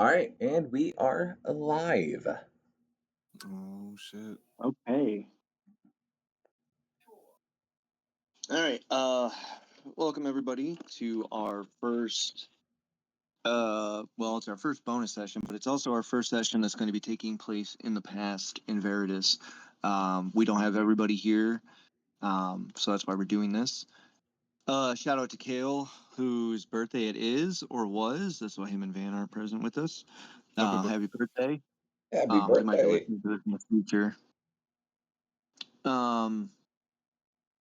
All right, and we are live. Oh shit. Okay. All right. Welcome everybody to our first. Well, it's our first bonus session, but it's also our first session that's going to be taking place in the past in Virdis. We don't have everybody here, so that's why we're doing this. Shout out to Kale, whose birthday it is or was. That's why him and Van aren't present with us. Happy birthday. Happy They might be birthday. listening to this in the future.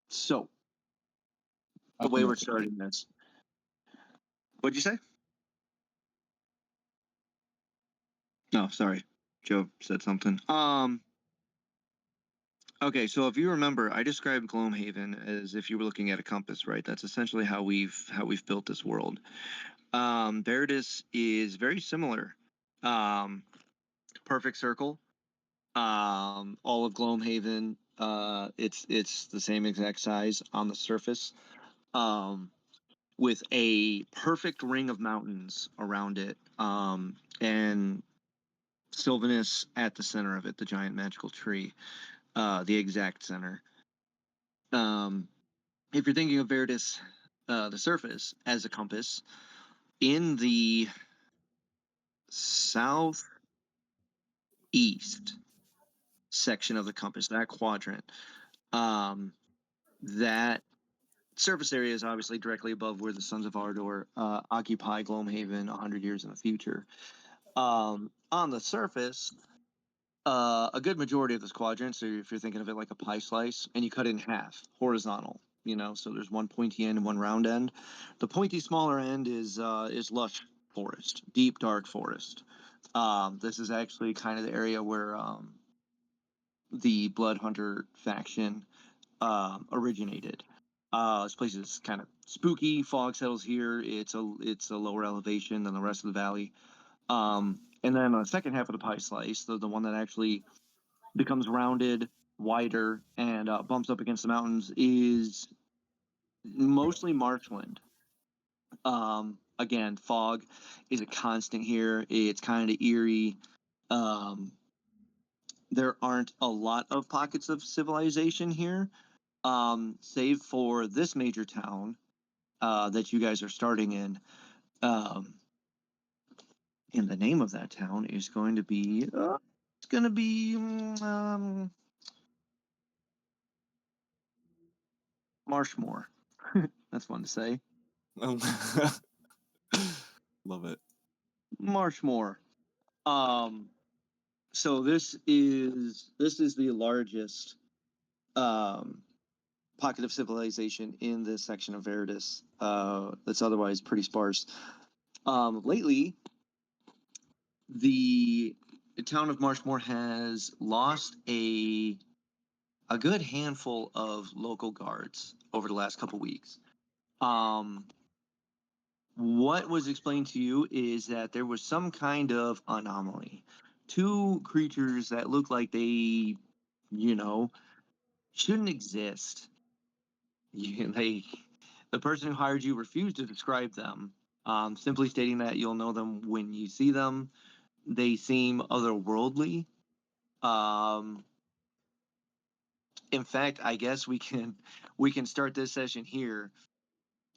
So the way we're starting this. What'd you say? No, sorry. Joe said something. Okay, so if you remember, I described Gloomhaven as if you were looking at a compass, right? That's essentially how we've built this world. Virdis is very similar. Perfect circle. All of Gloomhaven, it's the same exact size on the surface. With a perfect ring of mountains around it. And Sylvanus at the center of it, the giant magical tree, the exact center. If you're thinking of Virdis, the surface, as a compass, in the southeast section of the compass, that quadrant, that surface area is obviously directly above where the Sons of Ardor occupy Gloomhaven 100 years in the future. On the surface, a good majority of this quadrant, so if you're thinking of it like a pie slice, and you cut it in half, horizontal, so there's one pointy end and one round end. The pointy smaller end is lush forest, deep dark forest. This is actually kind of the area where the Blood Hunter faction originated. This place is kind of spooky. Fog settles here. It's a lower elevation than the rest of the valley. And then on the second half of the pie slice, the one that actually becomes rounded, wider, and bumps up against the mountains, is mostly marshland. Again, fog is a constant here. It's kind of eerie. There aren't a lot of pockets of civilization here, save for this major town that you guys are starting in. And the name of that town is going to be Marshmore. That's fun to say. Love it. Marshmore. So this is the largest pocket of civilization in this section of Virdis. That's otherwise pretty sparse. Lately, the town of Marshmore has lost a good handful of local guards over the last couple weeks. What was explained to you is that there was some kind of anomaly. Two creatures that look like they, shouldn't exist. The person who hired you refused to describe them, simply stating that you'll know them when you see them. They seem otherworldly. In fact, I guess we can start this session here.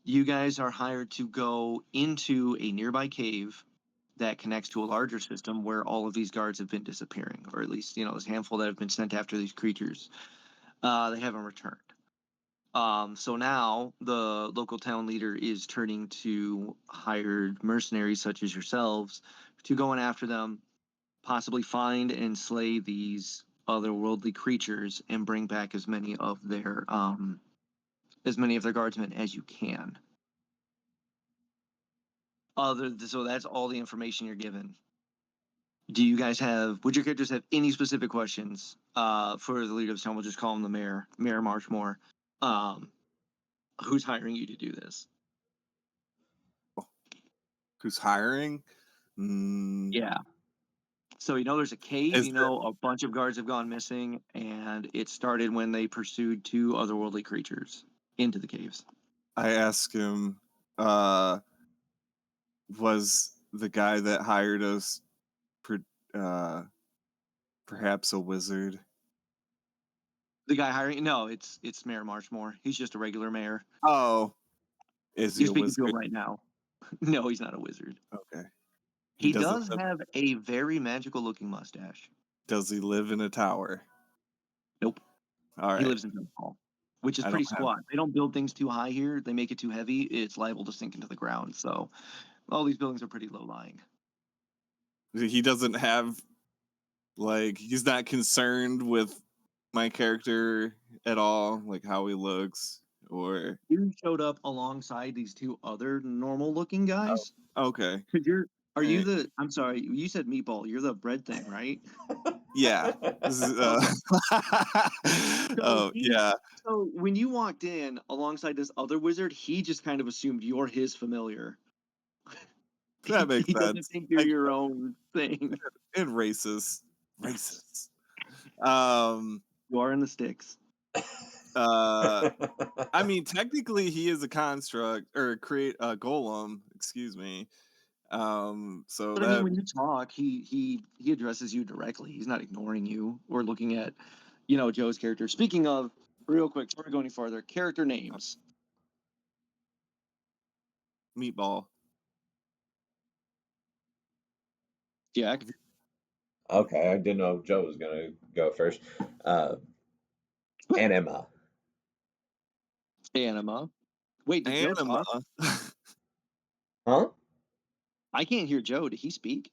You guys are hired to go into a nearby cave that connects to a larger system where all of these guards have been disappearing, or at least, this handful that have been sent after these creatures. They haven't returned. So now the local town leader is turning to hired mercenaries such as yourselves to go in after them, possibly find and slay these otherworldly creatures and bring back as many of their guardsmen as you can. So that's all the information you're given. Would your characters have any specific questions for the leader of the town? We'll just call him the mayor, Mayor Marshmore, who's hiring you to do this. Who's hiring? Yeah. So there's a cave. A bunch of guards have gone missing, and it started when they pursued two otherworldly creatures into the caves. I ask him, was the guy that hired us, perhaps a wizard? The guy hiring? No, it's Mayor Marchmore. He's just a regular mayor. Oh, is he You're a speaking to him wizard? right now. No, he's not a wizard. Okay. He doesn't does live, have a very magical looking mustache. does he live in a tower? Nope. All He right. lives in Town Hall, which is I pretty don't have. squat. They don't build things too high here. They make it too heavy. It's liable to sink into the ground. So all these buildings are pretty low lying. He doesn't have, like, he's not concerned with my character at all, like how he looks, or You showed up alongside these two other normal looking guys. okay. Cause are you Alright. the? I'm sorry, you said meatball. You're the bread thing, right? Yeah. This is, So oh yeah, so when you walked in alongside this other wizard, he just kind of assumed you're his familiar. that makes He doesn't sense. think you're your own thing. And racist. Um. You are in the sticks. I mean, technically, he is a construct or create a golem. Excuse me. So But I mean, that when you talk, he addresses you directly. He's not ignoring you or looking at, Joe's character. Speaking of, real quick, before we go any farther, character names. meatball. Jack, Okay, I didn't know Joe was gonna go first. Anima. Anima. Wait, did Joe Anima. talk? Huh? I can't hear Joe. Did he speak?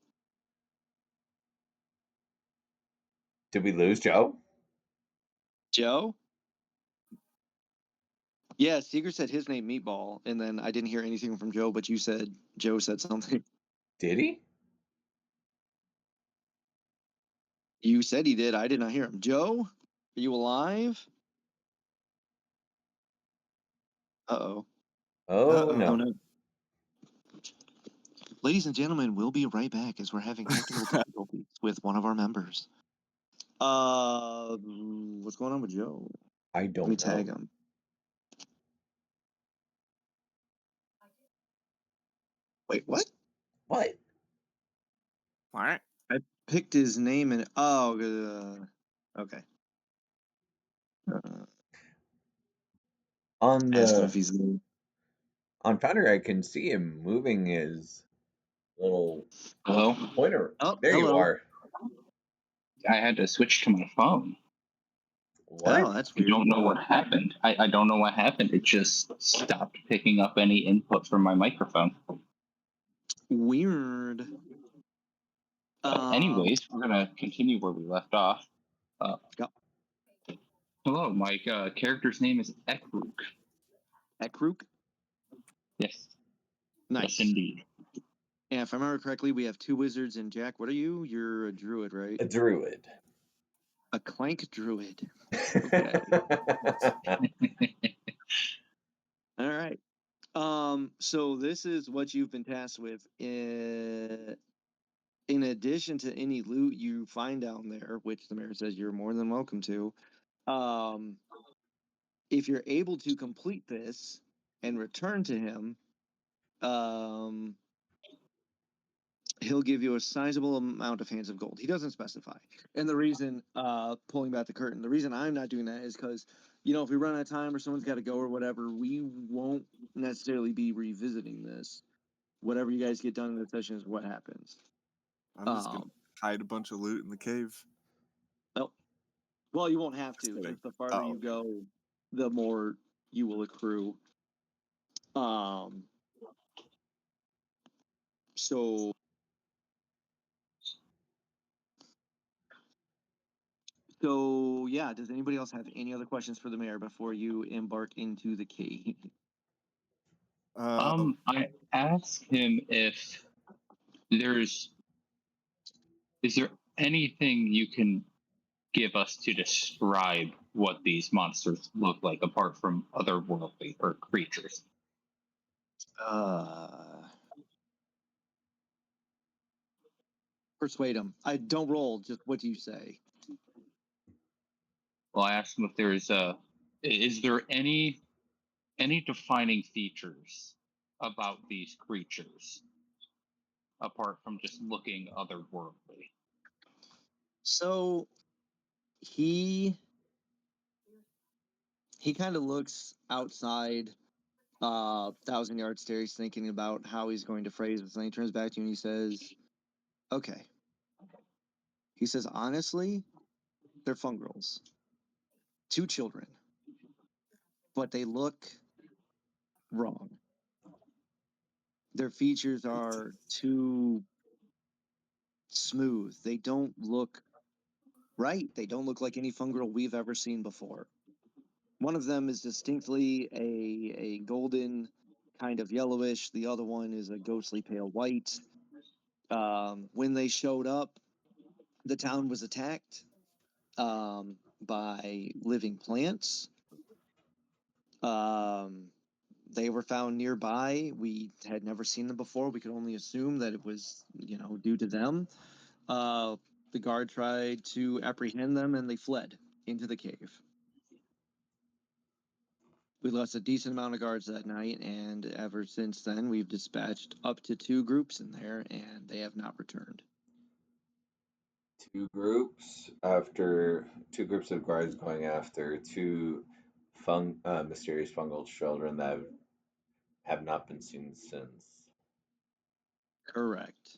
Did we lose Joe? Joe? Yeah, Seeger said his name Meatball, and then I didn't hear anything from Joe, but you said Joe said something. Did he? You said he did. I did not hear him. Joe, are you alive? Uh-oh. Oh Uh-oh. Oh, no. no. Ladies and gentlemen, we'll be right back as we're having technical difficulties with one of our members. What's going on with Joe? I Let me don't tag know. him. Wait, what? What? What? I picked his name and okay. On Ask him if the he's there. on Foundry, I can see him moving his little Hello? pointer. Oh, There you hello. are. I had to switch to my phone. What? Oh, that's I weird. don't know what happened. I don't know what happened. It just stopped picking up any input from my microphone. Weird. Anyways, we're going to continue where we left off. Go. Hello, my character's name is Ekruk. Ekruk? Yes. Nice. Yes, indeed. And if I remember correctly, we have two wizards and Jack. What are you? You're a druid, right? A druid. A clank druid. Okay. All right. So this is what you've been tasked with. In addition to any loot you find down there, which the mayor says you're more than welcome to, if you're able to complete this and return to him, he'll give you a sizable amount of hands of gold. He doesn't specify. And the reason, pulling back the curtain, the reason I'm not doing that is because, if we run out of time or someone's got to go or whatever, we won't necessarily be revisiting this. Whatever you guys get done in the session is what happens. I'm just gonna hide a bunch of loot in the cave. Oh, well, you won't have Just to. kidding. Just the farther you go, the more you will accrue. So yeah, does anybody else have any other questions for the mayor before you embark into the cave? I asked him if is there anything you can give us to describe what these monsters look like apart from otherworldly or creatures? Persuade him. I don't roll. Just what do you say? Well, I asked him if is there any defining features about these creatures? apart from just looking otherworldly? So he kind of looks outside Thousand Yard Stare. He's thinking about how he's going to phrase this, and he turns back to you and he says, okay. He says, honestly, they're fungrels. 2 children. But they look wrong. Their features are too smooth. They don't look right. They don't look like any fungal we've ever seen before. One of them is distinctly a golden, kind of yellowish. The other one is a ghostly pale white. When they showed up, the town was attacked by living plants. They were found nearby. We had never seen them before. We could only assume that it was, due to them. The guard tried to apprehend them and they fled into the cave. We lost a decent amount of guards that night, and ever since then, we've dispatched up to 2 groups in there, and they have not returned. 2 groups of guards going after 2 mysterious fungal children that have not been seen since. Correct.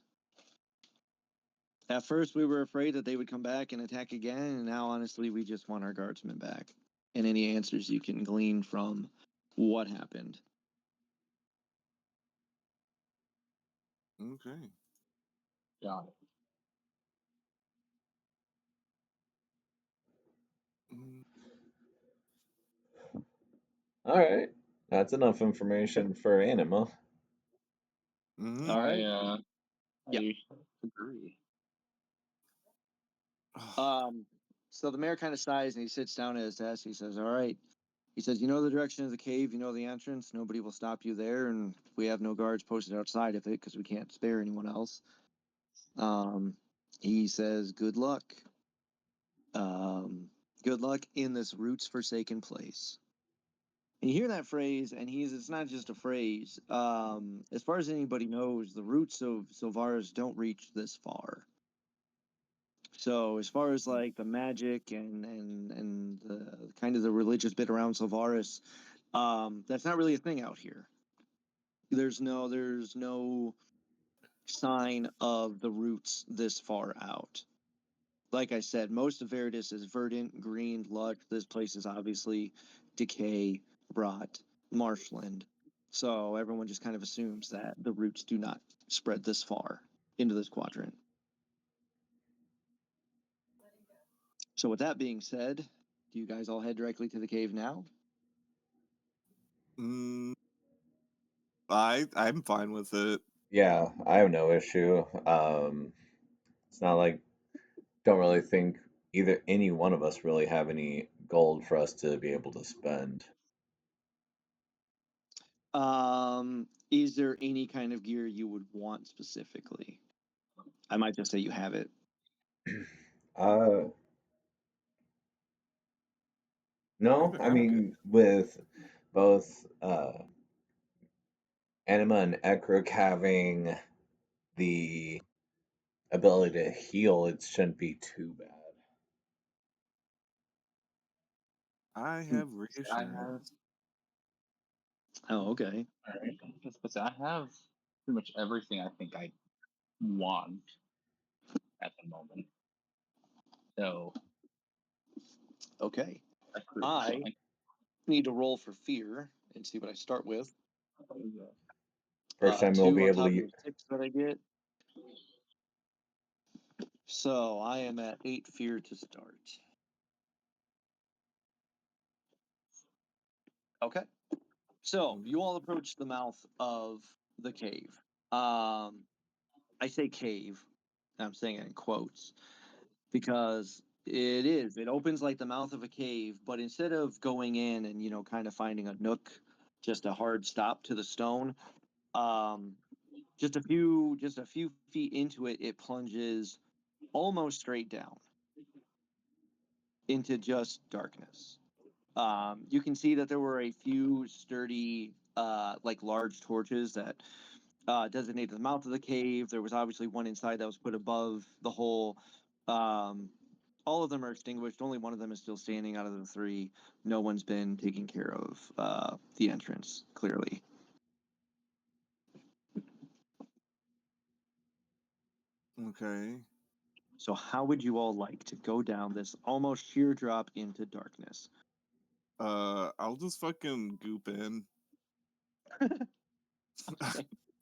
At first, we were afraid that they would come back and attack again, and now, honestly, we just want our guardsmen back. And any answers you can glean from what happened. Okay. Got it. Mm, All right, that's enough information for Anima. mhm. All right. I agree. So the mayor kind of sighs and he sits down at his desk. He says, all right. He says, you know the direction of the cave, you know the entrance. Nobody will stop you there, and we have no guards posted outside of it because we can't spare anyone else. He says, good luck. Good luck in this roots forsaken place. And you hear that phrase, and it's not just a phrase. As far as anybody knows, the roots of Silvaris don't reach this far. So as far as like the magic and the kind of the religious bit around Silvaris, that's not really a thing out here. There's no sign of the roots this far out. Like I said, most of Virdis is verdant, green, lush. This place is obviously decay, rot, marshland. So everyone just kind of assumes that the roots do not spread this far into this quadrant. So with that being said, do you guys all head directly to the cave now? I'm fine with it. Yeah, I have no issue. It's not like don't really think either any one of us really have any gold for us to be able to spend. Is there any kind of gear you would want specifically? I might just say you have it. No, I I'm good. mean with both Anima and Ekruk having the ability to heal, it shouldn't be too bad. I have I reassurance. have. Oh, okay. All right. I have pretty much everything I think I want at the moment. So Okay. that's pretty I fine. need to roll for fear and see what I start with. First time we'll 2 be on able top to. of the 6 that I get. So I am at 8 fear to start. Okay. So you all approach the mouth of the cave. I say cave. I'm saying it in quotes because it opens like the mouth of a cave, but instead of going in and kind of finding a nook, just a hard stop to the stone, just a few feet into it, it plunges almost straight down into just darkness. You can see that there were a few sturdy, like large torches that designated the mouth of the cave. There was obviously one inside that was put above the hole. All of them are extinguished. Only one of them is still standing out of the three. No one's been taking care of the entrance, clearly. Okay. So how would you all like to go down this almost sheer drop into darkness? I'll just fucking goop in.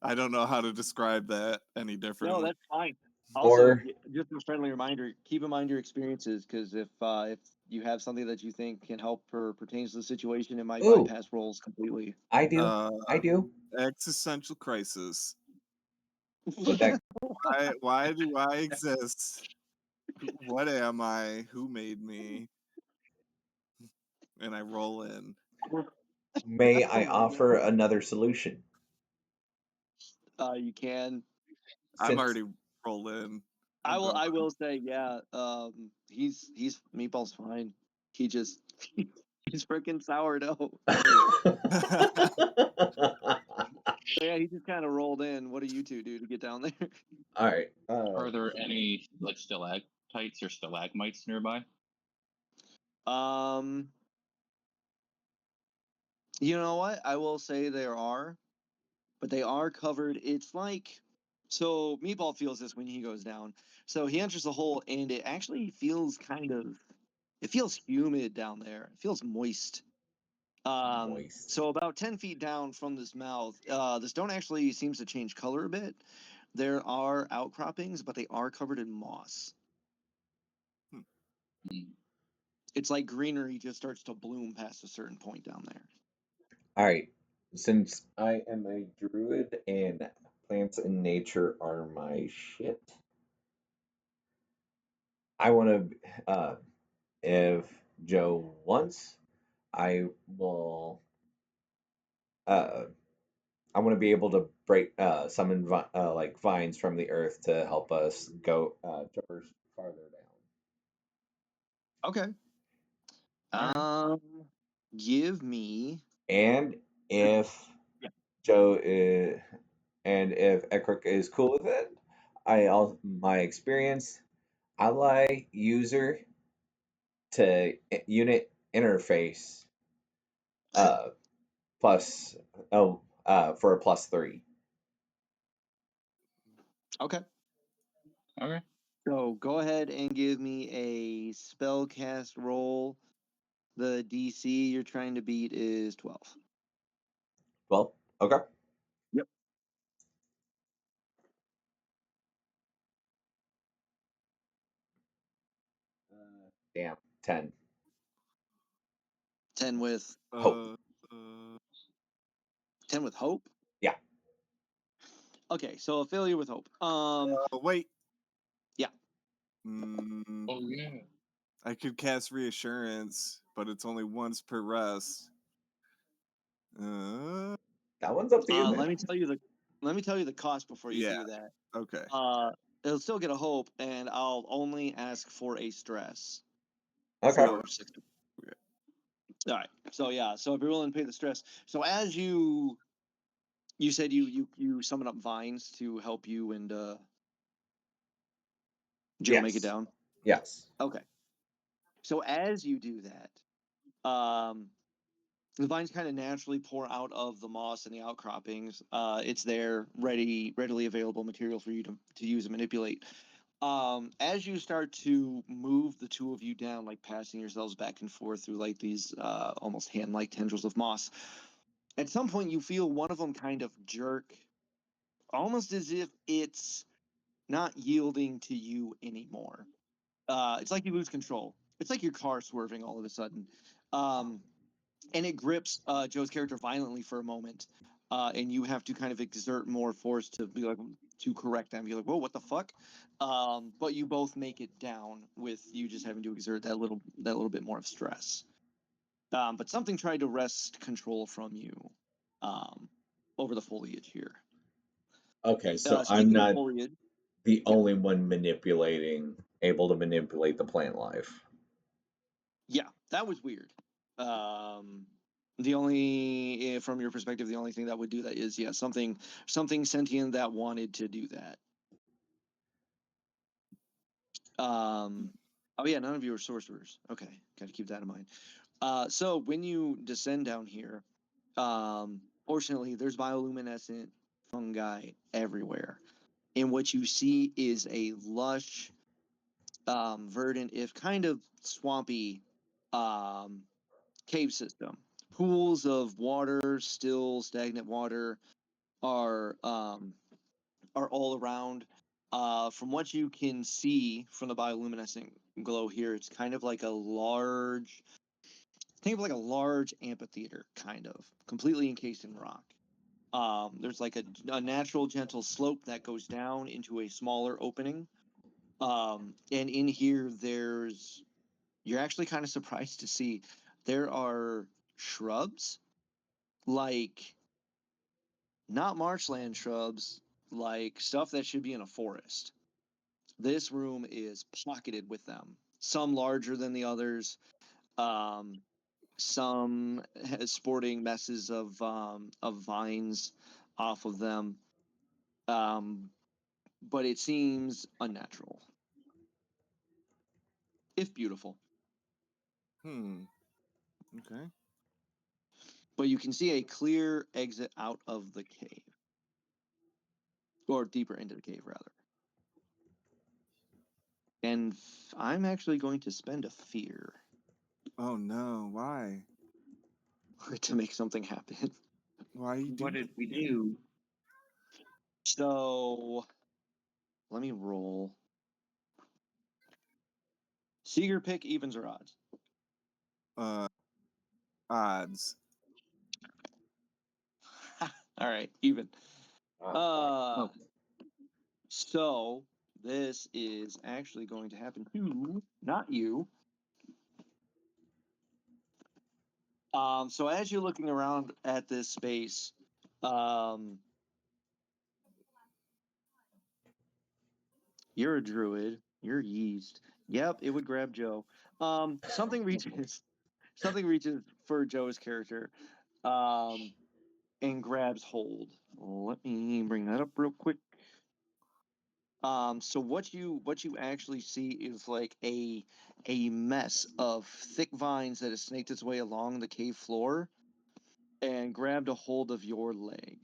I don't know how to describe that any No, differently. that's fine. Also, just a friendly reminder: keep in mind your experiences, because if you have something that you think can help or pertains to the situation, it might Ooh. bypass rolls completely. I do. I do. Existential crisis. But that Why do I exist? What am I? Who made me? And I roll in. may I offer another solution? You can. I've Since already rolled in. I I'm will. going. I will say, yeah. He's Meatball's fine. He just he's freaking sourdough. So yeah, he just kind of rolled in. What do you two do to get down there? All right. Are there any like stalactites or stalagmites nearby? You know what? I will say there are, but they are covered. It's like, so Meatball feels this when he goes down. So he enters the hole, and it actually feels it feels humid down there. It feels moist. Moist. So about 10 feet down from this mouth, the stone actually seems to change color a bit. There are outcroppings, but they are covered in moss. It's like greenery just starts to bloom past a certain point down there. All right. Since I am a druid and plants and nature are my shit, I want to. If Joe wants, I will. Uh, I want to be able to break summon like vines from the earth to help us go traverse farther down. Okay. Alright. Give me. And if Yeah. Joe is, and if Ekrik is cool with it, my experience ally user to unit interface plus for a +3. Okay. Okay. So go ahead and give me a spellcast roll. The DC you're trying to beat is 12. Well, okay. Yep. Damn, 10. 10 with Hope. 10 with hope. Yeah. Okay, so a failure with hope. Wait. Yeah. Oh yeah. I could cast reassurance, but it's only once per rest. That one's up to you, man. Let me tell you the cost before you do that. Okay. It'll still get a hope, and I'll only ask for a stress. Okay. For 6. Okay. All right. So yeah. So if you're willing to pay the stress, so as you said you summon up vines to help you and Joe make it Yes. down. Yes. Okay. So as you do that, the vines kind of naturally pour out of the moss and the outcroppings. It's there, readily available material for you to use and manipulate. As you start to move the two of you down, like passing yourselves back and forth through like these almost hand-like tendrils of moss, at some point you feel one of them kind of jerk, almost as if it's not yielding to you anymore. It's like you lose control. It's like your car swerving all of a sudden. And it grips Joe's character violently for a moment, and you have to kind of exert more force to be like to correct them. Be like, "Whoa, what the fuck?" But you both make it down with you just having to exert that little bit more of stress. But something tried to wrest control from you over the foliage here. Okay, so I'm Speaking of not foliage, the only one able to manipulate the plant life. yeah, that was weird. The only, from your perspective, the only thing that would do that is, yeah, something sentient that wanted to do that. Oh yeah, none of you are sorcerers. Okay, got to keep that in mind. So when you descend down here, fortunately, there's bioluminescent fungi everywhere, and what you see is a lush, verdant, if kind of swampy, cave system. Pools of water, still stagnant water, are all around. From what you can see from the bioluminescent glow here, it's kind of like a large, think of like a large amphitheater, kind of completely encased in rock. There's like a natural, gentle slope that goes down into a smaller opening. And in here, you're actually kind of surprised to see there are shrubs, like not marshland shrubs, like stuff that should be in a forest. This room is pocketed with them, some larger than the others, some sporting messes of vines off of them, but it seems unnatural, if beautiful. Okay. But you can see a clear exit out of the cave, or deeper into the cave, rather. And I'm actually going to spend a fear Oh no! Why? to make something happen. Why you do? What did we do? So let me roll. Seeger pick, evens or odds? Odds. All right, even. Oh, So this is actually going to happen to not you. So as you're looking around at this space, you're a druid. You're yeast. Yep, it would grab Joe. Something reaches, something reaches for Joe's character, and grabs hold. Let me bring that up real quick. So what you actually see is like a mess of thick vines that has snaked its way along the cave floor and grabbed a hold of your leg.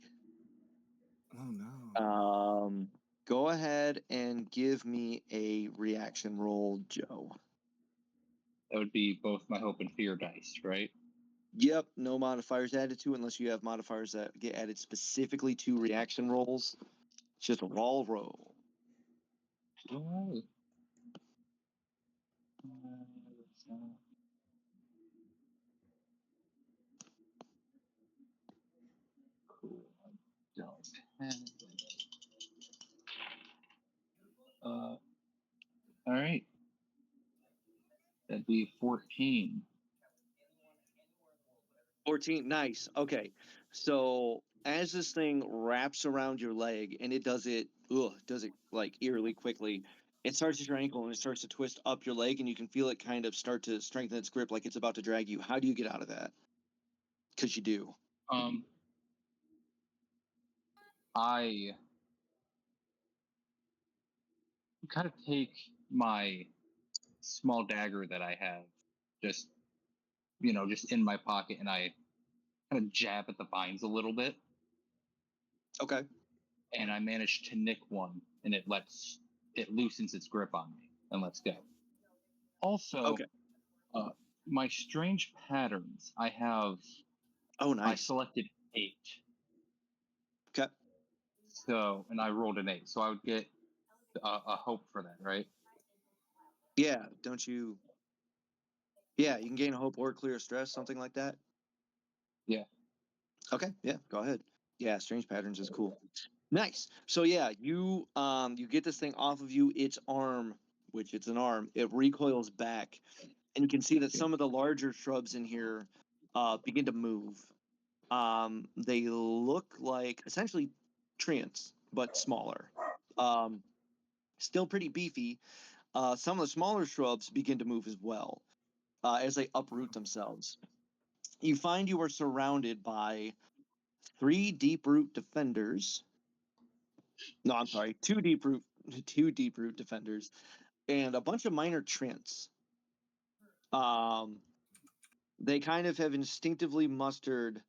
Oh no. Go ahead and give me a reaction roll, Joe. That would be both my hope and fear dice, right? Yep, no modifiers added to it unless you have modifiers that get added specifically to reaction rolls. It's just a raw roll. Cool. I don't have it. All right. That'd be 14. 14, nice. Okay. So as this thing wraps around your leg and it does it like eerily quickly, it starts at your ankle and it starts to twist up your leg and you can feel it kind of start to strengthen its grip like it's about to drag you. How do you get out of that? Because you do. I kind of take my small dagger that I have, just just in my pocket, and I kind of jab at the vines a little bit, Okay. and I manage to nick one, and it loosens its grip on me and lets go. Also, Okay. My strange patterns. I have. Oh, I nice. selected 8. Okay. So, and I rolled an 8, so I would get a hope for that, right? Yeah. Don't you? Yeah, you can gain hope or clear stress, something like that. Yeah. Okay. Yeah. Go ahead. Yeah. Strange patterns is cool. Nice. So yeah, you get this thing off of you. Its arm, which it's an arm, it recoils back, and you can see that some of the larger shrubs in here begin to move. They look like essentially treants, but smaller. Still pretty beefy. Some of the smaller shrubs begin to move as well as they uproot themselves. You find you are surrounded by 3 deep root defenders. No, I'm sorry, 2 deep root defenders, and a bunch of minor treants. They kind of have instinctively mustered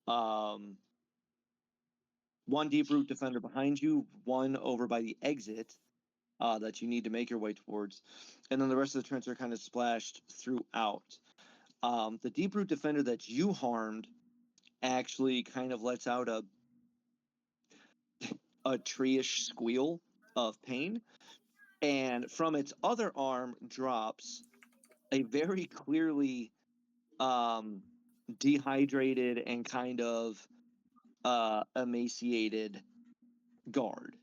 1 deep root defender behind you, 1 over by the exit that you need to make your way towards, and then the rest of the treants are kind of splashed throughout. The deep root defender that you harmed actually kind of lets out a tree-ish squeal of pain, and from its other arm drops a very clearly dehydrated and kind of emaciated guard.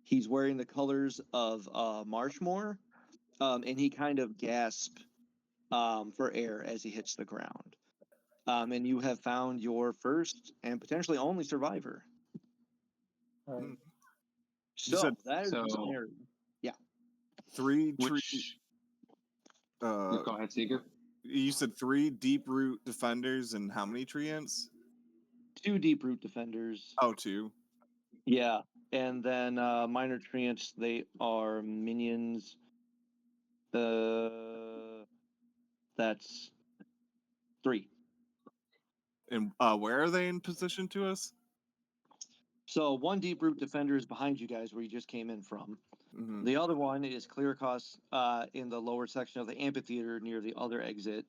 He's wearing the colors of Marshmore, and he kind of gasps for air as he hits the ground. And you have found your first and potentially only survivor. Hmm. So said- that is the So- scenario. 3 tree. Which Uh, go ahead, Seeger. you said 3 deep root defenders and how many treants? 2 deep root defenders. Oh, 2. Yeah, and then minor treants. They are minions. That's 3. And where are they in position to us? So 1 deep root defender is behind you guys, where you just came in from. Mm-hmm. The other one is clear across in the lower section of the amphitheater near the other exit,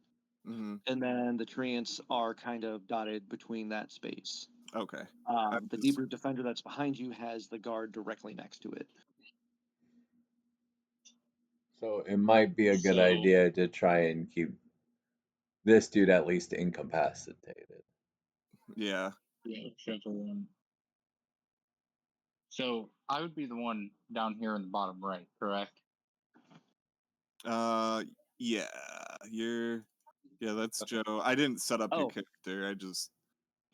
Mm-hmm. and then the treants are kind of dotted between that space. Okay. The deep root defender that's behind you has the guard directly next to it. So it might be a good So- idea to try and keep this dude at least incapacitated. Yeah. Yeah, gentle one. So I would be the one down here in the bottom right, correct? Yeah. You're. Yeah, that's Okay. Joe. I didn't set up your Oh. character. I just.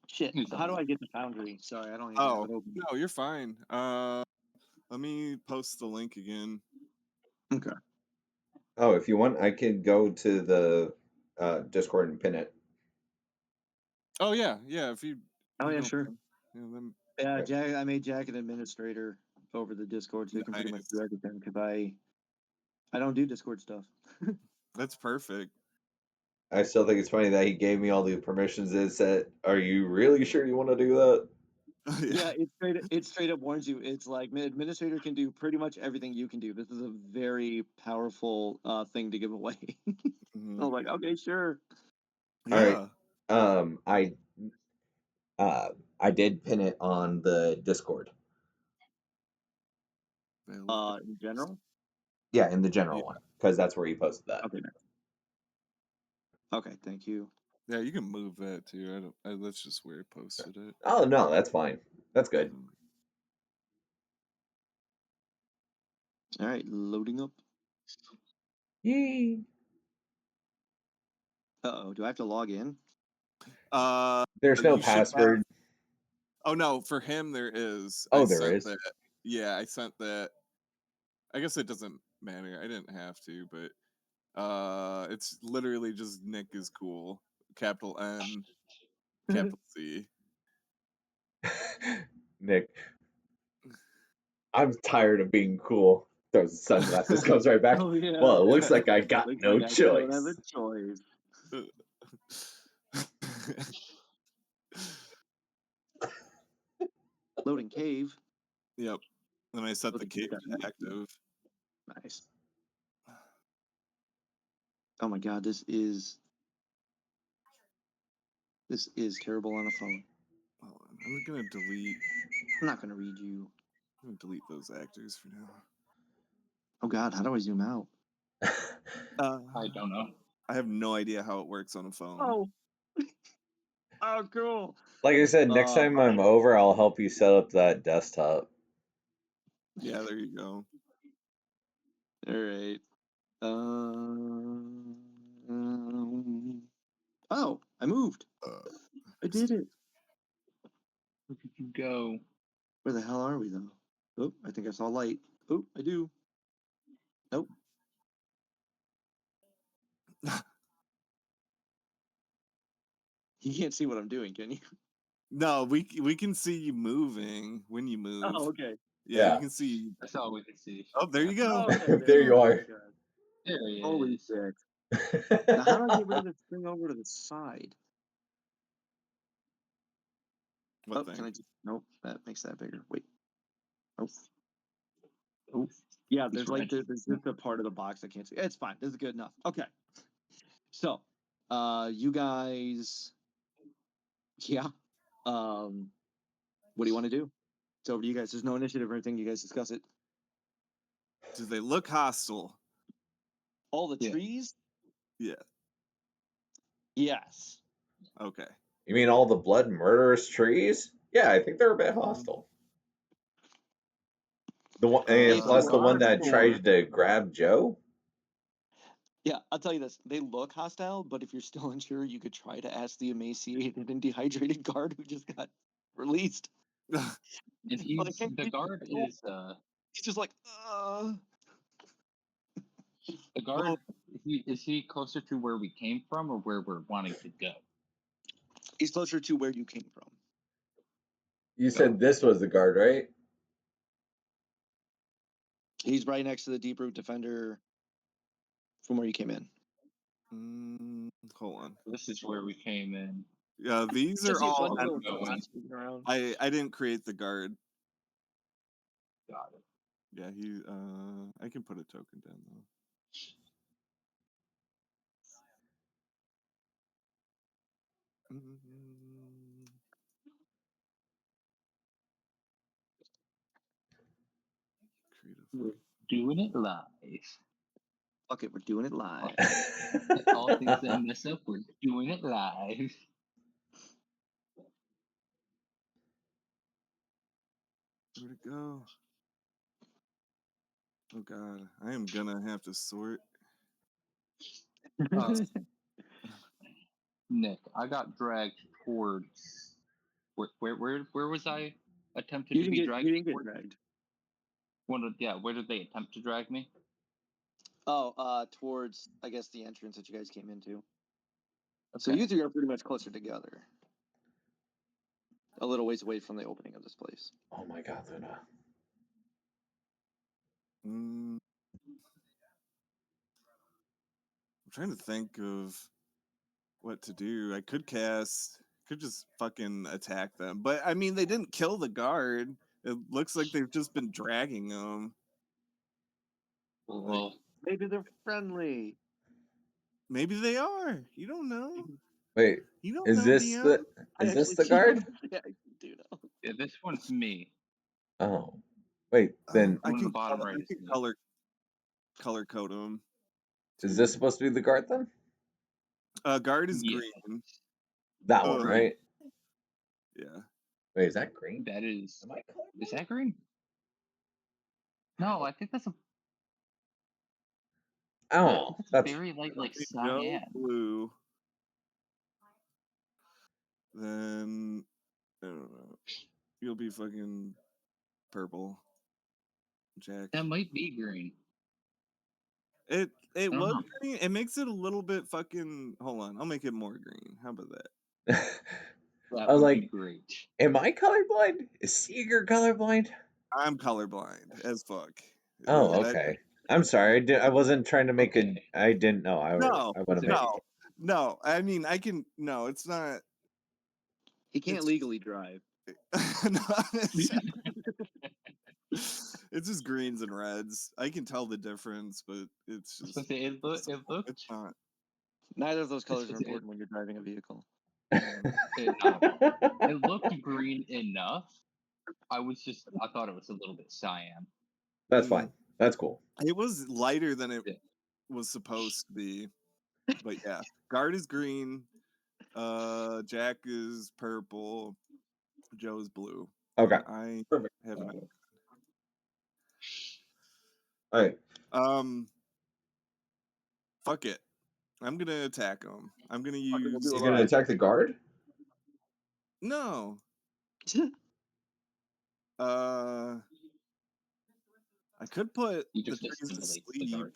Shit, It's how do alright. I get the foundry? Sorry, I don't even have Oh it open. no, you're fine. Let me post the link again. Okay. Oh, if you want, I can go to the Discord and pin it. Oh yeah, yeah. If you. Oh, yeah, don't sure. mind. Yeah, then Yeah, Right. Jack. I made Jack an administrator over the Discord, so he can pretty much do Nice. everything. Because I don't do Discord stuff. that's perfect. I still think it's funny that he gave me all the permissions and said, "Are you really sure you want to do that?" Yeah, it straight up warns you. It's like administrator can do pretty much everything you can do. This is a very powerful thing to give away. Mhm. I was like, okay, sure. All right. Yeah. I did pin it on the Discord. In general. Yeah, in the general Yeah. one, because that's where he posted that. Okay. Okay, thank you. Yeah, you can move that too. That's just where I posted it. Oh no, that's fine. That's good. Mhm. All right, loading up. Yee. Oh, do I have to log in? There's no You should have- password. Oh no, for him there is. Oh, I there sent is. That. Yeah, I sent that. I guess it doesn't matter. I didn't have to, but it's literally just Nick is cool. Capital N, capital C. Nick, I'm tired of being cool. Throws his sunglasses, comes right back. Oh yeah. Well, it looks like I got Looks no like I don't have a choice. choice. Loading cave. Yep. And I set the Loading cave cave. to active. Nice. Oh my god, this is terrible on a phone. Hold on, I'm gonna delete. I'm not gonna read you. I'm gonna delete those actors for now. Oh god, how do I zoom out? I don't know. I have no idea how it works on a phone. Oh. Oh, cool. Like I said, next time I'm over, I'll help you set up that desktop. Yeah, there you go. All right. Oh, I moved. I did it. Where did you go? Where the hell are we though? Oh, I think I saw light. Oh, I do. Nope. You can't see what I'm doing, can you? No, we can see you moving when you move. Oh, okay. Yeah, Yeah. you can see. That's all we can see. Oh, there you go. Oh, okay. There you are. God. There he Holy is. shit. Now, how do I get rid of this thing over to the side? What Oh, thing? can I just... Nope, that makes that bigger. Wait. Oh. Oh, Yeah, he's there's like red. there's just a part of the box I can't see. It's fine. This is good enough. Okay. So, you guys, yeah. What do you want to do? It's over to you guys. There's no initiative or anything. You guys discuss it. Do they look hostile? All the Yeah. trees? Yeah. Yes. Okay. You mean all the blood murderous trees? Yeah, I think they're a bit hostile. The one, and If plus you the one are that sure, tried to grab Joe. yeah, I'll tell you this. They look hostile, but if you're still unsure, you could try to ask the emaciated and dehydrated guard who just got released. And Like, the guard is he's just like, the guard. Is he closer to where we came from or where we're wanting to go? He's closer to where you came from. You said this was the guard, right? He's right next to the Deep Root Defender from where you came in. Hold on. This is where we came in. Yeah, these Just are see a all. bunch of little going. dots moving around. I didn't create the guard. Got it. Yeah, I can put a token down though. We're doing it live. Fuck it, we're doing it live. All things that mess up, we're doing it live. Where'd it go? Oh god, I am gonna have to sort. Nick, I got dragged towards where was I attempted You to be didn't dragged? get, you didn't get towards? dragged. Where did they attempt to drag me? Oh, towards, I guess, the entrance that you guys came into. Okay. So you three are pretty much closer together. A little ways away from the opening of this place. Oh my god, Luna. I'm trying to think of what to do. I could just fucking attack them. But I mean, they didn't kill the guard. It looks like they've just been dragging them. Well, Maybe they're friendly. Maybe they are. You don't know. Wait, You don't is know, this DM. the guard? Yeah, I do know. yeah, this one's me. Oh, wait. Then I One in can the bottom right is me. color code them. is this supposed to be the guard then? Guard is Yeah. green. That one, Green. right? Yeah. Wait, is that green? That is. Am I colorblind? Is that green? No, I think that's a. Oh, that's very light, like Joe cyan. blue. Then I don't know. You'll be fucking purple, Jack. That might be green. It don't was know. green. It makes it a little bit fucking. Hold on, I'll make it more green. How about that? That I was would be like, great. am I colorblind? Is Seeger colorblind? I'm colorblind as fuck. Oh, That- okay. I'm sorry. I wasn't trying to make Okay. I didn't know. No, I would have made. no. I mean, I can. No, it's not. He can't It's- legally drive. No, it's just greens and reds. I can tell the difference, but it's I was just. gonna say, it looked. It's not. Neither of those colors are It's- important when you're driving a vehicle. It looked green enough. I thought it was a little bit cyan. That's fine. That's cool. It was lighter than it Yeah. was supposed to be, but yeah. Guard is green. Jack is purple. Joe is blue. Okay. I Perfect. have an. All right. Fuck it. I'm gonna attack him. I'm gonna Fuck it, we'll use. do it You're gonna live. attack the guard? No. I could put You the just trees to assimilates the sleep. guard.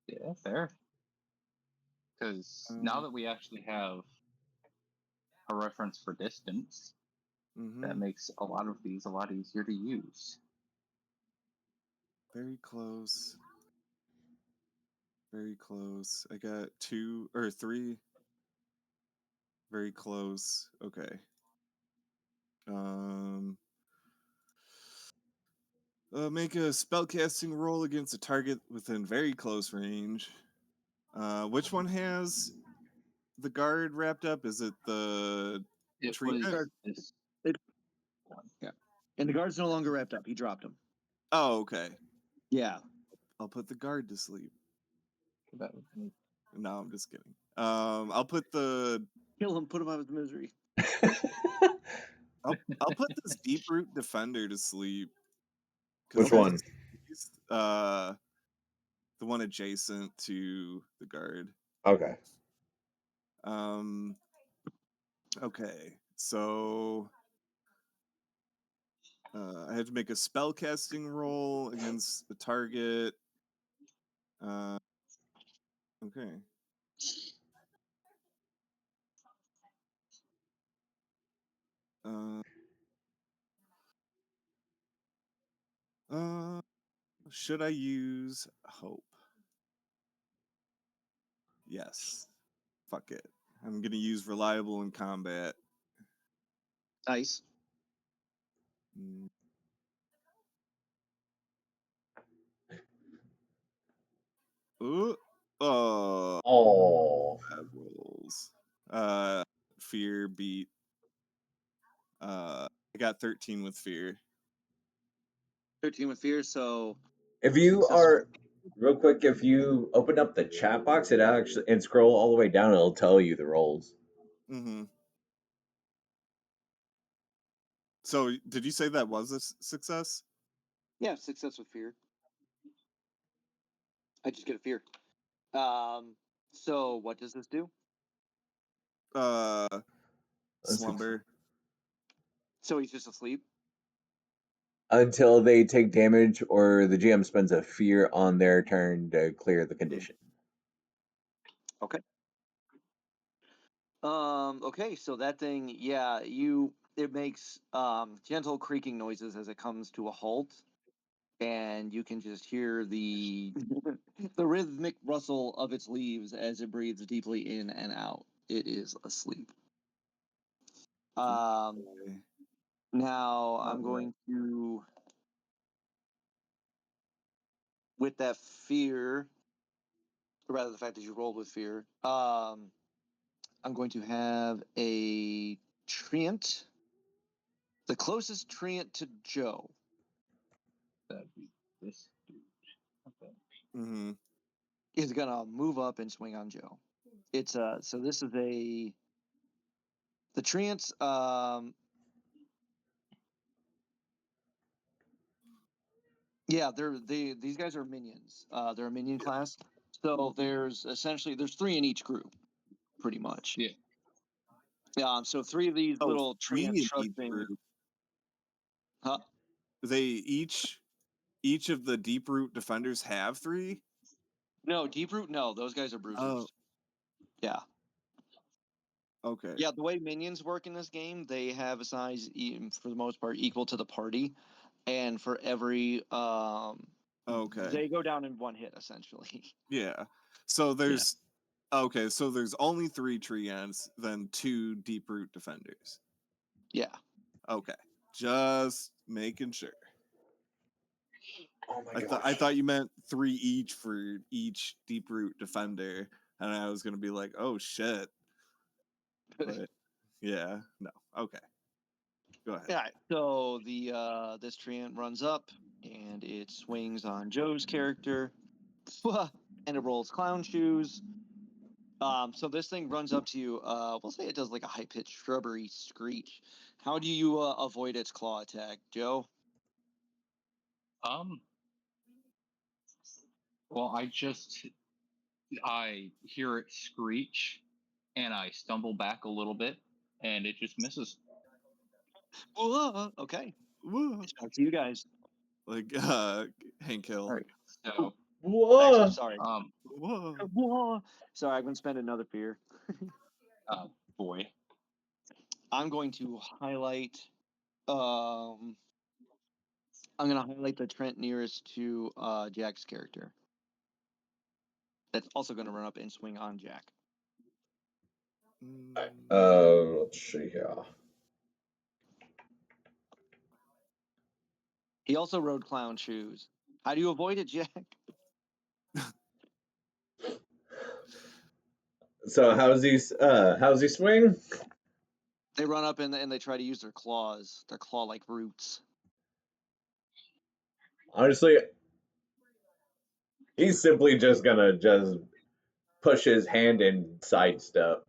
Yeah, fair. Because now that we actually have a reference for distance, that makes a lot of these a lot easier to use. Very close. Very close. I got 2 or 3. Very close. Okay. Make a spellcasting roll against a target within very close range. Which one has the guard wrapped up? Is it the It treatment? was this one. Yeah. And the guard's no longer wrapped up. He dropped him. Oh, okay. Yeah. I'll put the guard to sleep. That was me. No, I'm just kidding. I'll put the Kill him. Put him out of his misery. I'll put this deep root defender to sleep. Which one? He's, the one adjacent to the guard. Okay. Okay, so I had to make a spell casting roll against the target. Okay. Should I use hope? Yes. Fuck it. I'm gonna use reliable in combat. Nice. Ooh. Oh. Bad rolls. Fear beat. I got 13 with fear. 13 with fear, so If you successful. are real quick, if you open up the chat box, it actually and scroll all the way down, it'll tell you the rolls. Mm-hmm. So, did you say that was a success? Yeah, success with fear. I just get a fear. So what does this do? Slumber. So he's just asleep? Until they take damage or the GM spends a fear on their turn to clear the condition. Okay. Okay, so that thing, yeah, it makes gentle creaking noises as it comes to a halt, and you can just hear the the rhythmic rustle of its leaves as it breathes deeply in and out. It is asleep. Now I'm going to, with that fear, or rather the fact that you rolled with fear, I'm going to have a treant, the closest treant to Joe. That'd be this dude. Okay. Mm-hmm. Is gonna move up and swing on Joe. It's so this is the treants, yeah, these guys are minions. They're a minion class. So there's 3 in each group, pretty much. Yeah. So 3 of these little three in treant each trusting. group. Huh? They each of the deep root defenders have 3? No, deep root. No, those guys are bruisers. Oh. Yeah. Okay. Yeah, the way minions work in this game, they have a size for the most part equal to the party, and for every Okay. they go down in 1 hit essentially. Yeah. So there's okay. So there's only 3 treants, then 2 deep root defenders. Yeah. Okay. Just making sure. Oh my god. I thought you meant 3 each for each deep root defender, and I was gonna be like, oh shit. But yeah, no. Okay. Go ahead. Yeah. So the this treant runs up and it swings on Joe's character, and it rolls clown shoes. So this thing runs up to you. We'll say it does like a high pitched shrubbery screech. How do you avoid its claw attack, Joe? Well, I hear it screech, and I stumble back a little bit, and it just misses. Okay. It's back to you guys. Like Hank Hill. All right. So Whoa! Actually, sorry. Whoa. Whoa. Sorry, I'm going to spend another fear. Boy. I'm going to highlight. I'm going to highlight the Trent nearest to Jack's character. That's also going to run up and swing on Jack. Let's see here. He also rode clown shoes. How do you avoid it, Jack? So how's he swing? They run up and they try to use their claws, their claw-like roots. Honestly, he's simply just gonna push his hand and sidestep.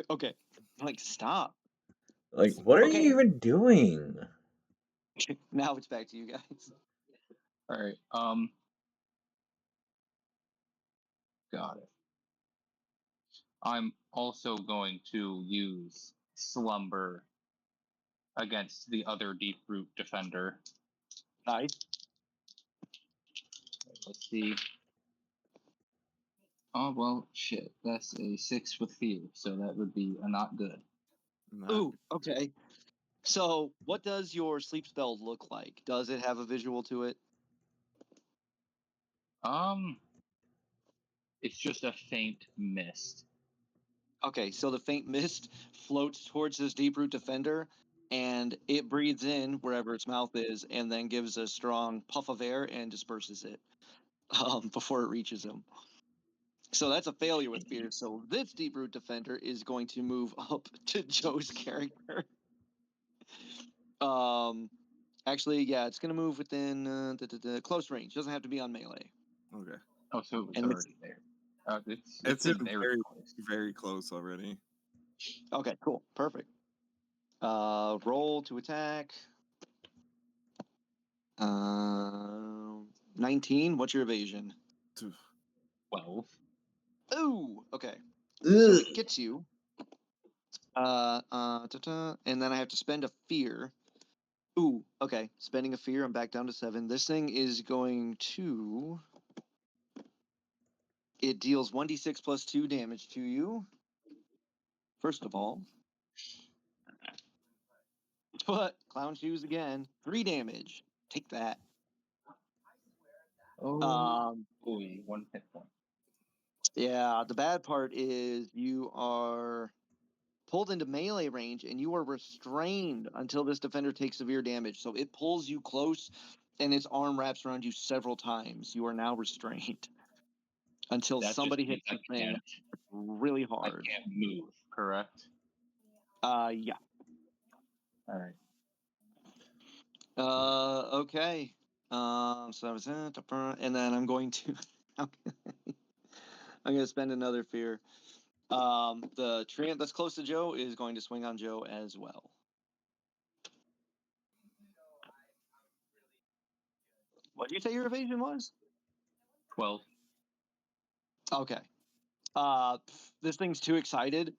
Okay, like stop. Like, what are Okay. you even doing? Now it's back to you guys. All right. Got it. I'm also going to use Slumber against the other Deep Root defender. Nice. Let's see. Oh, well, shit. That's a 6 with fear, so that would be a not good. Ooh, okay. So, what does your sleep spell look like? Does it have a visual to it? It's just a faint mist. Okay, so the faint mist floats towards this deep root defender, and it breathes in wherever its mouth is, and then gives a strong puff of air and disperses it before it reaches him. So that's a failure with fear. So this deep root defender is going to move up to Joe's character. Actually, yeah, it's going to move within the close range. Doesn't have to be on melee. Okay. Oh, so it's And already there. It's in in very, very close already. Okay, cool. Perfect. Roll to attack. 19. What's your evasion? 12. Ooh, okay. Ugh. So it gets you. And then I have to spend a fear. Ooh, okay. Spending a fear, I'm back down to 7. This thing is going to. It deals 1d6 plus 2 damage to you. First of all. But clown shoes again. 3 damage. Take that. Oh, boy, 1 hit point. Yeah, the bad part is you are pulled into melee range and you are restrained until this defender takes severe damage. So it pulls you close and its arm wraps around you several times. You are now restrained until That somebody just means hits the thing really hard. I can't move, correct? Yeah. All right. Okay. So I was and then I'm going to I'm going to spend another fear. The treant that's close to Joe is going to swing on Joe as well. What did you say your evasion was? 12. Okay. This thing's too excited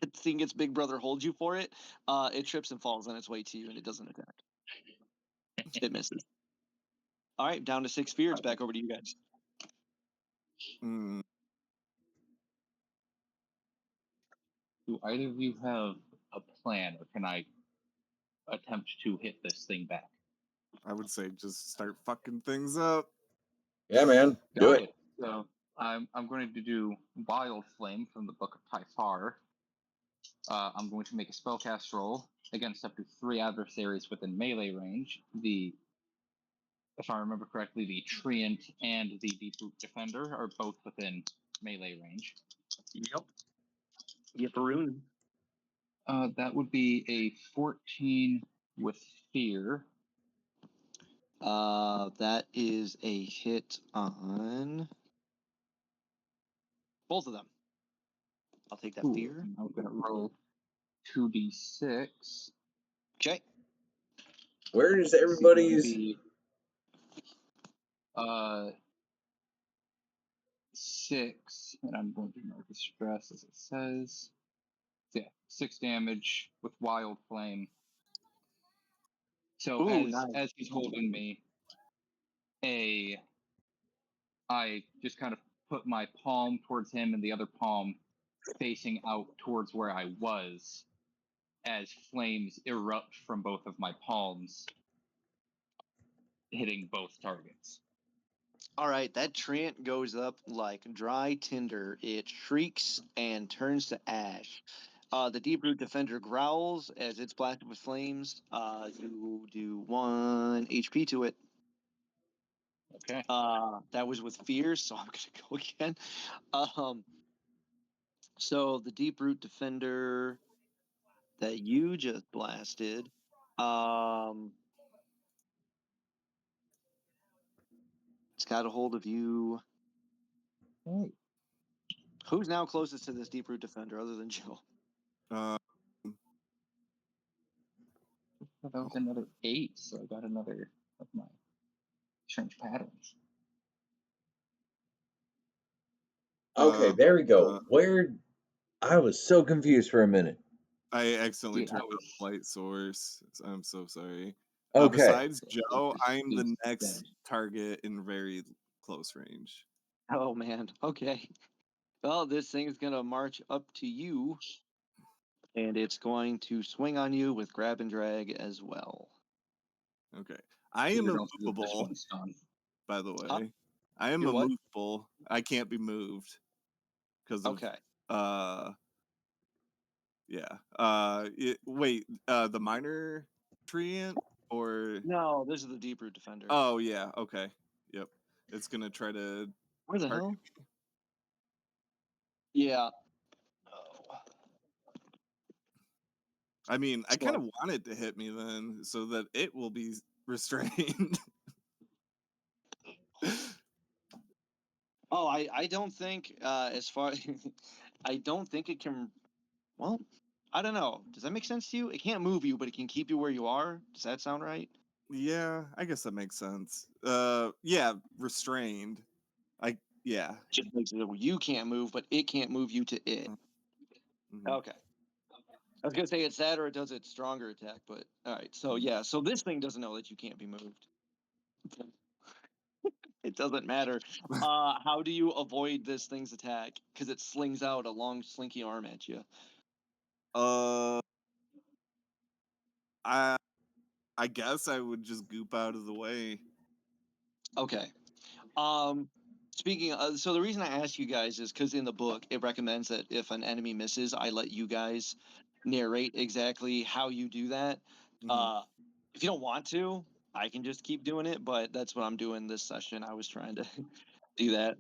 at seeing its big brother hold you for it. It trips and falls on its way to you, and it doesn't attack. It misses. All right, down to 6 fear. It's back over to you guys. Do either of you have a plan, or can I attempt to hit this thing back? I would say just start fucking things up. Yeah, man, do it. So I'm going to do Wild Flame from the Book of Typhar. I'm going to make a spellcast roll against up to 3 adversaries within melee range. If I remember correctly, the Treant and the Deep Root Defender are both within melee range. Yep. Yep, Arun. That would be a 14 with fear. That is a hit on both of them. I'll take that fear. I'm going to roll 2d6. Okay. Where is everybody's? 6, and I'm going to mark the stress as it says. Yeah, 6 damage with Wild Flame. So Ooh, as nice. he's holding me, I just kind of put my palm towards him and the other palm facing out towards where I was as flames erupt from both of my palms, hitting both targets. All right, that Trant goes up like dry tinder. It shrieks and turns to ash. The Deep-Root Defender growls as it's blasted with flames. You do 1 HP to it. Okay. That was with fear, so I'm gonna go again. So the Deep-Root Defender that you just blasted, it's got a hold of you. Right. Who's now closest to this Deep-Root Defender other than Joe? That was another 8, so I got another of my strange patterns. Okay, there we go. Where I was so confused for a minute. I accidentally Yeah, turned I on was- light source. I'm so sorry. Okay. Besides Yeah, Joe, it I'm was the next bad. target in very close range. Oh man. Okay. Well, this thing's gonna march up to you, and it's going to swing on you with grab and drag as well. Okay. I am Figured out that this immovable, one's done. by the way. Huh? I am You're what? immovable. I can't be moved because of Okay. yeah. Wait, the minor treant or No, this is the Deep-Root Defender. oh yeah, okay. Yep. It's gonna try to Where the target hell? me. Yeah. Oh. I mean, I So kind of want it to hit me then, so that it will be restrained. Oh, I don't think as far I don't think it can. Well, I don't know. Does that make sense to you? It can't move you, but it can keep you where you are. Does that sound right? Yeah, I guess that makes sense. Yeah, restrained. Yeah. Just makes it you can't move, but it can't move you to it. Mhm. Okay. I was gonna say it's that or it does its stronger attack, but all right. So yeah, so this thing doesn't know that you can't be moved. It doesn't matter. How do you avoid this thing's attack? Because it slings out a long, slinky arm at you. I I guess I would just goop out of the way. Okay. Speaking of, so the reason I ask you guys is because in the book it recommends that if an enemy misses, I let you guys narrate exactly how you do that. Mhm. If you don't want to, I can just keep doing it, but that's what I'm doing this session. I was trying to do that.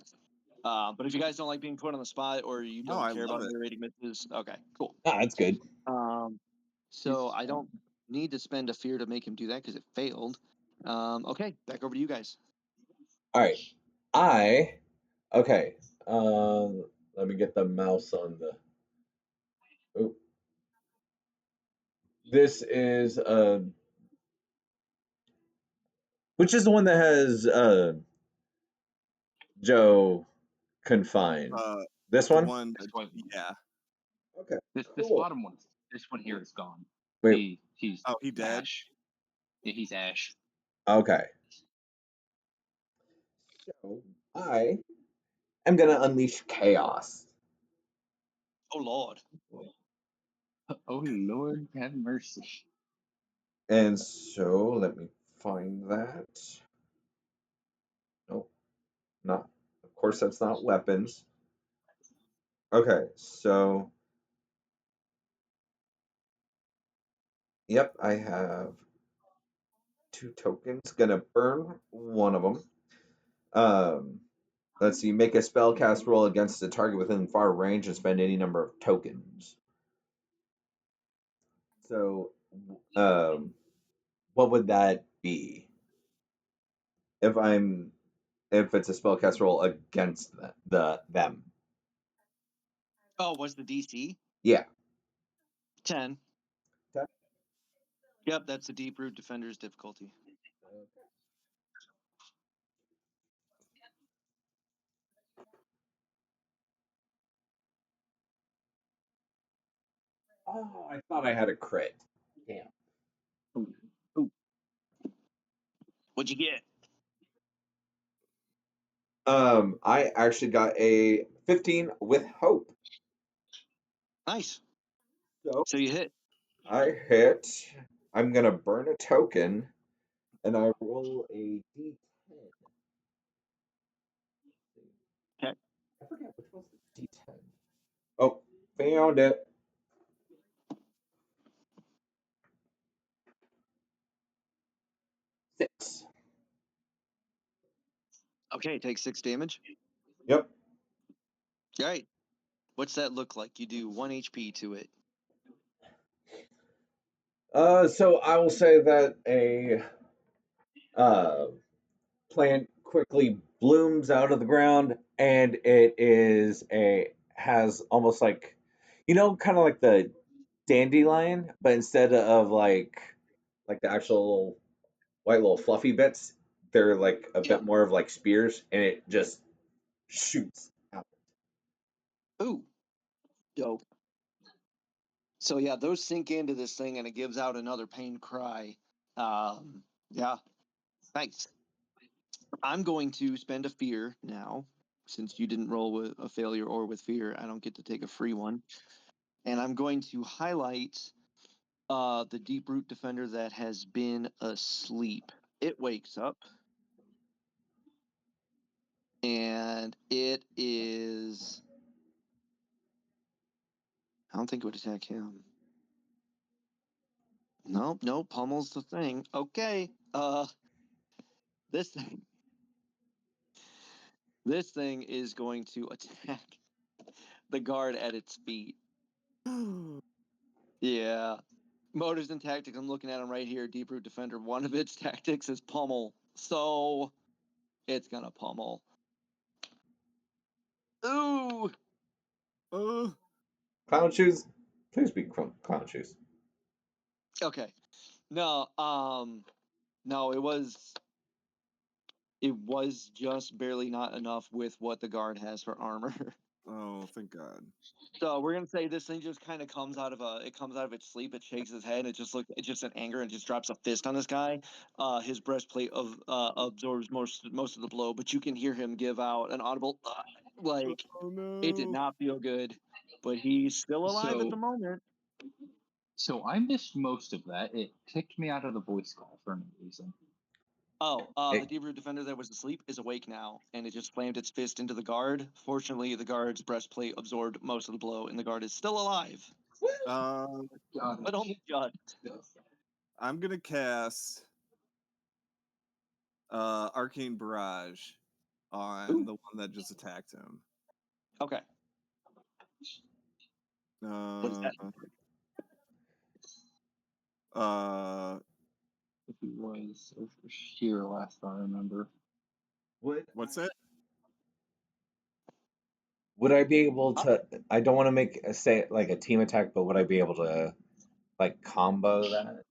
But if you guys don't like being put on the spot or you No, don't I care love about it. narrating misses, okay, cool. Ah, that's good. So I don't need to spend a fear to make him do that because it failed. Okay, back over to you guys. All right. Okay. Let me get the mouse on the. Oh, this is which is the one that has Joe confined. Uh, This the one. one, This one, yeah. Okay. this Cool. bottom one, this one here is gone. Wait. He's Oh, he dead. ash. Yeah, he's ash. Okay. So I am gonna unleash chaos, Oh Lord. Oh Lord, have mercy. and so let me find that. Nope, not. Of course, that's not weapons. Okay, so yep, I have 2 tokens. Gonna burn one of them. Let's see. Make a spell cast roll against a target within far range and spend any number of tokens. So, what would that be if it's a spell cast roll against them? Oh, what's the DC? Yeah. 10. 10? Yep, that's the Deep-Root Defender's difficulty. Oh, I thought I had a crit. Damn. Ooh, ooh. What'd you get? I actually got a 15 with hope. Nice. So So you hit. I hit. I'm gonna burn a token, and I roll a d10. Okay. I forget which was the d10. Oh, found it. 6. Okay, take 6 damage. Yep. All right. What's that look like? You do 1 HP to it. So I will say that a uh, plant quickly blooms out of the ground, and it is a has almost like, kind of like the dandelion, but instead of like the actual white little fluffy bits, they're like a Yeah. bit more of like spears, and it just shoots out. Ooh. Dope. So yeah, those sink into this thing and it gives out another pain cry. Yeah, nice. I'm going to spend a fear now, since you didn't roll with a failure or with fear. I don't get to take a free one, and I'm going to highlight the deep root defender that has been asleep. It wakes up, and it is. I don't think it would attack him. Nope, no, pummels the thing. Okay, this thing. This thing is going to attack the guard at its feet. Yeah. Motives and tactics. I'm looking at them right here. Deep root defender. One of its tactics is pummel. So it's gonna pummel. Ooh. Uh, Clown shoes, please be clown shoes. Okay. No, no, it was just barely not enough with what the guard has for armor. oh, thank God. So we're gonna say this thing just kind of comes out of its sleep. It shakes its head. It's just in anger and just drops a fist on this guy. His breastplate absorbs most of the blow, but you can hear him give out an audible like Oh it did no. not feel good. But he's still alive at the So, moment. so I missed most of that. It kicked me out of the voice call for no reason. Oh, Hey, the deep root defender that was asleep is awake now, and it just slammed its fist into the guard. Fortunately, the guard's breastplate absorbed most of the blow, and the guard is still alive, Um, but only just. I'm gonna cast Arcane Barrage on Ooh. the one that just attacked him. Okay, what is Uh, that? uh, If he was over here last I remember. would what's that? would I be able to? I don't want to make say like a team attack, but would I be able to like combo that?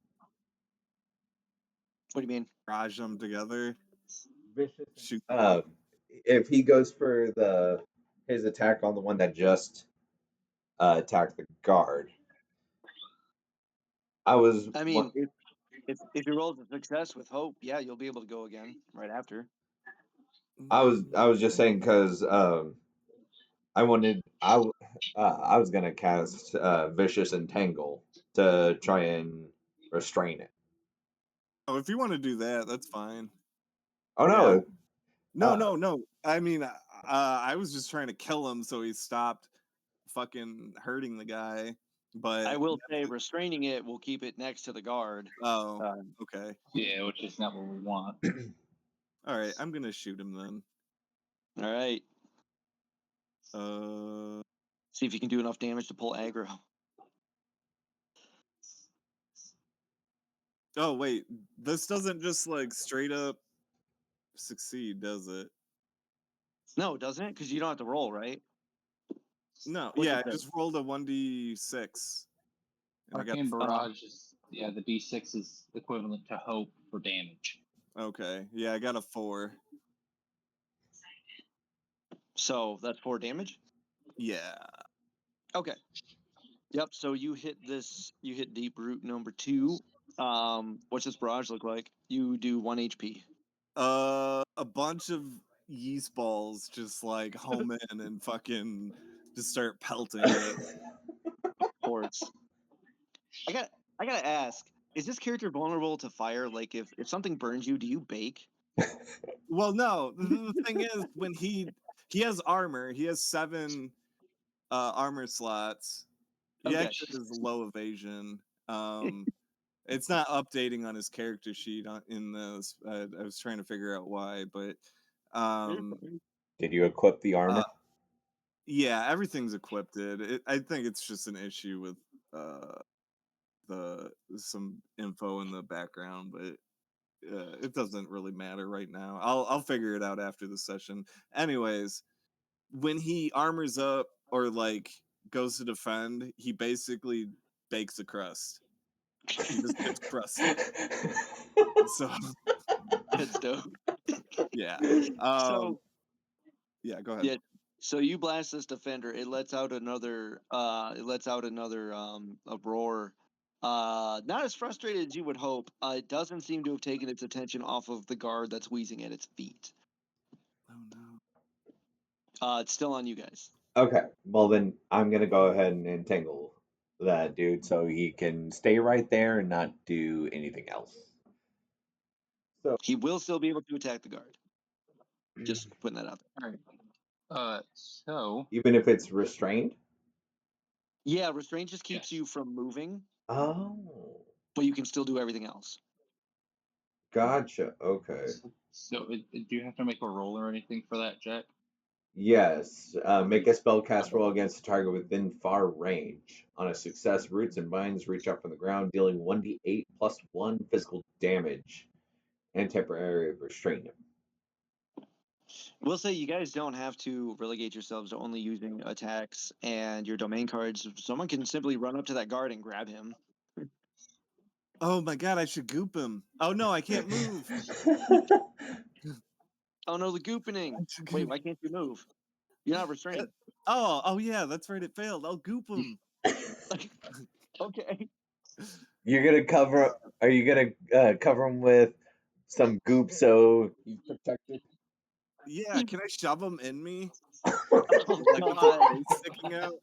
What do you mean? Barrage them together. Vicious. Shoot. If he goes for the his attack on the one that just attacked the guard, I was I one. mean, if you roll a success with hope, yeah, you'll be able to go again right after. I was just saying because I wanted I was gonna cast vicious entangle to try and restrain it. Oh, if you want to do that, that's fine. Oh Yeah. no! No, no, no. I mean, I was just trying to kill him so he stopped fucking hurting the guy. But I will say restraining it will keep it next to the guard. oh, Uh, okay. Yeah, which is not what we want. All right, I'm gonna shoot him then. all right. Uh, See if you can do enough damage to pull aggro. oh wait, this doesn't just like straight up succeed, does it? No, doesn't it? Because you don't have to roll, right? No, What's yeah, it I say? just rolled a 1d6. And I got Arcane Barrage is, yeah, the D6 is equivalent to hope for damage. okay. Yeah, I got a 4. So that's 4 damage. Yeah. Okay. Yep. So you hit this. You hit deep root number 2. What's this barrage look like? You do 1 HP. A bunch of yeast balls just like home in and fucking just start pelting it. Of course. I gotta ask, is this character vulnerable to fire? Like if something burns you, do you bake? Well, no. The thing is, when he has armor, he has 7 armor slots. He Okay. actually has low evasion. It's not updating on his character sheet in this. I was trying to figure out why, but Did you equip the armor? yeah, everything's equipped. I think it's just an issue with some info in the background, but it doesn't really matter right now. I'll figure it out after the session. Anyways, when he armors up or like goes to defend, he basically bakes a crust. He just gets crusted. So That's dope. yeah. So Yeah, go ahead. yeah. So you blast this defender, it lets out another a roar. Not as frustrated as you would hope. It doesn't seem to have taken its attention off of the guard that's wheezing at its feet. Oh no. It's still on you guys. Okay, well then I'm gonna go ahead and entangle that dude so he can stay right there and not do anything else. So He will still be able to attack the guard. Just putting that out there. All right. So even if it's restrained? Yeah, restraint just keeps Yes. you from moving, Oh, but you can still do everything else. gotcha. Okay. So do you have to make a roll or anything for that, Jack? Yes. Make a spellcast roll against a target within far range. On a success, roots and vines reach up from the ground, dealing 1d8 plus 1 physical damage and temporary restrain him. We'll say you guys don't have to relegate yourselves to only using attacks and your domain cards. Someone can simply run up to that guard and grab him. Oh my god, I should goop him. Oh no, I can't move. Oh no, the goopening. I should Wait, goop. why can't you move? You're not restrained. Oh yeah, that's right. It failed. I'll goop him. Okay. You're gonna cover. Are you gonna cover him with some goop so he's protected? Yeah, can I shove him in me? Oh Like with god. the face sticking out?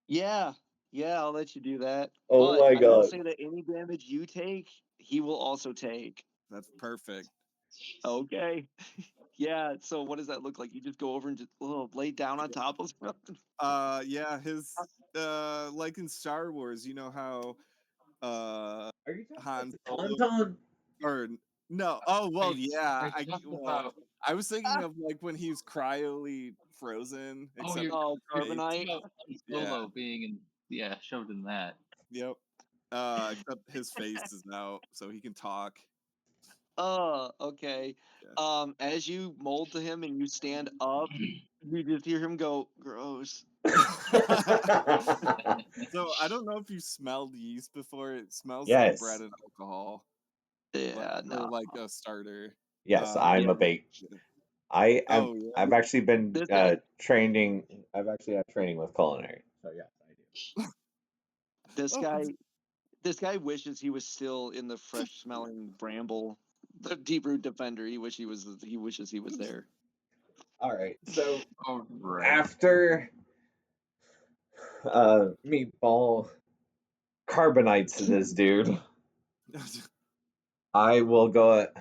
Yeah. Yeah, I'll let you do that. Oh But my I will god. say that any damage you take, he will also take. That's perfect. Okay. Yeah, so what does that look like? You just go over and just lay down on top of him? Yeah, his like in Star Wars, you know how Are you talking Han about Solo the Tauntaun? or no? Oh well, yeah. Are you talking Well, about? I was thinking of like when he's cryoli frozen, Oh, except you're Oh, face. carbonite. about Yeah. Solo being in, shoved in that. Yep. Except his face is out, so he can talk. Oh, okay. Yeah. As you mold to him and you stand up, you just hear him go, gross. So I don't know if you smelled yeast before. It smells like bread Yes. and alcohol, Yeah, or no. like a starter. Yes, I'm Yeah. a bait. I am. Oh yeah. I've actually been This guy, training. I've actually had training with culinary. So yes, I do. this Oh, guy, this guy wishes he was still in the fresh smelling bramble, the deep root defender. He wishes he was there. All right. So All right. after Meatball carbonites this dude, I will go at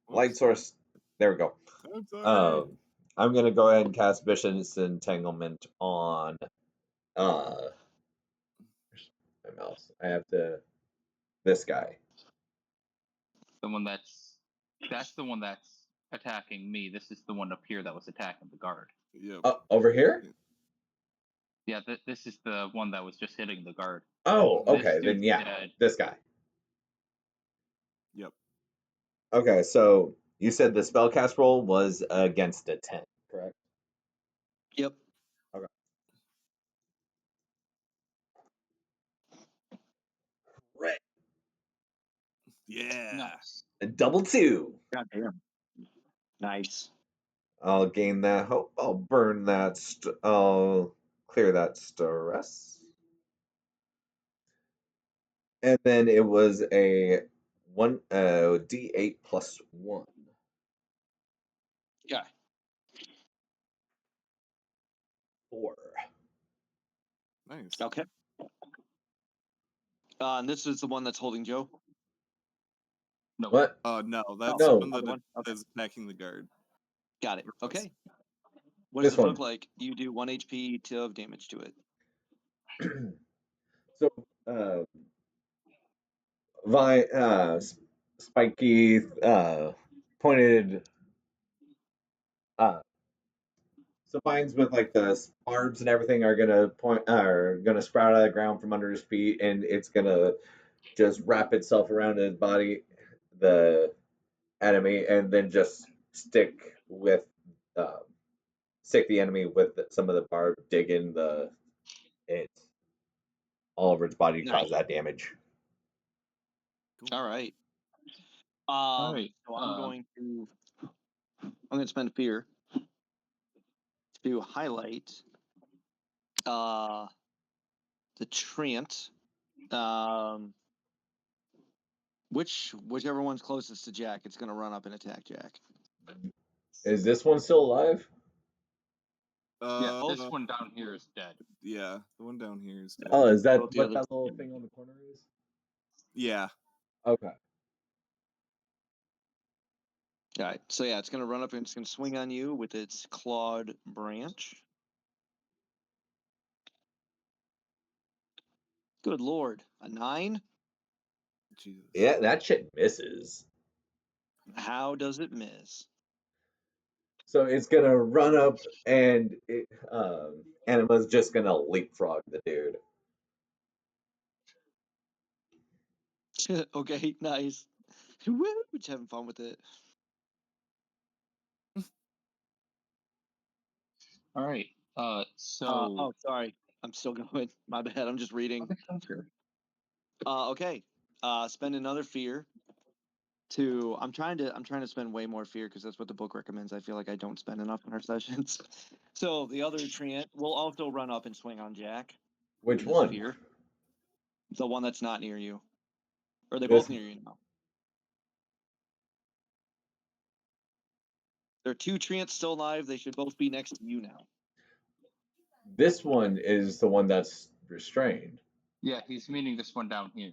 light source. There we go. I'm sorry. I'm gonna go ahead and cast Vicious Entanglement on where's my mouse. I have to this guy. That's the one that's attacking me. This is the one up here that was attacking the guard. Yep. Over here? Yeah, this is the one that was just hitting the guard. Oh, This okay, then dude's yeah, dead. this guy. Yep. Okay, so you said the spellcast roll was against a 10, correct? Yep. Okay. Right. Yeah. Nice. Double 2. God damn. Nice. I'll gain that hope. I'll burn that. I'll clear that stress. And then it was a one D8 plus 1. Yeah. 4. Nice. Okay. And this is the one that's holding Joe. No. What? No, that's No. the one Other that one? Okay. is attacking the guard. Got it. Virdis. Okay. What does This it one. look like? You do 1 HP of damage to it. So, spiky, pointed, uh, so vines with like the barbs and everything are gonna sprout out of the ground from under his feet, and it's gonna just wrap itself around his body, the enemy, and then just uh, stick the enemy with some of the barb, dig in it all over its body to Nice. cause that damage. Cool. All right. All right. So I'm going to spend fear to highlight the treant. Whichever one's closest to Jack, it's going to run up and attack Jack. Is this one still alive? Yeah, this one down here is dead. Yeah, the one down here is dead. Oh, is that Both the what others- that little thing on the corner is? Yeah. Okay. All right. So yeah, it's going to run up and it's going to swing on you with its clawed branch. Good lord, a 9? Jesus. Yeah, that shit misses. How does it miss? So it's gonna run up and Anima's just gonna leapfrog the dude. Okay, nice. Woo! Just having fun with it. All right. So. Oh, sorry. I'm still going. My bad. I'm just reading. Okay, sounds good. Okay. Spend another fear to. I'm trying to spend way more fear because that's what the book recommends. I feel like I don't spend enough in our sessions. So the other treant will also run up and swing on Jack. Which with his one? Fear. The one that's not near you. Or are they This- both near you now? There are 2 treants still alive. They should both be next to you now. This one is the one that's restrained. Yeah, he's meaning this one down here,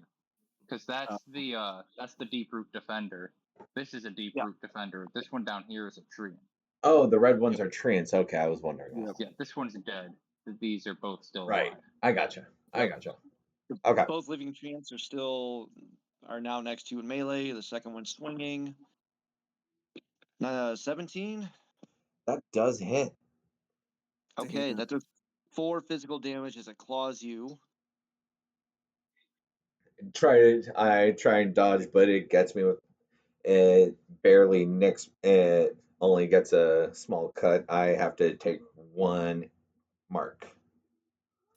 because that's the deep root defender. This is a deep root defender. This one down here is a tree. Oh, the red ones are treants. Okay, I was wondering. Yeah, this one's dead. These are both still Right. alive. I gotcha. Okay. Both living treants are now next to you in melee. The second one's swinging. 17. That does hit. Okay, Damn. that does 4 physical damage as it claws you. I try and dodge, but it gets me with it barely nicks. It only gets a small cut. I have to take 1 mark.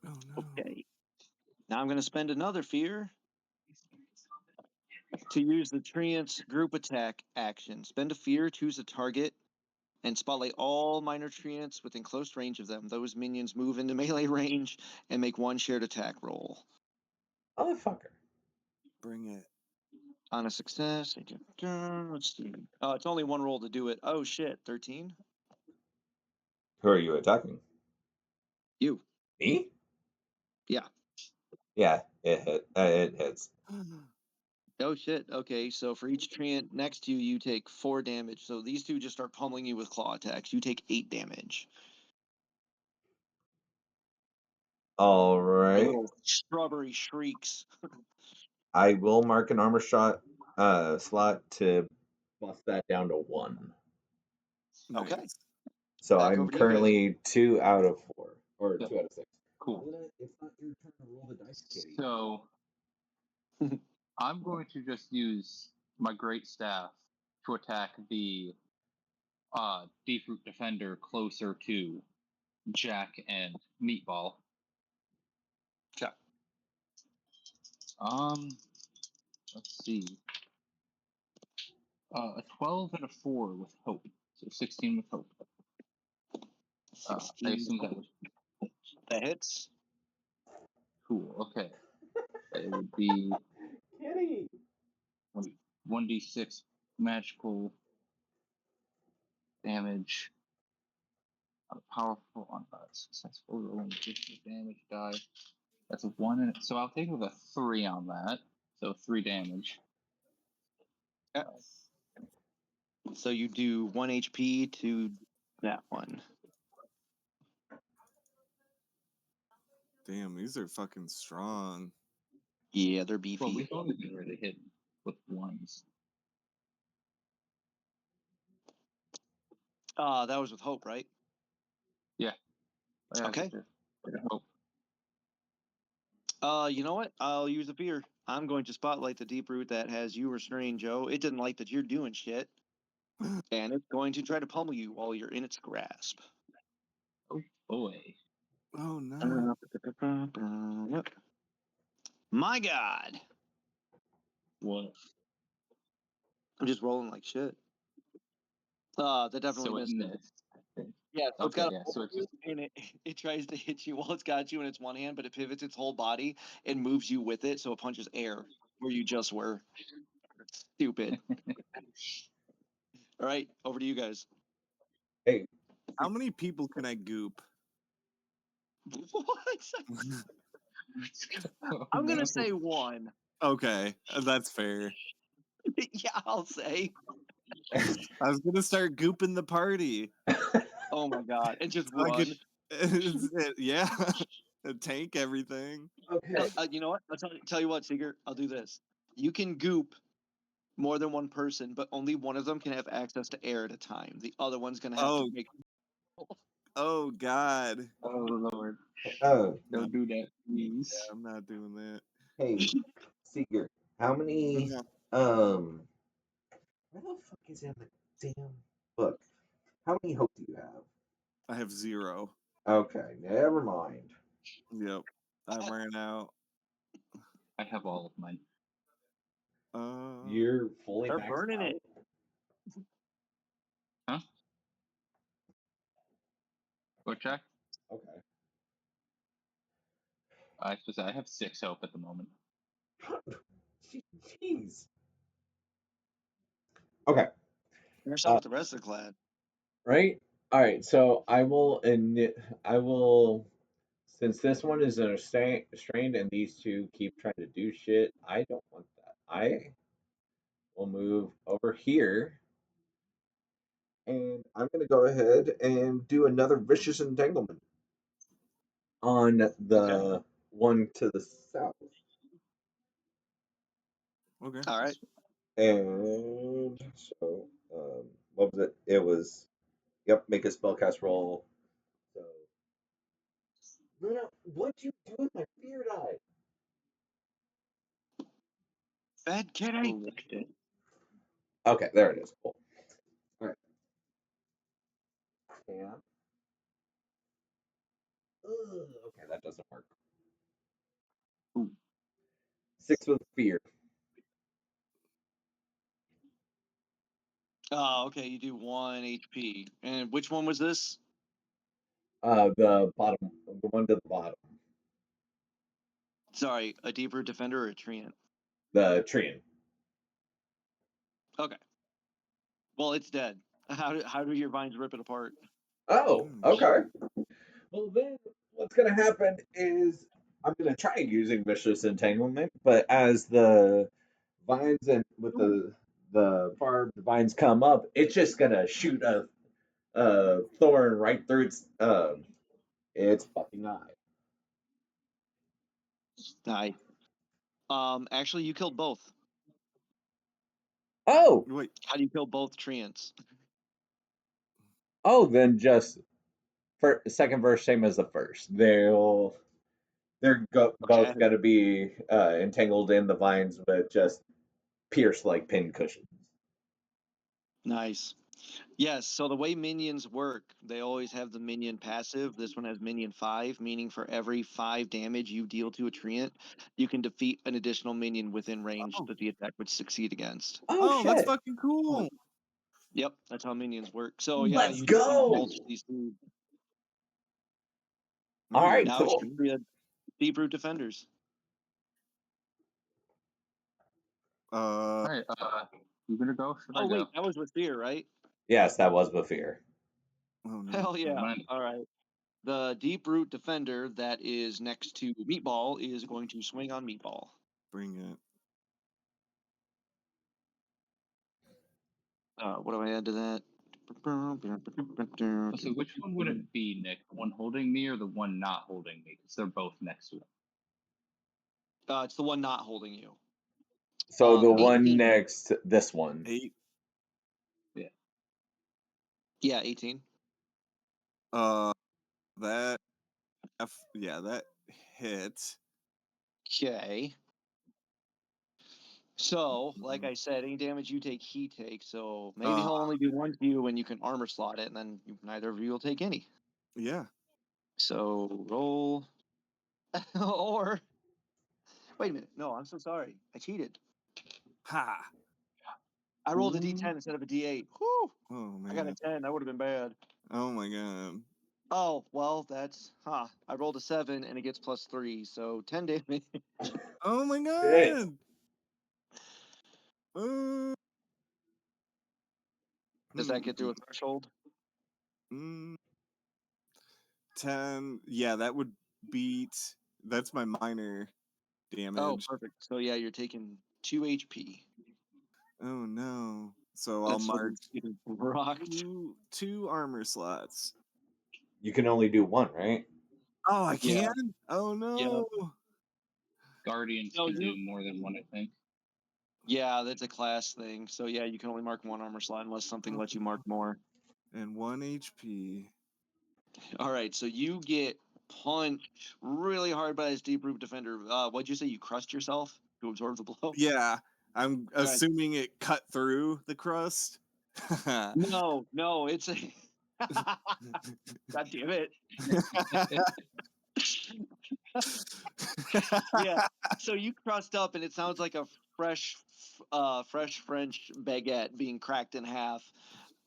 Oh no. Okay. Now I'm going to spend another fear to use the treant's group attack action. Spend a fear, choose a target, and spotlight all minor treants within close range of them. Those minions move into melee range and make 1 shared attack roll. Motherfucker. Bring it. On a success, let's see. It's only 1 roll to do it. Oh shit, 13? Who are you attacking? You. Me? Yeah. Yeah, it hits. Oh shit. Okay, so for each treant next to you, you take 4 damage. So these 2 just start pummeling you with claw attacks. You take 8 damage. All The right. little strawberry shrieks. I will mark an armor shot slot to bust that down to 1. Nice. Okay. So Back I'm over to you guys. currently 2 out of 4, or Yep. 2 out of 6. Cool. It's not your turn to roll the dice, kitty. So I'm going to just use my great staff to attack the deep root defender closer to Jack and Meatball. Okay. Let's see. A 12 and a 4 with hope. So 16 with hope. I assume That hits. cool. Okay. It would be Kitty! 1d6 magical damage. Powerful on successful rolling damage die. That's a 1, and so I'll take with a 3 on that. So 3 damage. So you do 1 HP to that one. Damn, these are fucking strong. Yeah, they're Well, beefy. we've only been really hit with 1s. That was with hope, right? Yeah. Okay. Hope. You know what? I'll use a fear. I'm going to spotlight the deep root that has you restrained, Joe. It didn't like that you're doing shit. And it's going to try to pummel you while you're in its grasp. Oh boy. Oh no. My God. What? I'm just rolling like shit. That definitely So it missed. missed. Yeah, so it's Okay, got yeah, so a it just and it tries to hit you while it's got you in its one hand, but it pivots its whole body and moves you with it, so it punches air where you just were. Stupid. All right, over to you guys. Hey, How many people can I goop? What? Oh, I'm gonna no. say one. Okay, that's fair. Yeah, I'll say. I was gonna start gooping the party. Oh my God, and just So I run. could, yeah, tank everything. okay. You know what? I'll tell you what, Seeger. I'll do this. You can goop more than one person, but only one of them can have access to air at a time. The other one's gonna have to Oh, make. oh God. Oh Lord. Oh, No, Don't do that, please. I'm not doing that. hey, Seeger, how many, Yeah. where the fuck is in the damn book? How many hope do you have? I have 0. Okay, never mind. Yep, I ran out. I have all of mine. You're fully They're maxed burning out? it. Huh? What, Jack? Okay. I have 6 hope at the moment. Jeez. Okay. Finish up with the rest of the class. Right? All right. So I will, since this one is strained and these two keep trying to do shit, I don't want that. I will move over here and I'm going to go ahead and do another vicious entanglement on the one to the south. Okay. All right. And so, what was it? It was, yep, make a spellcast roll. So, no, what'd you do with my fear die? Bad kitty. Lift it. Okay, there it is. Cool. All right. Yeah. Okay, that doesn't work. Ooh. 6 with fear. Oh, okay. You do 1 HP. And which one was this? The bottom, the one to the bottom, Sorry, a deeper defender or a treant? the Trian. Okay. Well, it's dead. How do your vines rip it apart? Oh, Shit. okay. Well, then what's going to happen is I'm going to try using vicious entanglement, but as the vines and with the barbed vines come up, it's just going to shoot a thorn right through its fucking eye. Nice. Actually, you killed both. Oh, Wait. How do you kill both treants? oh, then just second verse same as the first. Both Okay. got to be entangled in the vines, but just pierced like pin cushions. Nice. Yes, so the way minions work, they always have the minion passive. This one has minion 5, meaning for every 5 damage you deal to a treant, you can defeat an additional minion within range Oh, that the attack would succeed against. oh, that's Shit! fucking cool. Yep, that's how minions work. So yeah, Let's you just need to go! mulch these two. All Okay. right, Now it's cool. just the deep root defenders. All right. You gonna go? Should I Oh go? wait, that was with fear, right? Yes, that was Bafir. Oh no. Hell yeah! mind. All right. The deep root defender that is next to Meatball is going to swing on Meatball. Bring it. What do I add to that? So which one would it be, Nick? The one holding me or the one not holding me? Because they're both next to it. It's the one not holding you. So the one 18. next, this one. 8. Yeah, 18. That that hit. Okay. So, like I said, any damage you take, he takes. So maybe he'll only do one to you, and you can armor slot it, and then neither of you will take any. Yeah. So roll, or wait a minute. No, I'm so sorry. I cheated. Ha. I rolled a D10 instead of a D8. Whew! Oh man. I got a 10. That would have been bad. Oh my god. Oh well, that's I rolled a 7, and it gets +3, so 10 damage. Oh my Hit. god. Does that get through a threshold? 10. Yeah, that would beat. That's my minor damage. Oh, perfect. So yeah, you're taking 2 HP. Oh no. So I'll That's mark getting rocked. two armor slots. You can only do one, right? Oh, I Yeah. can? Oh no. Guardians No, can you- do more than one, I think. Yeah, that's a class thing. So yeah, you can only mark one armor slot unless something lets you mark more. And 1 HP. All right, so you get punched really hard by this deep root defender. What'd you say? You crushed yourself to absorb the blow? Yeah, I'm Right. assuming it cut through the crust. No, it's a. God damn it! Yeah. So you crust up, and it sounds like a fresh French baguette being cracked in half.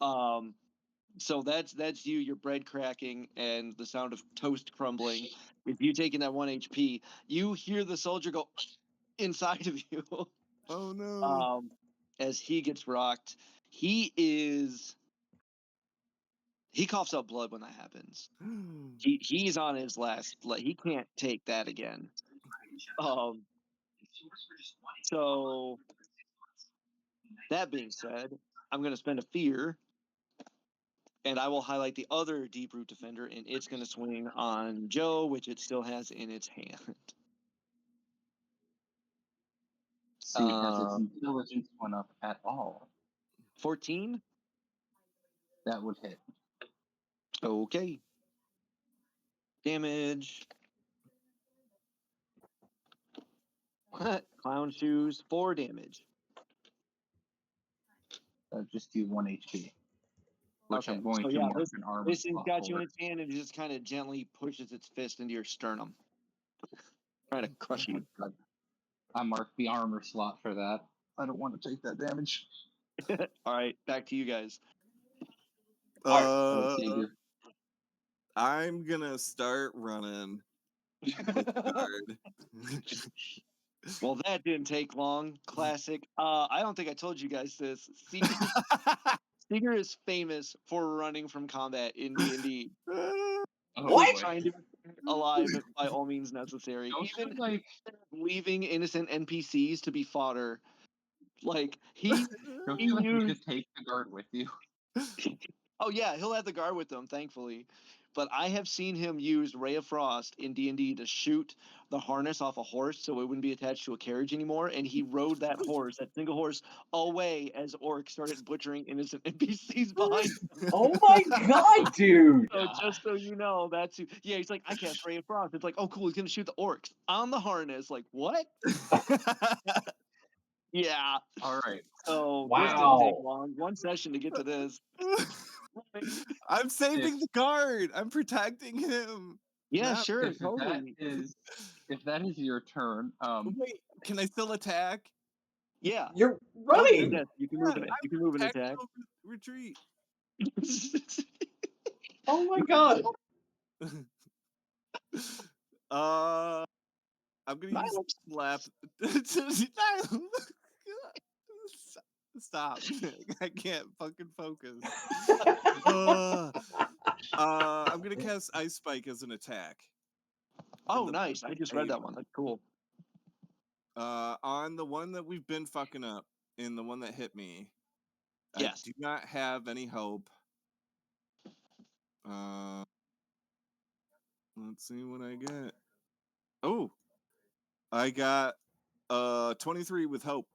So that's you, your bread cracking, and the sound of toast crumbling. If you taking that 1 HP, you hear the soldier go inside of you. Oh no. As he gets rocked. He coughs up blood when that happens. He's on his last. He can't take that again. So that being said, I'm going to spend a fear, and I will highlight the other deep root defender, and it's going to swing on Joe, which it still has in its hand. See, has its intelligence went up at all? 14. That would hit. Okay. Damage. Clown shoes. 4 damage. Just do 1 HP. Which Okay. I'm going So to yeah, mark an armor this thing's slot got you for. in its hand, and it just kind of gently pushes its fist into your sternum, trying to crush you. I marked the armor slot for that. I don't want to take that damage. All right, back to you guys. I'm gonna start running. With guard. Well, that didn't take long. Classic. I don't think I told you guys this. Seeger is famous for running from combat in D&D. What? Trying to be alive by all means necessary. Even leaving innocent NPCs to be fodder. Like he you just take the guard with you. Oh yeah, he'll have the guard with him, thankfully. But I have seen him use Ray of Frost in D&D to shoot the harness off a horse so it wouldn't be attached to a carriage anymore, and he rode that single horse, away as orcs started butchering innocent NPCs behind him. Oh my god, dude! So just so you know, that's who. Yeah, he's like, I cast Ray of Frost. It's like, oh cool, he's gonna shoot the orcs on the harness. Like, what? Yeah. All right. So Wow. this didn't take long. 1 session to get to this. I'm saving the guard. I'm protecting him. Yeah, Not- sure, If totally. that is your turn, Wait, can I still attack? Yeah. You're running! Yes, you can move it. You can move an attack. Retreat. Oh my god! I'm gonna use slap. Stop. I can't fucking focus. I'm gonna cast Ice Spike as an attack. Oh, nice. I just read that one. That's cool. On the one that we've been fucking up, and the one that hit me. Yes. I do not have any hope. Let's see what I get. Oh, I got 23 with hope.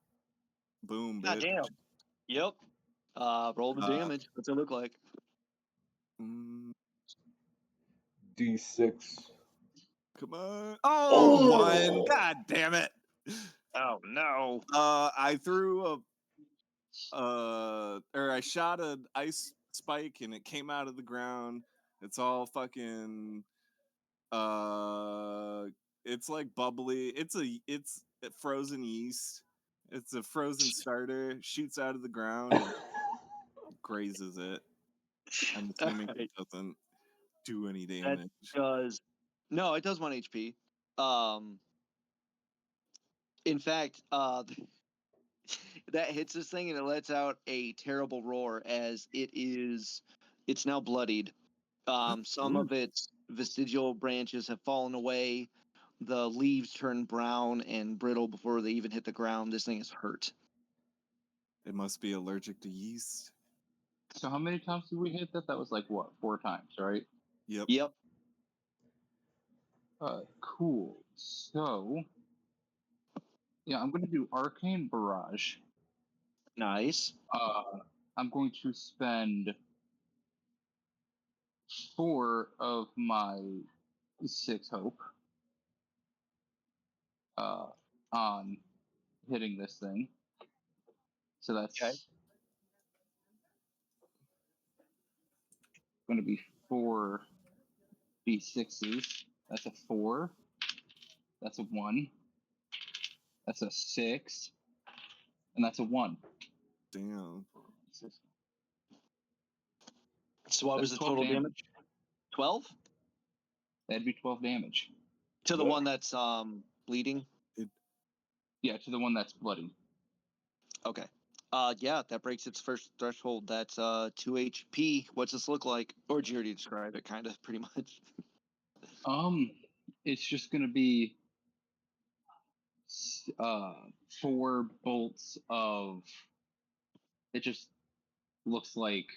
Boom, God bitch. damn. Yep. Roll the damage. What's it look like? D6. Come on. Oh, one. God damn it. Oh no. I threw I shot an ice spike and it came out of the ground. It's all fucking it's like bubbly. It's frozen yeast. It's a frozen starter, shoots out of the ground and grazes it. I'm assuming it doesn't do any damage. No, it does 1 HP. In fact, that hits this thing and it lets out a terrible roar as it's now bloodied. Some of its vestigial branches have fallen away. The leaves turn brown and brittle before they even hit the ground. This thing is hurt. It must be allergic to yeast. So how many times did we hit that? That was like, what, 4 times, right? Yep. Cool. So, yeah, I'm going to do Arcane Barrage. Nice. I'm going to spend 4 of my 6 hope on hitting this thing. So that's going to be 4 d6s. That's a 4. That's a 1. That's a 6. And that's a 1. Damn. So what was the total damage? 12? That'd be 12 damage. To the one that's bleeding? Yeah, to the one that's bloody. Okay. Yeah, that breaks its first threshold. That's 2 HP. What's this look like? Or did you already describe it, kind of, pretty much? It's just gonna be 4 bolts of. It just looks like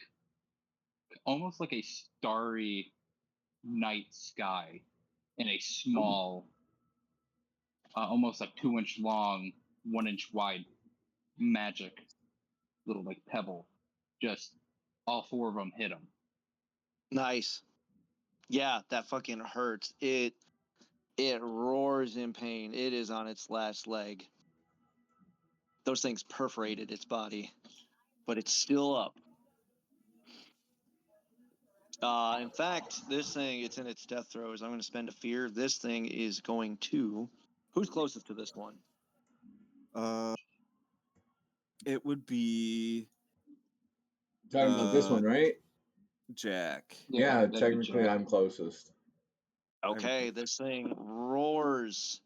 almost like a starry night sky in a small, almost like 2-inch long, 1-inch wide magic little like pebble. Just all 4 of them hit him. Nice. Yeah, that fucking hurts. It roars in pain. It is on its last leg. Those things perforated its body, but it's still up. In fact, this thing, it's in its death throes. I'm going to spend a fear. This thing is going to... Who's closest to this one? It would be... Talking about this one, right? Jack. Yeah, technically I'm closest. Okay, this thing roars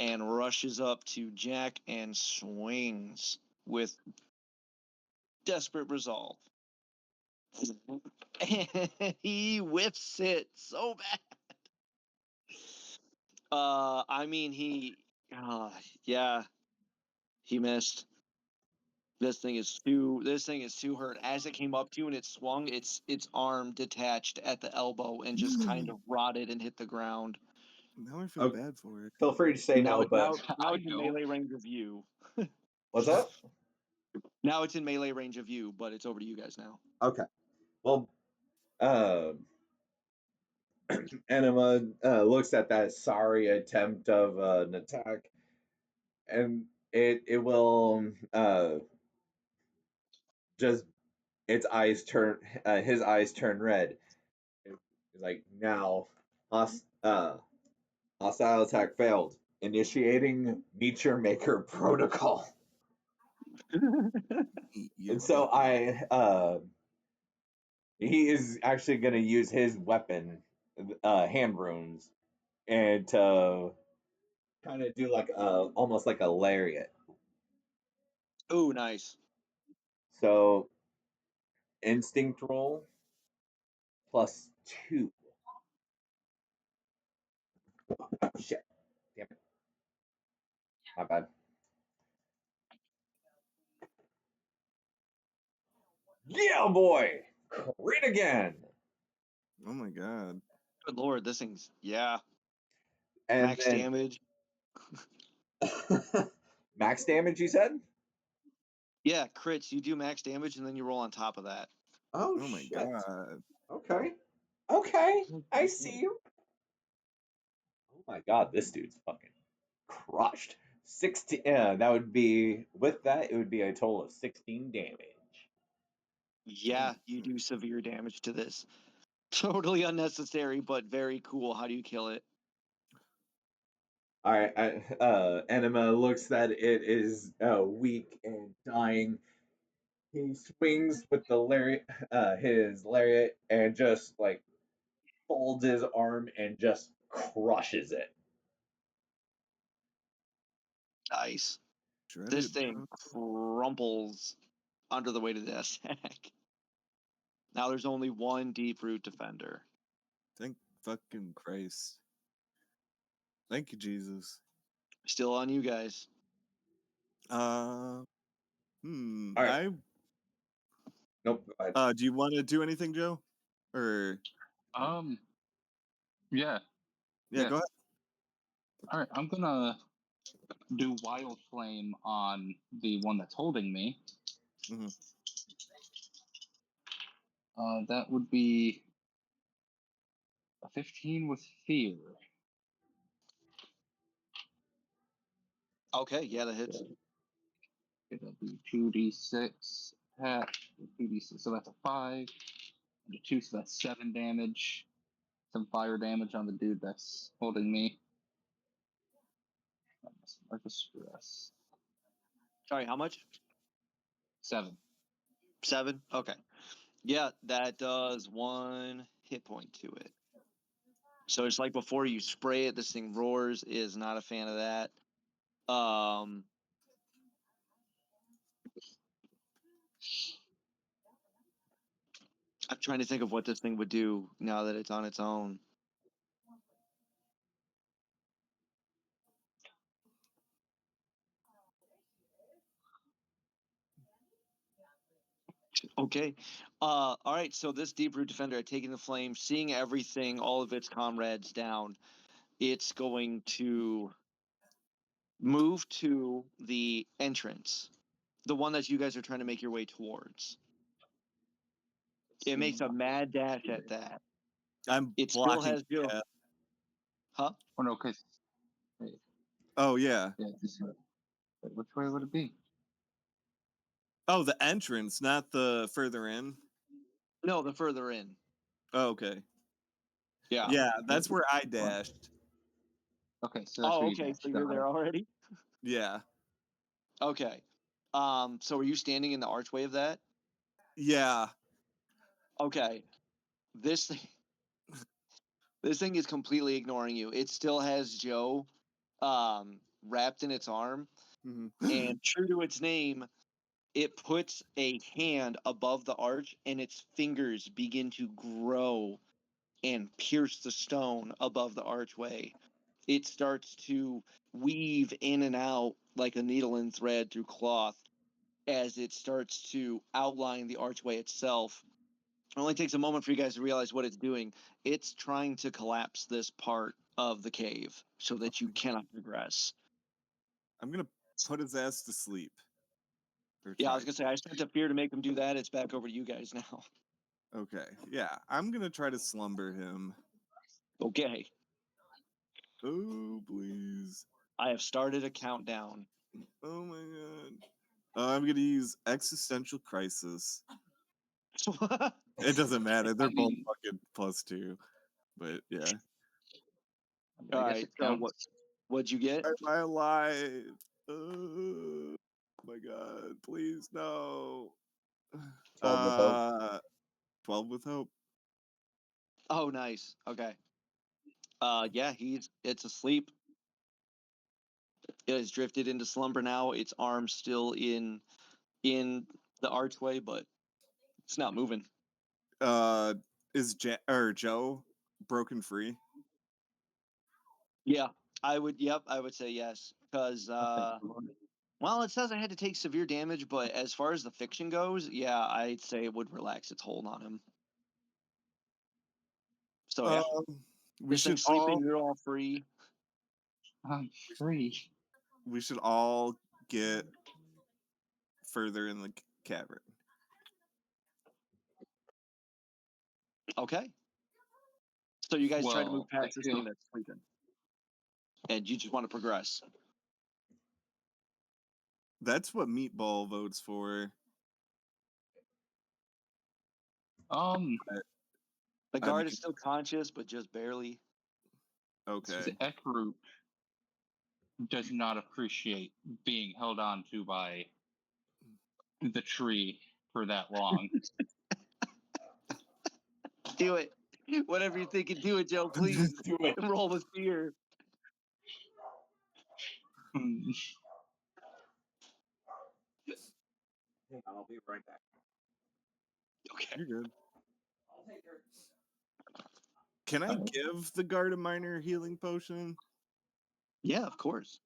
and rushes up to Jack and swings with desperate resolve. And he whiffs it so bad. I mean, he missed. This thing is too hurt. As it came up to you and it swung, its arm detached at the elbow and just kind of rotted and hit the ground. Now I feel bad for it. Feel free to say no, but now it's in melee range of you. What's that? Now it's in melee range of you, but it's over to you guys now. Okay. Well, Enema looks at that sorry attempt of an attack, and it will just his eyes turn red. He's like, now, hostile attack failed. Initiating Nature Maker protocol. And so he is actually going to use his weapon, hand runes, and to kind of do like almost like a lariat. Oh, nice. So instinct roll +2. Oh, shit. Damn it. My bad. Yeah, boy. Crit again. Oh my god. Good lord, this thing's And max then damage. max damage, you said? Yeah, crits. You do max damage and then you roll on top of that. Oh, Oh my shit. god. Okay. Okay. I see you. Oh my god, this dude's fucking crushed. 16. That would be, with that, it would be a total of 16 damage. Yeah, you do severe damage to this. Totally unnecessary, but very cool. How do you kill it? All right. Enema looks that it is weak and dying. He swings with the lariat, his lariat, and just like folds his arm and just crushes it. Nice. Shred This it, thing bro. crumples under the weight of the sack. Now there's only one deep root defender. Thank fucking Christ. Thank you, Jesus. Still on you guys. Uh, All right. I Nope. Go ahead. do you want to do anything, Joe? Or Yeah. yeah, go ahead. All right, I'm gonna do Wild Flame on the one that's holding me. Mhm. That would be a 15 with fear. Okay, yeah, that hits. It'll be 2d6 attack, 2d6, so that's a 5, and a 2, so that's 7 damage. Some fire damage on the dude that's holding me. Mark of stress. Sorry, how much? 7. 7? Okay. Yeah, that does 1 hit point to it. So it's like before you spray it, this thing roars. Is not a fan of that. I'm trying to think of what this thing would do now that it's on its own. Okay. All right. So this deep root defender had taken the flame, seeing everything, all of its comrades down. It's going to move to the entrance, the one that you guys are trying to make your way towards. It makes a mad dash at that. I'm It still blocking. has Joe. Yeah. Huh? Oh no, because Oh yeah. Which way would it be? Oh, the entrance, not the further in. No, the further in. Oh, okay. Yeah. Yeah, that's where I dashed. Okay, so that's Oh, where you okay. dash. So you're Got it. there already? Yeah. Okay. So are you standing in the archway of that? Yeah. Okay. This thing this thing is completely ignoring you. It still has Joe wrapped in its arm, Mhm. and true to its name, it puts a hand above the arch and its fingers begin to grow and pierce the stone above the archway. It starts to weave in and out like a needle and thread through cloth as it starts to outline the archway itself. It only takes a moment for you guys to realize what it's doing. It's trying to collapse this part of the cave so that you cannot progress. I'm gonna put his ass to sleep. Or Yeah, I try was gonna say I sent a fear to make him do that. It's back over to you guys now. Okay. Yeah, I'm gonna try to slumber him. Okay, Oh, please. I have started a countdown. Oh my god. I'm gonna use existential crisis. It doesn't matter. They're both mean- fucking +2. But yeah. All I guess right, it counts. what'd you get? Am I alive? Oh my god. Please no. 12 with hope. 12 with hope. Oh, nice. Okay. Yeah, it's asleep. It has drifted into slumber now. Its arm still in the archway, but it's not moving. Is Joe broken free? Yeah, I would. Yep, I would say yes because well, it says I had to take severe damage, but as far as the fiction goes, yeah, I'd say it would relax its hold on him. So yeah, We this thing's should sleeping. all You're all free. I'm free. we should all get further in the cavern. Okay. So you guys try to move Well, I past this feel thing that's sleeping, and you just want to progress. That's what Meatball votes for. The I guard mean- is still conscious, but just barely. Okay. Eckroot does not appreciate being held on to by the tree for that long. Do it. Whatever you're thinking, do it, Joe. Please Do it. roll with fear. Hang on, I'll be right back. Okay. You're good. Can I give the guard a minor healing potion? Yeah, of course.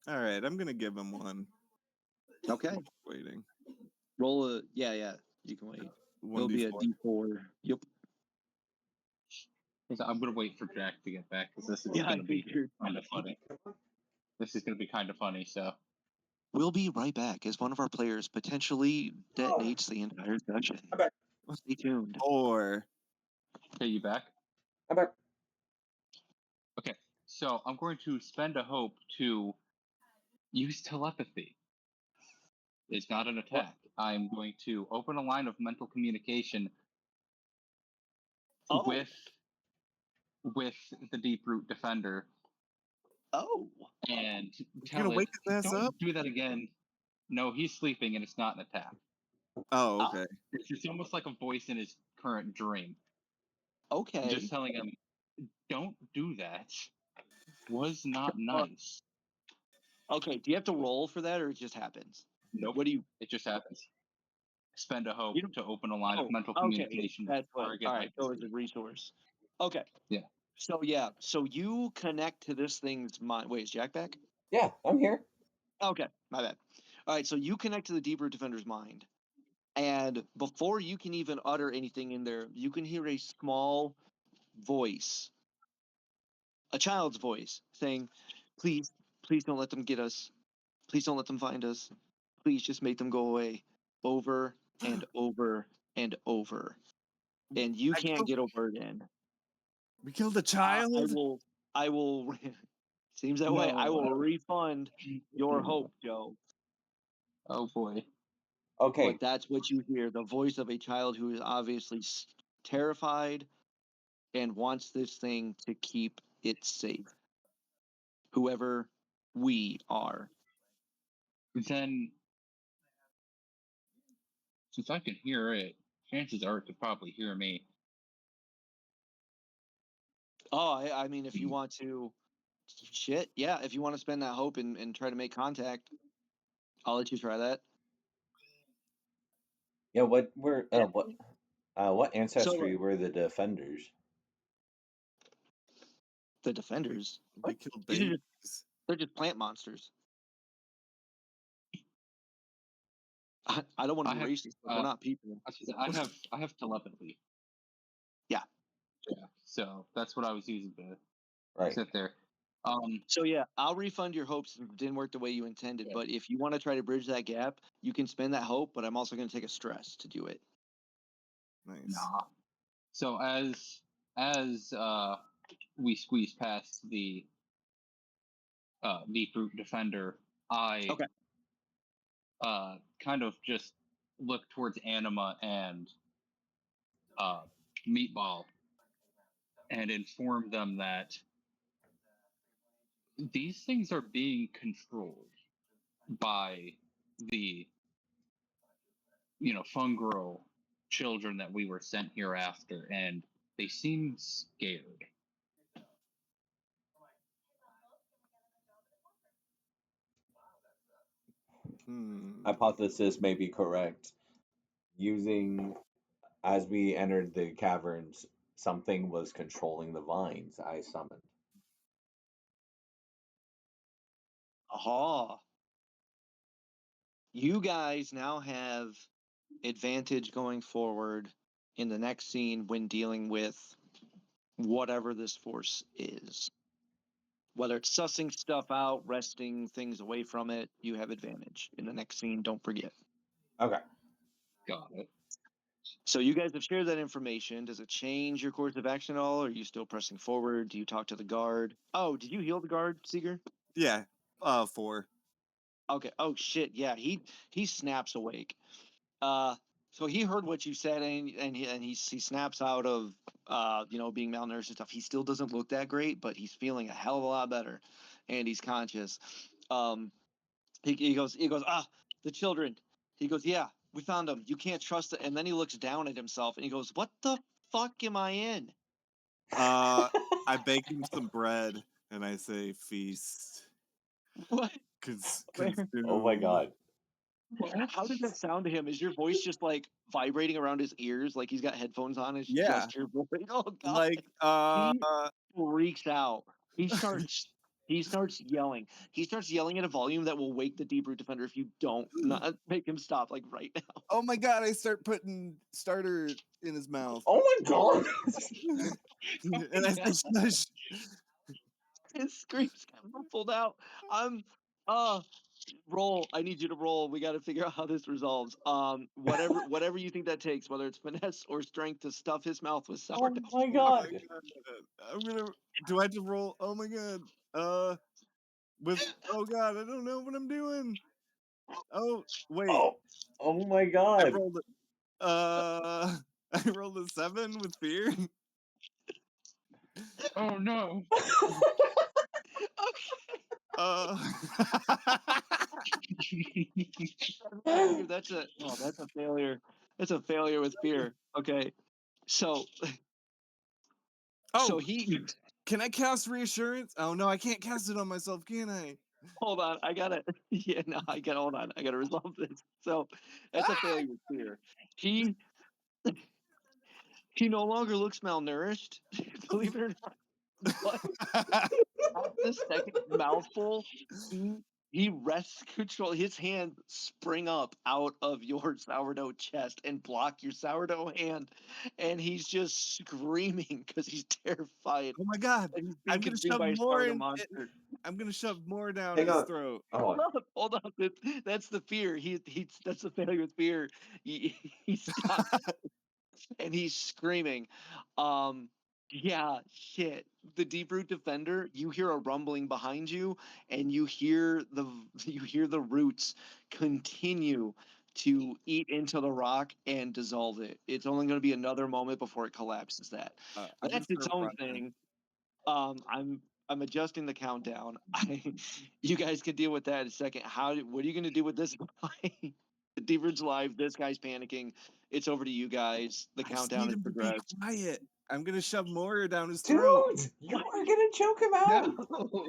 All right, I'm gonna give him one. Okay. Waiting. Roll a. Yeah. You can wait. It'll be a 1d4. D4. Yep. I'm gonna wait for Jack to get back because this is Yeah, I gonna be figured. kind of funny. This is gonna be kind of funny. So We'll be right back as one of our players potentially detonates the entire session. I'm back. Stay tuned. Or okay, you back? I'm back. Okay, so I'm going to spend a hope to use telepathy. It's not an attack. I'm going to open a line of mental communication Oh. with the Deep Root Defender Oh. and you tell gonna it, wake his ass don't up? do that again. No, he's sleeping and it's not an attack. Oh, okay. It's almost like a voice in his current dream. Okay. Just telling him, don't do that. Was not nice. Okay. Do you have to roll for that, or it just happens? Nope. What do you? It just happens. Spend a hope You don't- to open a line of mental Okay. communication with That's what. target All right. So it's a identity. resource. Okay. Yeah. So yeah. So you connect to this thing's mind. Wait, is Jack back? Yeah, I'm here. Okay. My bad. All right. So you connect to the Deep Root Defender's mind, and before you can even utter anything in there, you can hear a small voice, a child's voice, saying, "Please, please don't let them get us. Please don't let them find us. Please just make them go away." Over and over and over. And you I can't killed- get over again. We killed a I child. will. Seems that way. I No. will refund your hope, Joe. Oh boy. Okay. But that's what you hear, the voice of a child who is obviously terrified and wants this thing to keep it safe. Whoever we are. Then, since I can hear it, chances are it could probably hear me. Oh, I mean, if you want to, shit, yeah, if you want to spend that hope and try to make contact, I'll let you try that. Yeah, what ancestry So, were the defenders? the defenders, We killed These are babies. they're just plant monsters. I don't want to be racist, but they're not people. I have telepathy. Yeah. Yeah. So that's what I was using to Right. sit there. So yeah, I'll refund your hopes if it didn't work the way you intended. Yeah. But if you want to try to bridge that gap, you can spend that hope. But I'm also going to take a stress to do it. Nice. Nah. So as we squeeze past the Deep Root Defender, I Okay. kind of just look towards Anima and Meatball and inform them that these things are being controlled by the fungal children that we were sent here after, and they seem scared. hypothesis may be correct. As we entered the caverns, something was controlling the vines I summoned. Aha. You guys now have advantage going forward in the next scene when dealing with whatever this force is. Whether it's sussing stuff out, wresting things away from it, you have advantage in the next scene. Don't forget. Okay. Got it. So you guys have shared that information. Does it change your course of action at all? Or are you still pressing forward? Do you talk to the guard? Oh, did you heal the guard, Seeger? Yeah. 4. Okay. Oh shit. Yeah. He snaps awake. So he heard what you said, and he snaps out of being malnourished and stuff. He still doesn't look that great, but he's feeling a hell of a lot better, and he's conscious. He goes the children. He goes, yeah, we found them. You can't trust it. And then he looks down at himself and he goes, what the fuck am I in? I bake him some bread and I say feast. What? Consume. Oh my god. How does that sound to him? Is your voice just like vibrating around his ears, like he's got headphones on? It's Yeah. just your voice. Oh god! Like he freaks out. He starts yelling. He starts yelling at a volume that will wake the Deep Root Defender if you don't not make him stop, like right now. oh my god! I start putting starter in his mouth. Oh my god. And I say shush. His screams get muffled out. Roll. I need you to roll. We got to figure out how this resolves. Whatever you think that takes, whether it's finesse or strength to stuff his mouth with sourdough. Oh my Oh god. my god. I'm gonna. Do I have to roll? Oh my god. Oh god, I don't know what I'm doing. Oh wait. Oh my I god. rolled. I rolled a 7 with fear. Oh no. Uh, That's a failure. That's a failure with fear. Okay. So oh, he can I cast reassurance? Oh no, I can't cast it on myself, can I? hold on, I gotta hold on. I gotta resolve this. So that's a failure with fear. He no longer looks malnourished, believe it or not. But at the second mouthful, he wrests control. His hands spring up out of your sourdough chest and block your sourdough hand, and he's just screaming because he's terrified. Oh my god! And he's I'm being gonna consumed shove by a more sourdough in. monster. I'm gonna shove more down Hang his on. throat. Oh, Hold on. That's the fear. He's that's the failure with fear. He stops and he's screaming. Yeah, shit. The Deep Root Defender, you hear a rumbling behind you, and you hear the roots continue to eat into the rock and dissolve it. It's only going to be another moment before it collapses that. I'm gonna That's its start own running. thing. I'm adjusting the countdown. You guys can deal with that in a second. What are you going to do with this guy? The Deep Root's live. This guy's panicking. It's over to you guys. The I just countdown need is him to be progressed. quiet. I'm gonna shove more down his dude, throat. you are gonna choke him out.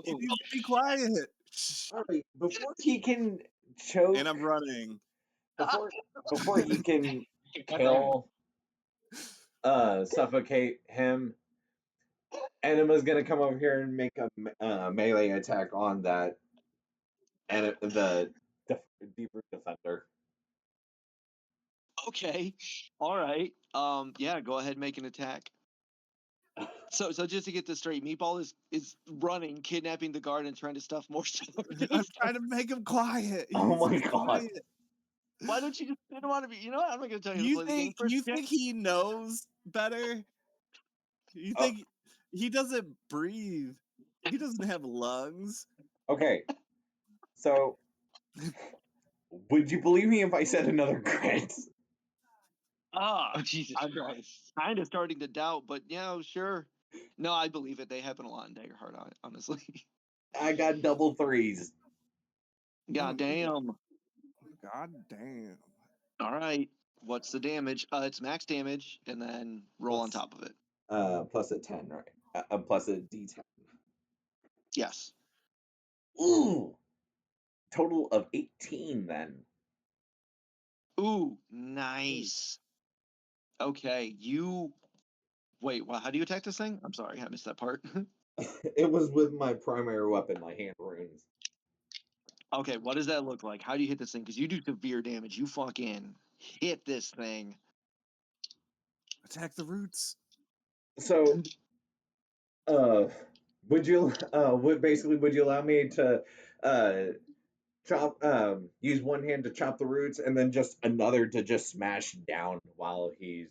He needs to be quiet. Shh. All right, before he can choke, And I'm running. before he can kill, suffocate him, Enema's gonna come over here and make a melee attack on that, and the Deep Root Defender. Okay. All right. Yeah, go ahead and make an attack. So just to get this straight, Meatball is running, kidnapping the guard and trying to stuff more stuff. I'm trying to make him quiet. He Oh needs to my be god. quiet. Why don't you just didn't want to be? You know what? I'm not gonna tell you to You play the game think first. you think he knows better? You Oh. think he doesn't breathe? He doesn't have lungs. Okay, so would you believe me if I said another crit? Ah, Oh Jesus I'm Christ. kind of starting to doubt, but yeah, sure. No, I believe it. They happen a lot in Daggerheart, honestly. I got double threes. God damn. God damn. All right. What's the damage? It's max damage, and then roll on top of it. Plus a 10, right? Plus a D10. Yes. Ooh, total of 18 then. Ooh, nice. Okay, you wait. Well, how do you attack this thing? I'm sorry, I missed that part. It was with my primary weapon, my hand runes. Okay, what does that look like? How do you hit this thing? Because you do severe damage. You fucking hit this thing. Attack the roots. So, would you would you allow me to uh chop use one hand to chop the roots and then just another to just smash down while he's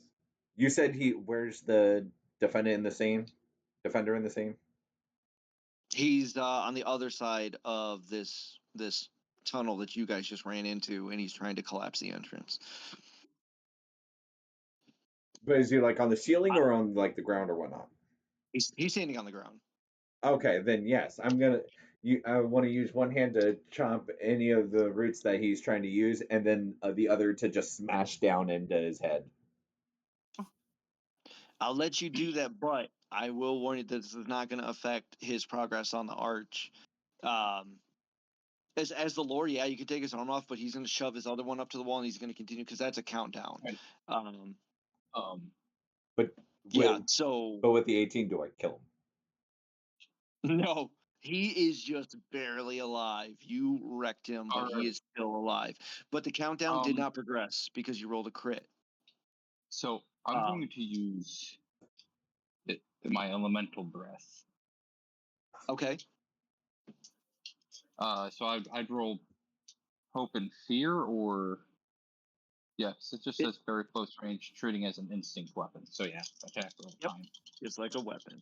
you said where's the defender in the scene? He's on the other side of this tunnel that you guys just ran into, and he's trying to collapse the entrance. But is he like on the ceiling or on like the ground or whatnot? He's standing on the ground. Okay, then yes, I want to use one hand to chop any of the roots that he's trying to use, and then the other to just smash down into his head. I'll let you do that, but I will warn you that this is not going to affect his progress on the arch. As the lore, yeah, you can take his arm off, but he's going to shove his other one up to the wall, and he's going to continue because that's a countdown. Right. But Yeah, with, so but with the 18, do I kill him? no, he is just barely alive. You wrecked him, but he is still alive. But the countdown did not progress because you rolled a crit. So I'm going to use my elemental breath. Okay. So I'd roll hope and fear, or yeah, it just says very close range, treating as an instinct weapon. So yeah, attack roll time. It's like a weapon.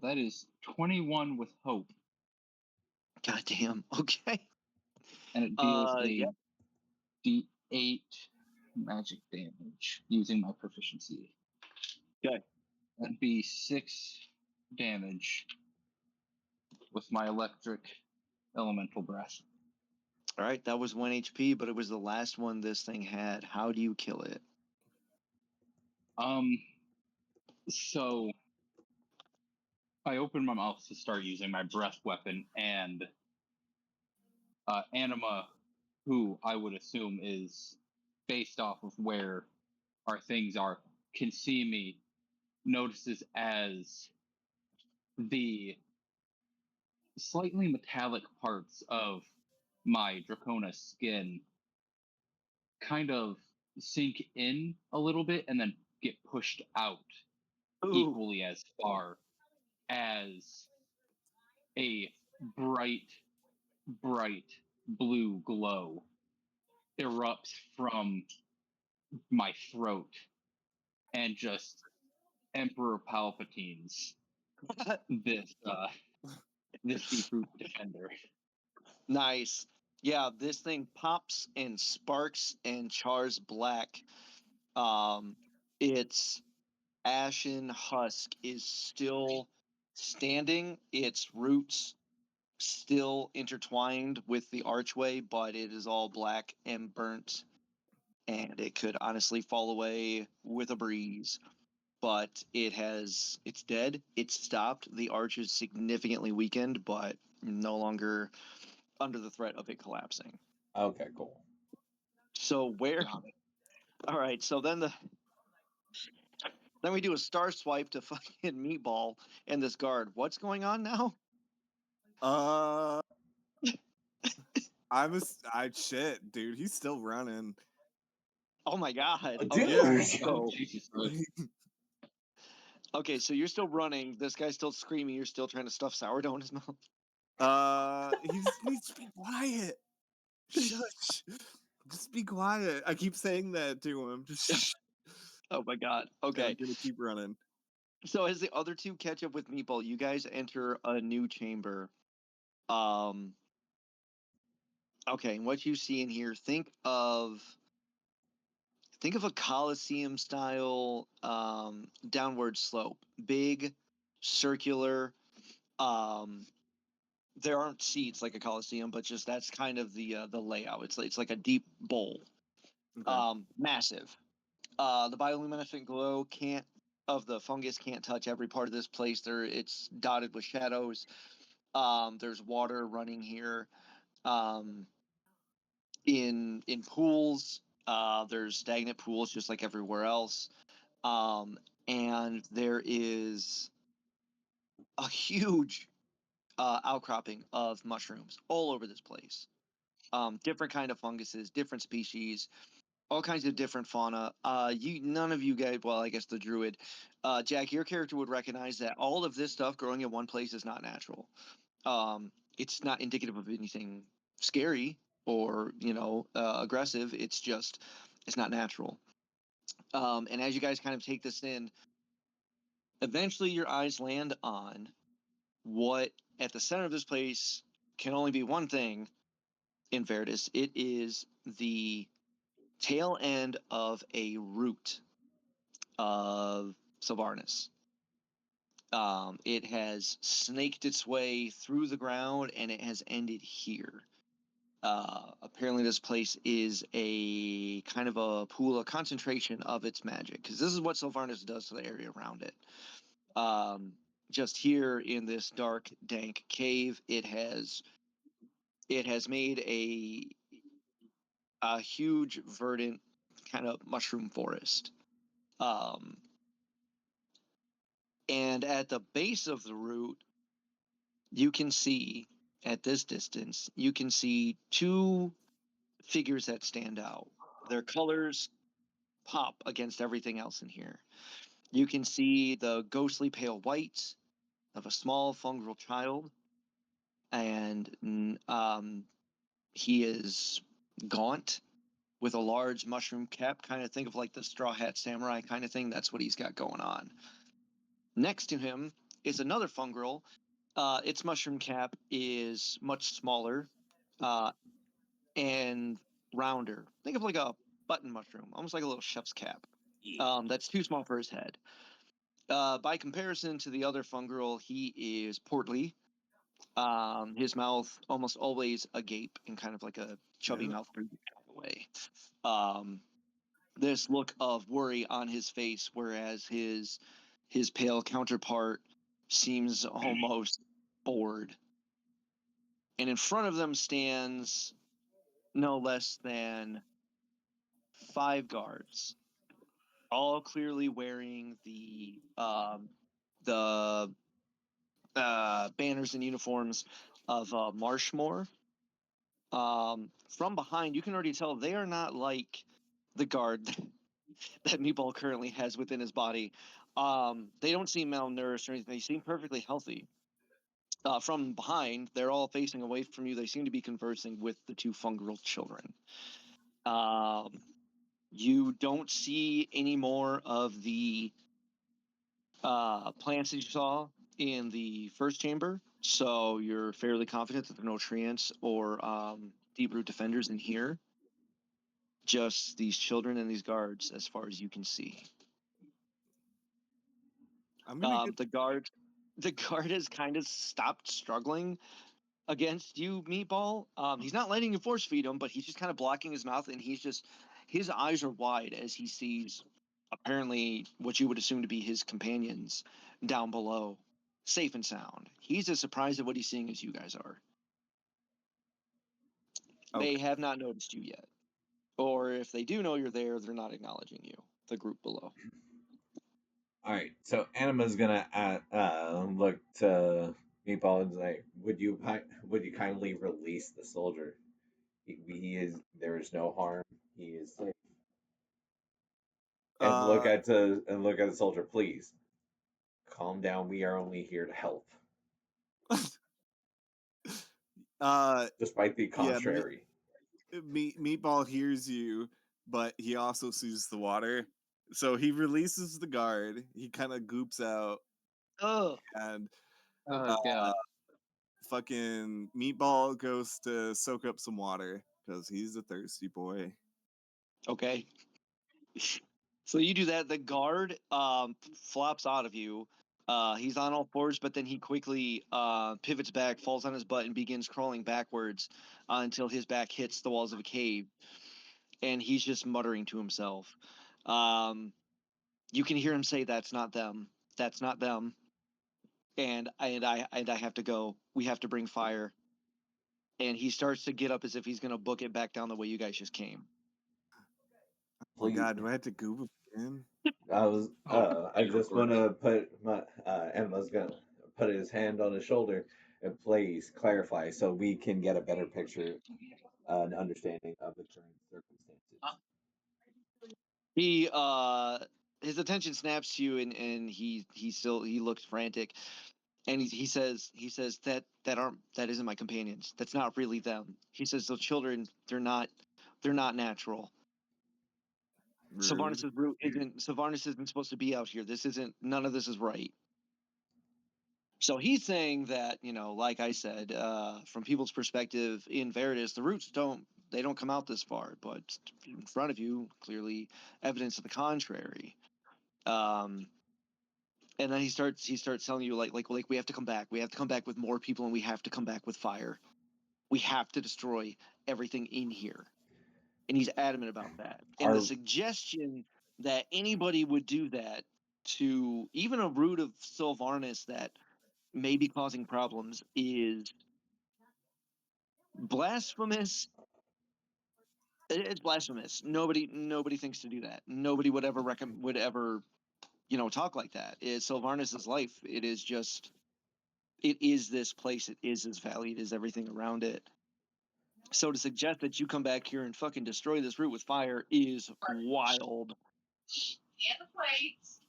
That is 21 with hope. God damn. Okay. And it deals a D8 magic damage using my proficiency. Okay. That'd be 6 damage with my electric elemental breath. All right, that was 1 HP, but it was the last one this thing had. How do you kill it? So I open my mouth to start using my breath weapon, and Anima, who I would assume is based off of where our things are, can see me, notices as the slightly metallic parts of my Dracona skin kind of sink in a little bit and then get pushed out equally as far as a bright blue glow erupts from my throat and just Emperor Palpatine's this deep root defender. Nice. Yeah, this thing pops and sparks and chars black. Its ashen husk is still standing. Its roots still intertwined with the archway, but it is all black and burnt, and it could honestly fall away with a breeze. But it's dead. It's stopped. The arch is significantly weakened, but no longer under the threat of it collapsing. Okay, cool. So all right, so then we do a star swipe to fucking Meatball and this guard. What's going on now? Shit, dude. He's still running. Oh my god. Dude. Okay, Oh, Jesus. okay, so you're still running. This guy's still screaming. You're still trying to stuff sourdough in his mouth. He just needs to be quiet. Shush. Just be quiet. I keep saying that to him. Just shh. Oh my god. Okay. I'm gonna keep running. So as the other two catch up with Meatball, you guys enter a new chamber. Okay, and what you see in here, think of a Coliseum style downward slope. Big, circular. There aren't seats like a Coliseum, but just that's kind of the layout. It's like a deep bowl. Okay. Massive. The bioluminescent glow of the fungus can't touch every part of this place. It's dotted with shadows. There's water running here. In pools, there's stagnant pools just like everywhere else. And there is a huge outcropping of mushrooms all over this place. Different kind of funguses, different species, all kinds of different fauna. None of you guys, well, I guess the druid, Jack, your character would recognize that all of this stuff growing in one place is not natural. It's not indicative of anything scary or aggressive. It's not natural. And as you guys kind of take this in, eventually your eyes land on what at the center of this place can only be one thing in Virdis. It is the tail end of a root of Sylvarnis. It has snaked its way through the ground and it has ended here. Apparently this place is a kind of a pool of concentration of its magic, because this is what Sylvarnis does to the area around it. Just here in this dark, dank cave, it has made a huge verdant kind of mushroom forest. And at the base of the root, you can see, at this distance, you can see two figures that stand out. Their colors pop against everything else in here. You can see the ghostly pale white of a small fungal child, and he is gaunt with a large mushroom cap, kind of think of like the Straw Hat Samurai kind of thing. That's what he's got going on. Next to him is another fungal. Its mushroom cap is much smaller and rounder. Think of like a button mushroom, almost like a little chef's cap. That's too small for his head. By comparison to the other fungal, he is portly. His mouth almost always agape in kind of like a chubby mouth way. This look of worry on his face, whereas his pale counterpart seems almost bored. And in front of them stands no less than 5 guards, all clearly wearing the banners and uniforms of Marshmore. From behind, you can already tell they are not like the guard that Meatball currently has within his body. They don't seem malnourished or anything. They seem perfectly healthy. From behind, they're all facing away from you. They seem to be conversing with the 2 fungal children. You don't see any more of the plants that you saw in the first chamber, so you're fairly confident that there are no treants or deep root defenders in here. Just these children and these guards, as far as you can see. The guard has kind of stopped struggling against you, Meatball. He's not letting you force feed him, but he's just kind of blocking his mouth, and his eyes are wide as he sees apparently what you would assume to be his companions down below, safe and sound. He's as surprised at what he's seeing as you guys are. Okay. They have not noticed you yet. Or if they do know you're there, they're not acknowledging you, the group below. All right, so Anima's gonna look to Meatball and say, "Would you kindly release the soldier? He is there is no harm. He is safe." And look at the soldier, please. Calm down. We are only here to help. Despite the contrary. Meatball hears you, but he also sees the water. So he releases the guard. He kind of goops out. And God. Fucking Meatball goes to soak up some water because he's a thirsty boy. Okay. So you do that. The guard flops out of you. He's on all fours, but then he quickly pivots back, falls on his butt, and begins crawling backwards until his back hits the walls of a cave. And he's just muttering to himself. You can hear him say, "That's not them. That's not them." and I have to go. We have to bring fire. And he starts to get up as if he's going to book it back down the way you guys just came. Oh my Please. God, do I have to goof again? I just want to put my Emma's gonna put his hand on his shoulder and please clarify so we can get a better picture, an understanding of the current circumstances. He his attention snaps to you, and he looks frantic, and he says that isn't my companions. That's not really them. He says those children, they're not natural. Rude. Sylvarnis isn't supposed to be out here. None of this is right. So he's saying that, like I said, from people's perspective in Virdis, the roots don't come out this far, but in front of you, clearly evidence to the contrary. And then he starts telling you like we have to come back. We have to come back with more people, and we have to come back with fire. We have to destroy everything in here. And he's adamant about that. And the suggestion that anybody would do that to even a root of Sylvarnis that may be causing problems is blasphemous. It's blasphemous. Nobody thinks to do that. Nobody would ever talk like that. It's Sylvarnis's life. It is this place. It is this valley. It is everything around it. So to suggest that you come back here and fucking destroy this root with fire is wild. And the plates.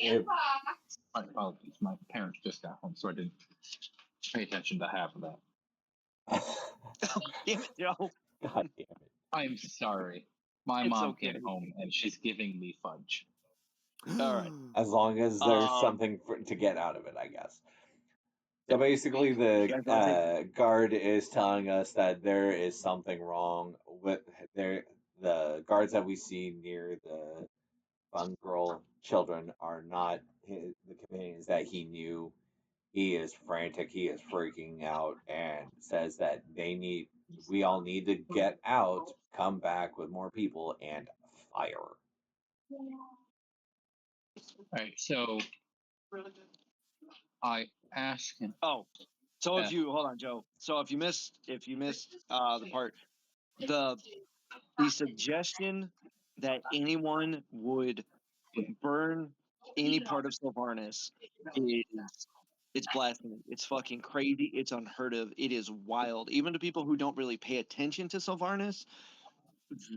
And box. My apologies. My parents just got home, so I didn't pay attention to half of that. Damn it, Joe. God damn it. I'm sorry. My mom came home and she's giving me fudge. All right. As long as there's something to get out of it, I guess. So basically, the guard is telling us that there is something wrong with the guards that we see near the Bungrel children are not the companions that he knew. He is frantic. He is freaking out and says that we all need to get out, come back with more people, and fire. All right, so I ask him. Oh, so if you hold on, Joe. So if you missed the part, the suggestion that anyone would burn any part of Sylvarnis it's blasphemy. It's fucking crazy. It's unheard of. It is wild. Even to people who don't really pay attention to Sylvarnis,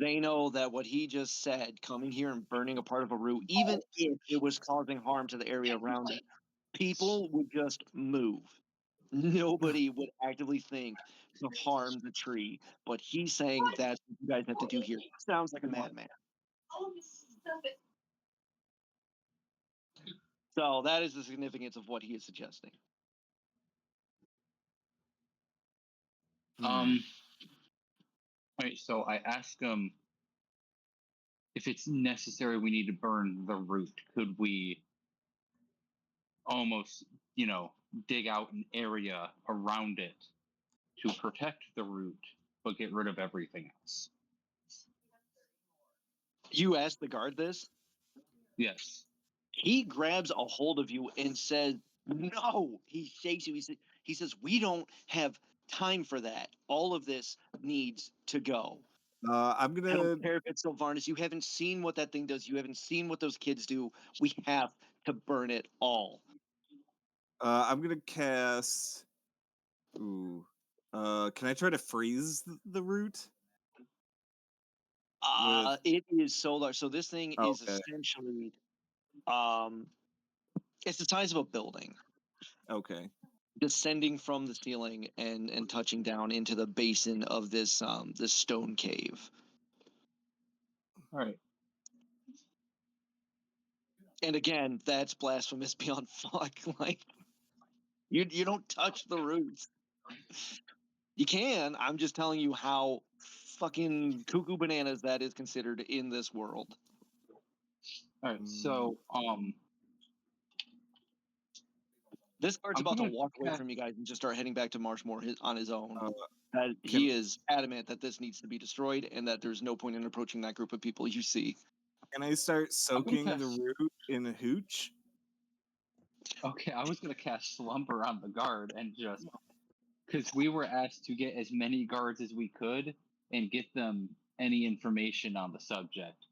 they know that what he just said, coming here and burning a part of a root, even if it was causing harm to the area around it, people would just move. Nobody would actively think to harm the tree. But he's saying that's what you guys have to do here. Sounds like a madman. So that is the significance of what he is suggesting. All right, so I ask him if it's necessary we need to burn the root. Could we almost, dig out an area around it to protect the root, but get rid of everything else? You asked the guard this? Yes. He grabs a hold of you and says, no. He shakes you. He says, we don't have time for that. All of this needs to go. I'm gonna. I don't care if it's Sylvarnis. You haven't seen what that thing does. You haven't seen what those kids do. We have to burn it all. I'm gonna cast. Ooh. Can I try to freeze the root? It is solar. So this thing is essentially, it's the size of a building. Okay. Descending from the ceiling and touching down into the basin of this this stone cave. All right. And again, that's blasphemous beyond fuck. Like, you don't touch the roots. You can. I'm just telling you how fucking cuckoo bananas that is considered in this world. All right. So this guard's about to walk away from you guys and just start heading back to Marshmore on his own. He is adamant that this needs to be destroyed and that there's no point in approaching that group of people you see. Can I start soaking the root in a hooch? Okay, I was gonna cast Slumber on the guard and just because we were asked to get as many guards as we could and get them any information on the subject.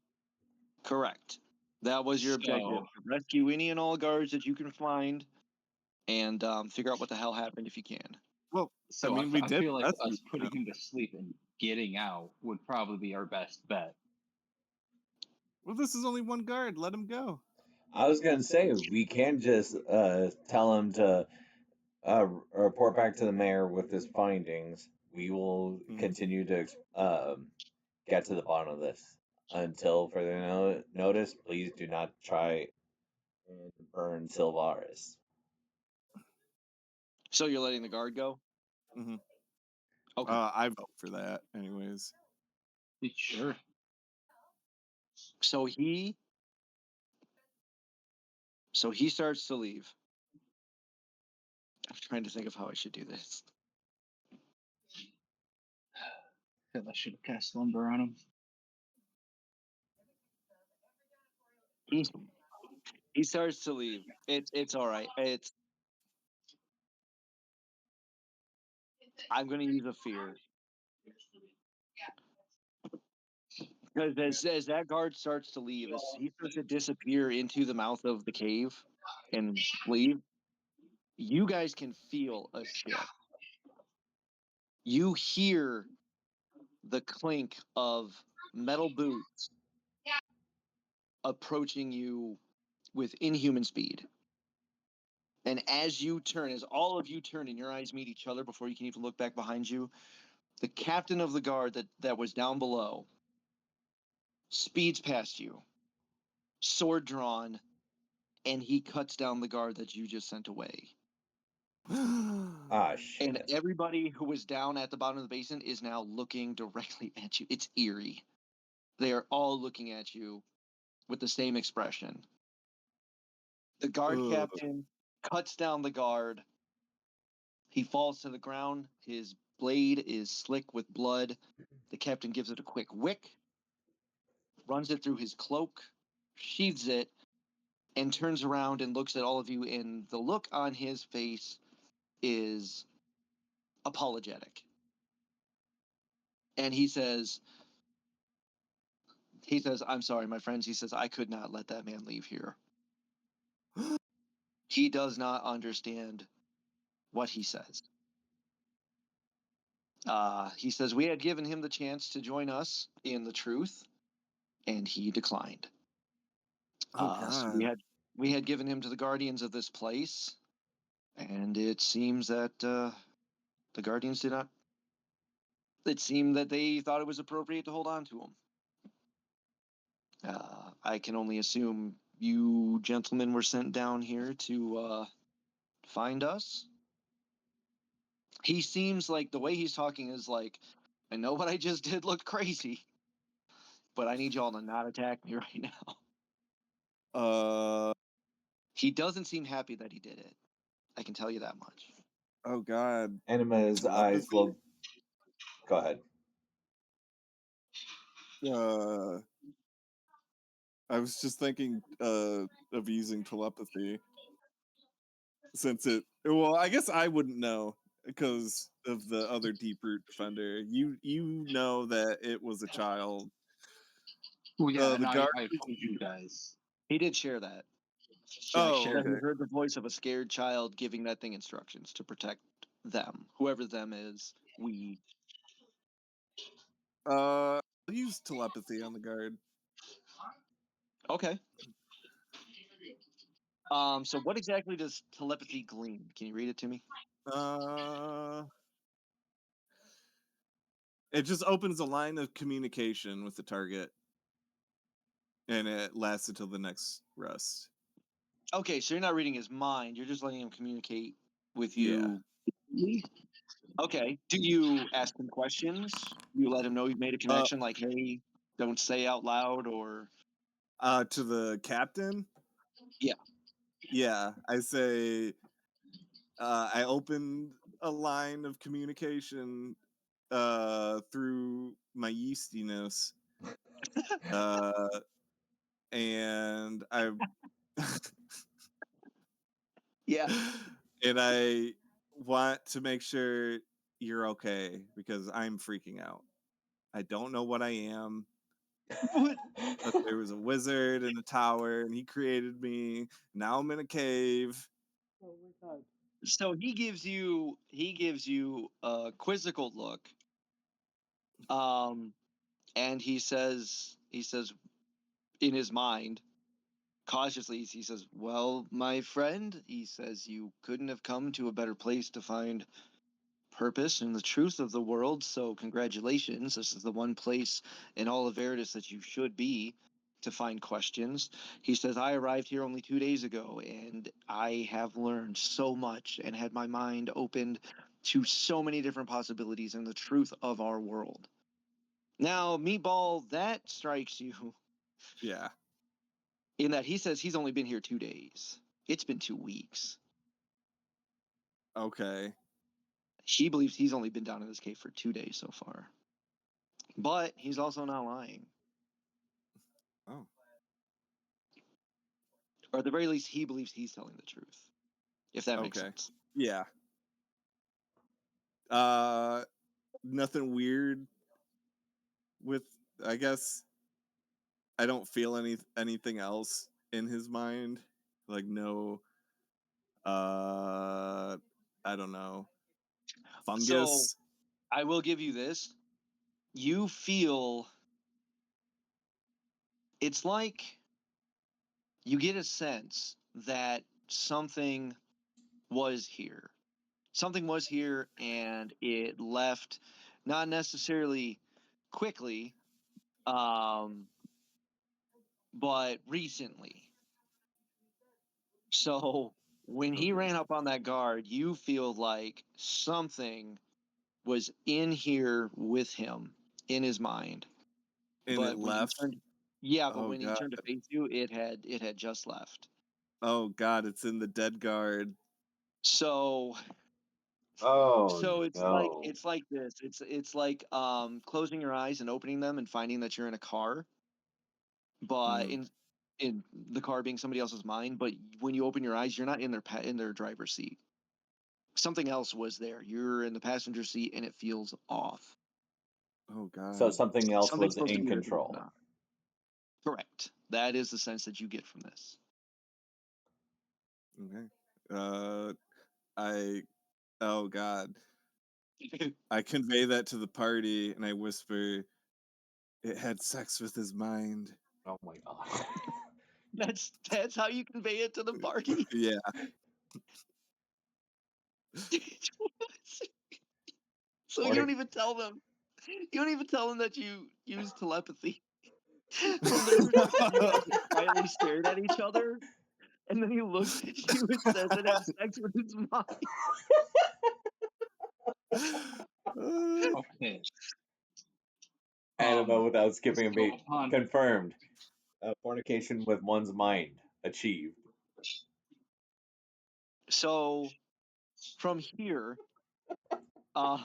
Correct. That was your objective. So, Rescue any and all guards that you can find and figure out what the hell happened if you can. Well, so I mean, we I did feel like rescue us putting them. him to sleep and getting out would probably be our best bet. Well, this is only one guard. Let him go. I was gonna say we can just tell him to report back to the mayor with his findings. We will continue to get to the bottom of this. Until further notice, please do not try and burn Silvaris. So you're letting the guard go? Mm-hmm. Okay. I vote for that, anyways. Sure. So he starts to leave. I'm trying to think of how I should do this. I should have cast Slumber on him. He starts to leave. It's all right. I'm going to use a fear. Because as that guard starts to leave, as he starts to disappear into the mouth of the cave and leave, you guys can feel a shift. You hear the clink of metal boots approaching you with inhuman speed. And as you turn, as all of you turn and your eyes meet each other before you can even look back behind you, the captain of the guard that was down below speeds past you, sword drawn, and he cuts down the guard that you just sent away. Ah, shit. And everybody who was down at the bottom of the basin is now looking directly at you. It's eerie. They are all looking at you with the same expression. The guard captain cuts down the guard. He falls to the ground. His blade is slick with blood. The captain gives it a quick wick, runs it through his cloak, sheathes it, and turns around and looks at all of you. And the look on his face is apologetic. And he says, I'm sorry, my friends. He says, I could not let that man leave here. He does not understand what he says. He says, we had given him the chance to join us in the truth, and he declined. So we had given him to the guardians of this place, and it seems that the guardians did not. It seemed that they thought it was appropriate to hold on to him. I can only assume you gentlemen were sent down here to find us. He seems like the way he's talking is like, I know what I just did looked crazy, but I need y'all to not attack me right now. He doesn't seem happy that he did it. I can tell you that much. Oh God. Anima's eyes look. Go ahead. I was just thinking of using telepathy. Since I guess I wouldn't know because of the other deep root defender. You know that it was a child. Well, yeah, the and guard. I told you guys. He did share that. Oh, He okay. heard the voice of a scared child giving that thing instructions to protect them, whoever them is. We. I'll use telepathy on the guard. Okay. So what exactly does telepathy glean? Can you read it to me? It just opens a line of communication with the target, and it lasts until the next rest. Okay, so you're not reading his mind. You're just letting him communicate with you. Yeah. Okay. Do you ask him questions? You let him know you've made a connection, like, hey, don't say out loud, or to the captain? Yeah. Yeah. I say I opened a line of communication through my yeastiness. And I Yeah. And I want to make sure you're okay because I'm freaking out. I don't know what I am, What? but there was a wizard in a tower and he created me. Now I'm in a cave. Oh my god. So he gives you a quizzical look. And he says in his mind, cautiously, he says, "Well, my friend," he says, "you couldn't have come to a better place to find purpose and the truth of the world, so congratulations. This is the one place in all of Virdis that you should be to find questions." He says, "I arrived here only 2 days ago, and I have learned so much and had my mind opened to so many different possibilities and the truth of our world." Now, Meatball, that strikes you Yeah. in that he says he's only been here 2 days. It's been 2 weeks. Okay. He believes he's only been down in this cave for 2 days so far. But he's also not lying. Oh. Or at the very least, he believes he's telling the truth. If that makes Okay. sense. Yeah. Nothing weird with, I guess I don't feel anything else in his mind. Like no I don't know. So Fungus. I will give you this. You feel it's like you get a sense that something was here. Something was here and it left, not necessarily quickly, but recently. So when he Okay. ran up on that guard, you feel like something was in here with him in his mind. And it But when he left. turned, yeah, but Oh when he god. turned to face you, it had just left. Oh god, it's in the dead guard. So Oh so it's like no. it's like this. It's like closing your eyes and opening them and finding that you're in a car, but Mm. in the car being somebody else's mind. But when you open your eyes, you're not in their driver's seat. Something else was there. You're in the passenger seat and it feels off. Oh So god. something else Something's was supposed to in be there, but it's control. not. Correct. That is the sense that you get from this. Okay. I oh god. I convey that to the party and I whisper, it had sex with his mind. Oh my god. That's how you convey it to the party. Yeah. So you don't even tell them. You don't even tell them that you use telepathy. From there, you guys just quietly stared at each other, and then he looks at you and says it had sex with his mind. Okay. Anima without skipping a So beat. Confirmed. Fornication with one's mind achieved. So from here, uh,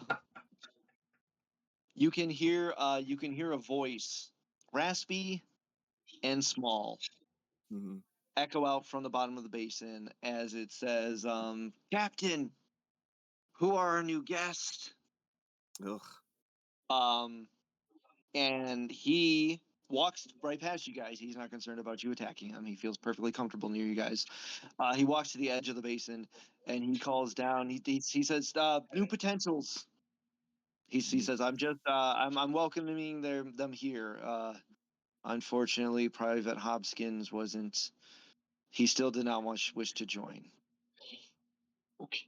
you can hear a voice, raspy and small, Mhm. echo out from the bottom of the basin as it says, "Captain, who are our new guests?" Ugh. Um, and he walks right past you guys. He's not concerned about you attacking him. He feels perfectly comfortable near you guys. He walks to the edge of the basin and he calls down. He says, "New potentials." He says, I'm welcoming them here. Unfortunately, Private Hobskins wasn't. He still did not wish to join. Okay.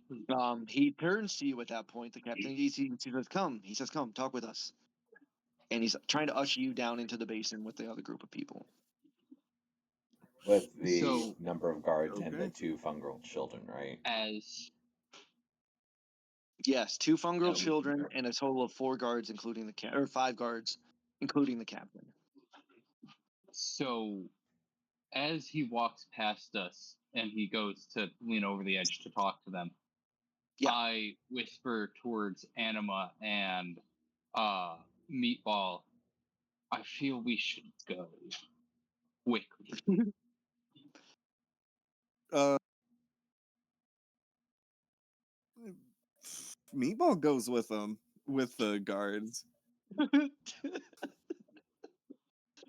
He turns to you at that point. The captain. He says, "Come." He says, "Come, talk with us." And he's trying to usher you down into the basin with the other group of people. With the So number of guards and the Okay. 2 fungal children, right? as Yes, 2 fungal that would be children and a total of 4 guards, including or 5 guards, including the captain. so as he walks past us and he goes to lean over the edge to talk to them, Yeah. I whisper towards Anima and Meatball, I feel we should go quickly. Uh Meatball goes with them, with the guards.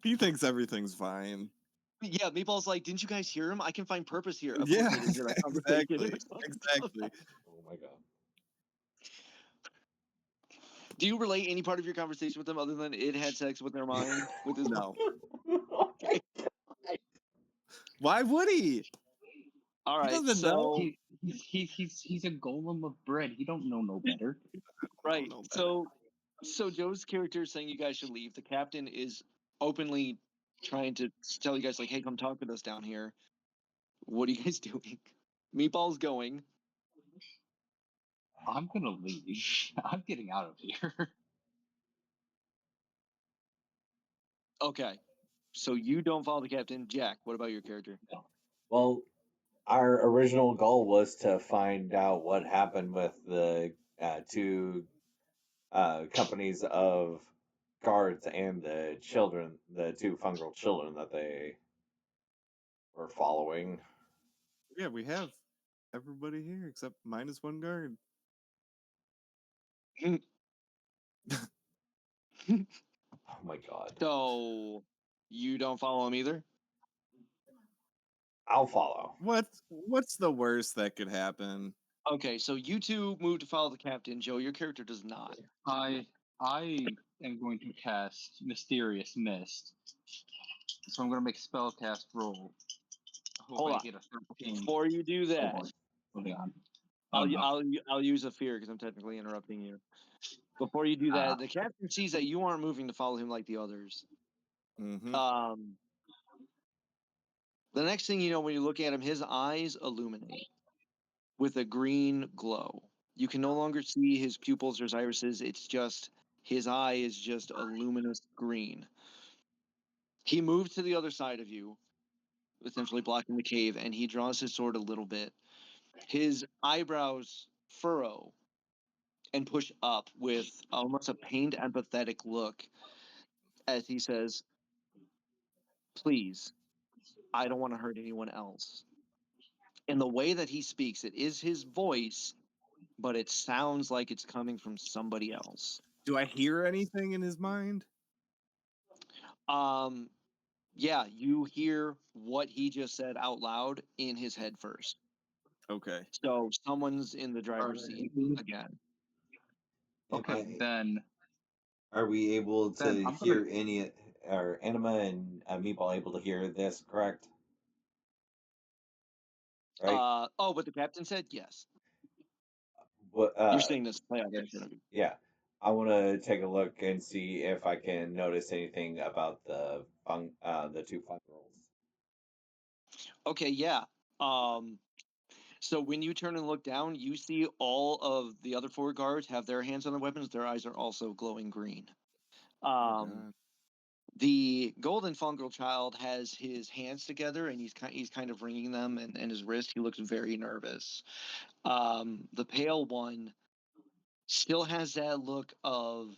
He thinks everything's fine. Yeah, Meatball's like, didn't you guys hear him? I can find purpose here. Of Yeah, course they didn't hear that conversation. exactly. Oh my god. Do you relate any part of your conversation with them other than it had sex with their mind? With his No. Okay. Why would he? All He right, doesn't so know. He's a golem of bread. He don't know no better. right, know so Joe's character is saying you guys should leave. The captain is openly trying to tell you guys like, hey, come talk with us down here. What are you guys doing? Meatball's going. I'm gonna leave. I'm getting out of here. Okay, so you don't follow the captain. Jack, what about your character? Well, our original goal was to find out what happened with the two companies of guards and the children, the two fungal children that they were following. Yeah, we have everybody here except minus one guard. Oh my god. So you don't follow him either? I'll follow. What's the worst that could happen? Okay, so you two move to follow the captain. Joe, your character does not. I am going to cast Mysterious Mist. So I'm gonna make a spellcast roll. Hope Hold I on. get a 13. Before you do that, Hold on. I'll use a fear because I'm technically interrupting you. Before you do that, the captain sees that you aren't moving to follow him like the others. Mm-hmm. The next thing you know, when you look at him, his eyes illuminate with a green glow. You can no longer see his pupils or his irises. It's just his eye is just a luminous green. He moves to the other side of you, essentially blocking the cave, and he draws his sword a little bit. His eyebrows furrow and push up with almost a pained, empathetic look as he says, please, I don't want to hurt anyone else. In the way that he speaks, it is his voice, but it sounds like it's coming from somebody else. Do I hear anything in his mind? Yeah, you hear what he just said out loud in his head first. Okay. So someone's in the driver's seat again. Okay, then Are we able Then to I'm hear gonna- any? Are Anima and Meatball able to hear this? Correct. Right. But the captain said yes. What? You're seeing this play out in front of you. Yeah. I want to take a look and see if I can notice anything about the two fungals. Okay, yeah. So when you turn and look down, you see all of the other four guards have their hands on their weapons. Their eyes are also glowing green. Oh, Um, the golden fungal child has his hands together and he's kind of wringing them and his wrist. He looks very nervous. The pale one still has that look of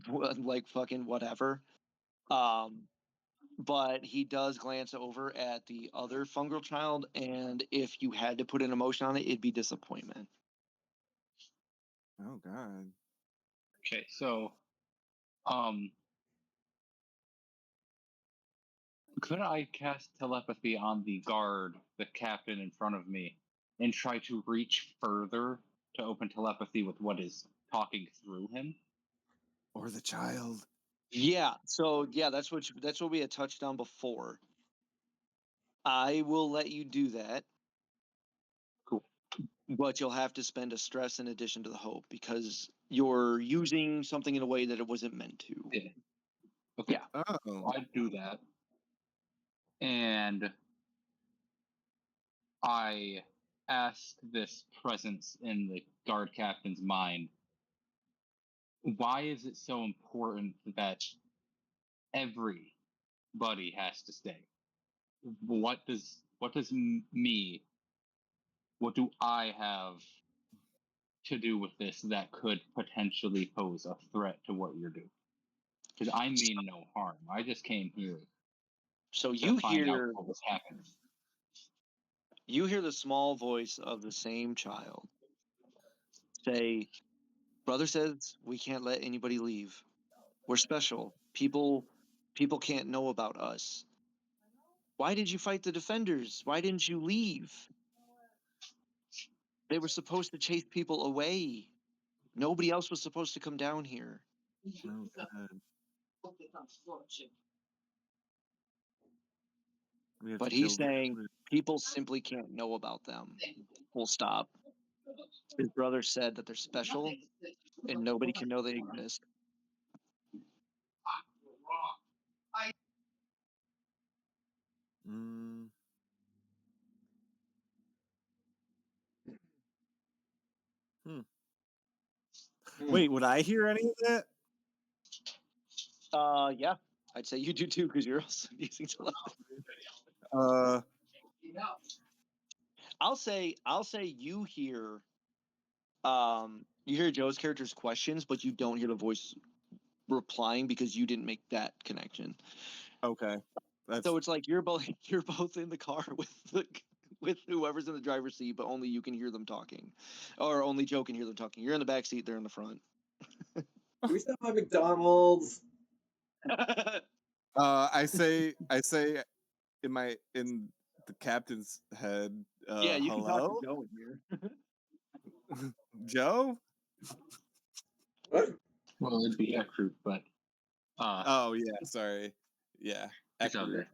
like fucking whatever. But he does glance over at the other fungal child, and if you had to put an emotion on it, it'd be disappointment. Oh god. Okay, so um could I cast telepathy on the guard, the captain in front of me, and try to reach further to open telepathy with what is talking through him? Or the child. Yeah. So yeah, that's what we had touched on before. I will let you do that. Cool. But you'll have to spend a stress in addition to the hope because you're using something in a way that it wasn't meant to. Yeah. Okay. Yeah. Oh. I do that. And I ask this presence in the guard captain's mind, why is it so important that everybody has to stay? What do I have to do with this that could potentially pose a threat to what you're doing? Because I mean no harm. I just came here So to find out what was happening. you hear the small voice of the same child. Say, brother says we can't let anybody leave. We're special. People can't know about us. Why did you fight the defenders? Why didn't you leave? They were supposed to chase people away. Nobody else was supposed to come down here. Oh, God. We have But to he's kill saying the... people simply can't know about them. Full stop. His brother said that they're special and nobody can know they exist. Mm. Hmm. Wait, would I hear any of that? Yeah, I'd say you do too because you're also using telepathy. I'll say you hear Joe's character's questions, but you don't hear the voice replying because you didn't make that connection. Okay. So it's like you're both in the car with whoever's in the driver's seat, but only you can hear them talking, or only Joe can hear them talking. You're in the back seat, they're in the front. Do we still have McDonald's? I say in the captain's head, Yeah, you can talk to hello? Joe in here. Joe? What? Well, it'd be Eckroot, but Oh yeah, sorry. Yeah. it's all Eckroot. good.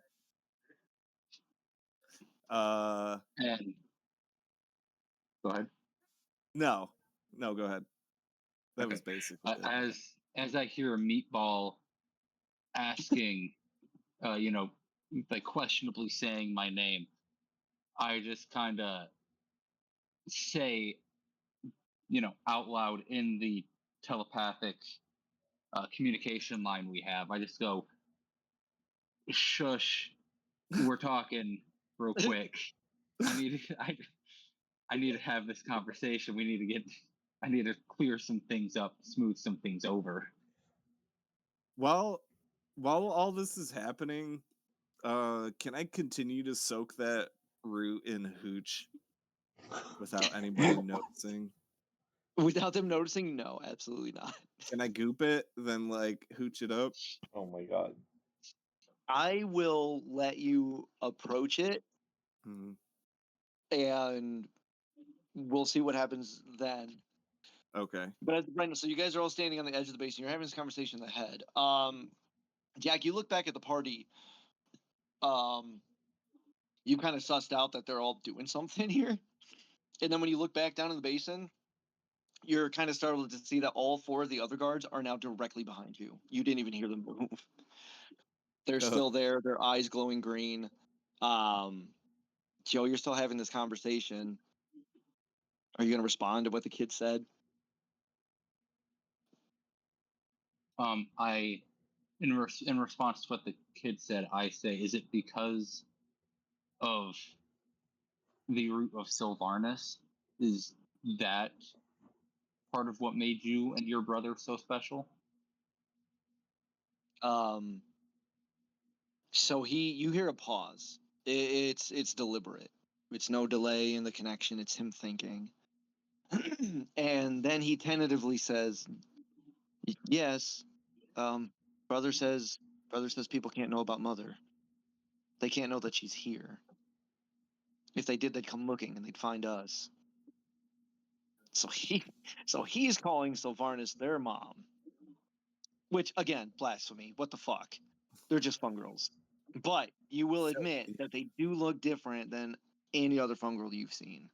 And go ahead. No, go ahead. That Okay. was basically it. As I hear a meatball asking, like questionably saying my name, I just kind of say, out loud in the telepathic communication line we have. I just go, "Shush, we're talking real quick. I need to have this conversation. I need to clear some things up, smooth some things over." While all this is happening, can I continue to soak that root in hooch without anybody noticing? Without them noticing, no, absolutely not. Can I goop it, then like hooch it up? Oh my god. I will let you approach it, Mhm. and we'll see what happens then. Okay. But right, so you guys are all standing on the edge of the basin. You're having this conversation in the head. Jack, you look back at the party. You kind of sussed out that they're all doing something here, and then when you look back down in the basin, you're kind of startled to see that all four of the other guards are now directly behind you. You didn't even hear them move. They're still there. Their eyes glowing green. Joe, you're still having this conversation. Are you going to respond to what the kid said? I, in response to what the kid said, I say, "Is it because of the root of Sylvarnus? Is that part of what made you and your brother so special?" So you hear a pause. It's deliberate. It's no delay in the connection. It's him thinking. And then he tentatively says, "Yes, brother says people can't know about mother. They can't know that she's here. If they did, they'd come looking and they'd find us." So he's calling Sylvarnus their mom. Which again, blasphemy. What the fuck? They're just fungirls. But you will admit that they do look different than any other fungal you've seen.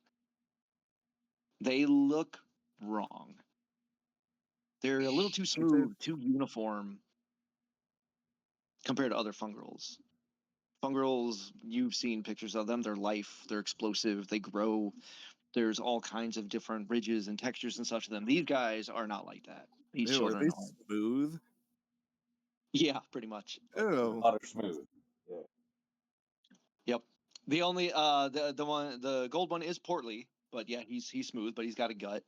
They look wrong. They're a little too smooth, too uniform compared to other fungals. Fungals, you've seen pictures of them. They're life. They're explosive. They grow. There's all kinds of different ridges and textures and stuff to them. These guys are not like that. These Ew, are children they are. smooth? Yeah, pretty much. Ew. Butter smooth. Yeah. Yep. The only the gold one is portly, but yeah, he's smooth, but he's got a gut.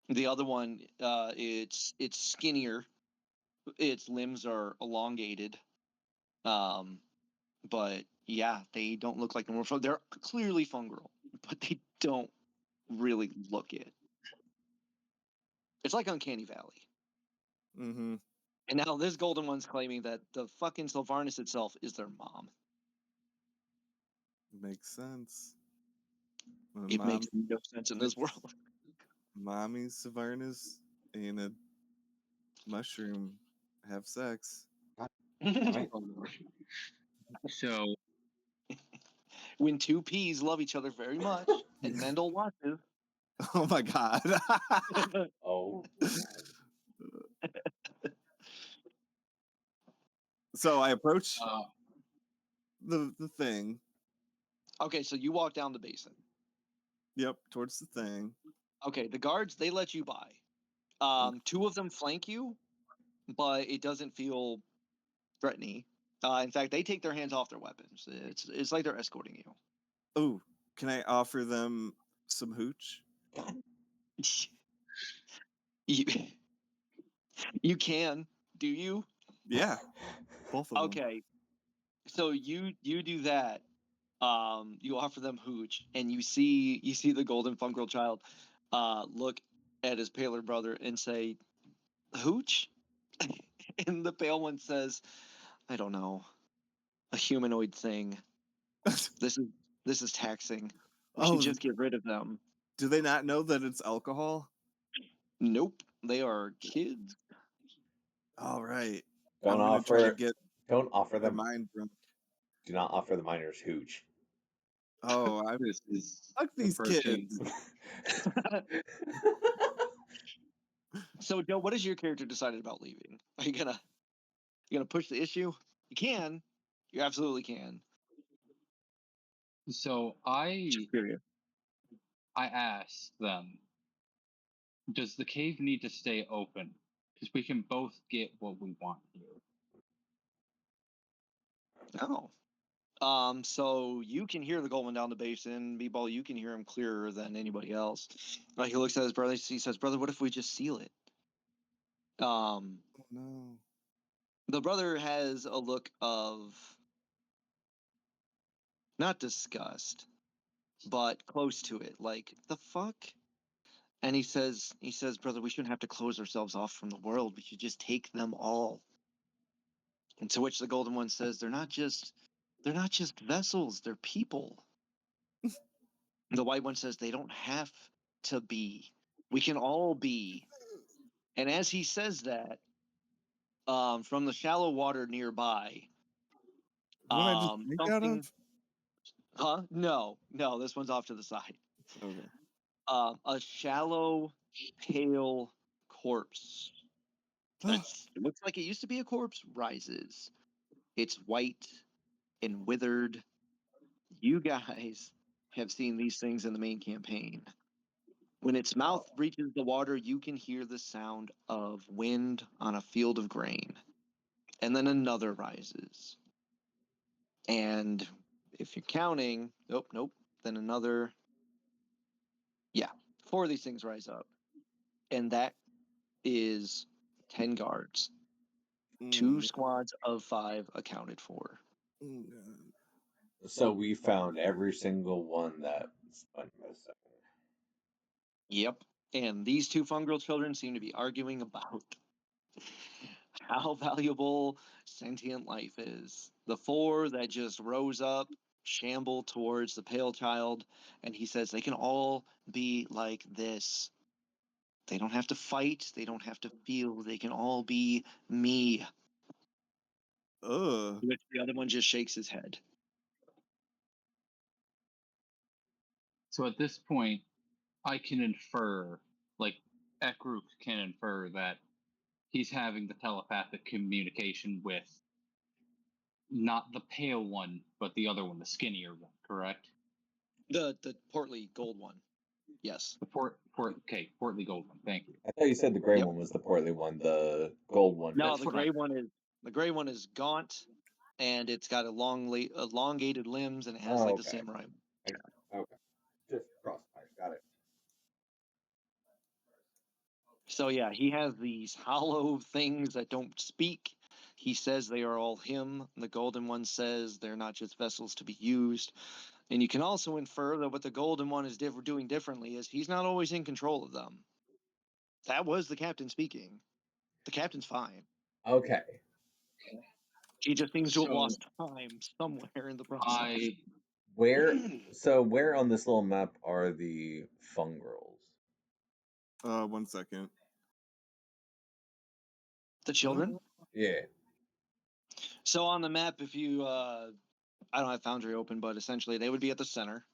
The other one, it's skinnier. Its limbs are elongated. But yeah, they don't look like normal. They're clearly fungal, but they don't really look it. It's like Uncanny Valley. Mm-hmm. And now this golden one's claiming that the fucking Sylvarnis itself is their mom. Makes sense. It makes no sense in this world. Mommy Savernus and a mushroom have sex. So When two peas love each other very much, and Mendel watches. Oh my god. Oh. So I approach uh, the thing. Okay, so you walk down the basin. Yep, towards the thing. Okay, the guards, they let you by. Two of them flank you, but it doesn't feel threatening. In fact, they take their hands off their weapons. It's like they're escorting you. Oh, can I offer them some hooch? you, you can, do you? Yeah, both of them. Okay, so you do that. You offer them hooch, and you see the golden fungal child look at his paler brother and say, "Hooch?" And the pale one says, "I don't know, a humanoid thing. This is taxing. We should Oh, just get rid of them." do they not know that it's alcohol? Nope, they are kids. All right. Don't I'm gonna try to offer. get Don't offer their them. mind drunk. Do not offer the miners hooch. Oh, I this is fuck these approaching- kids. So, Joe, what has your character decided about leaving? Are you gonna push the issue? You can. You absolutely can. So I Curious. asked them, does the cave need to stay open? Because we can both get what we want here. No. So you can hear the Goldman down the basin. Meatball, you can hear him clearer than anybody else. He looks at his brother. He says, "Brother, what if we just seal it?" Oh no. The brother has a look of not disgust, but close to it. Like, the fuck? And he says, "Brother, we shouldn't have to close ourselves off from the world. We should just take them all." And to which the golden one says, they're not just vessels, they're people. The white one says, they don't have to be. We can all be. And as he says that, from the shallow water nearby, The one I just drank out something, of? no, this one's off to the side. Okay. A shallow, pale corpse. It looks like it used to be a corpse, rises. It's white and withered. You guys have seen these things in the main campaign. When its mouth reaches the water, you can hear the sound of wind on a field of grain. And then another rises. And if you're counting, nope, then another. Yeah, 4 of these things rise up. And that is 10 guards. 2 squads of 5 accounted for. So we found every single one that went missing. Yep. And these 2 fungal children seem to be arguing about how valuable sentient life is. The 4 that just rose up shamble towards the pale child, and he says they can all be like this. They don't have to fight, they don't have to feel, they can all be me. Ugh. Which the other one just shakes his head. So at this point, I can infer, like, Ekruk can infer that he's having the telepathic communication with not the pale one, but the other one, the skinnier one, correct? The portly gold one. Yes. The portly gold one. Thank you. I thought you said the gray Yep. one was the portly one. The gold one. No, That's the what gray one is gaunt, and it's got elongated limbs, and it has Oh, like the okay. samurai. Okay. Just crossfire. Got it. So yeah, he has these hollow things that don't speak. He says they are all him. The golden one says they're not just vessels to be used. And you can also infer that what the golden one is doing differently is he's not always in control of them. That was the captain speaking. The captain's fine. Okay. He just seems to have So, lost time somewhere in the process. Where on this little map are the fungrels? 1 second. The children? Yeah. So on the map, if you, I don't have Foundry open, but essentially they would be at the center,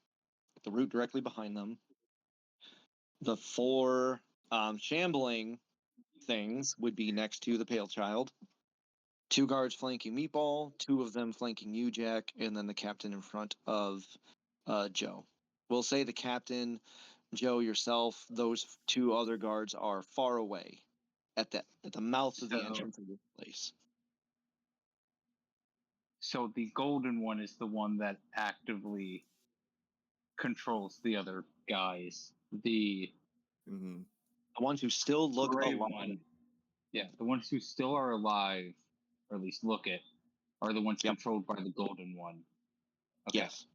the root directly behind them. The 4 shambling things would be next to the Pale Child. 2 guards flanking Meatball, 2 of them flanking you, Jack, and then the captain in front of Joe. We'll say the captain, Joe, yourself, those 2 other guards are far away at the mouth of the entrance of this place. So the golden one is the one that actively controls the other guys. The Mm-hmm. The ones who still look gray alive. one, yeah, the ones who still are alive, or at least look it, are the ones Yep. controlled by the golden one. Okay. Yes.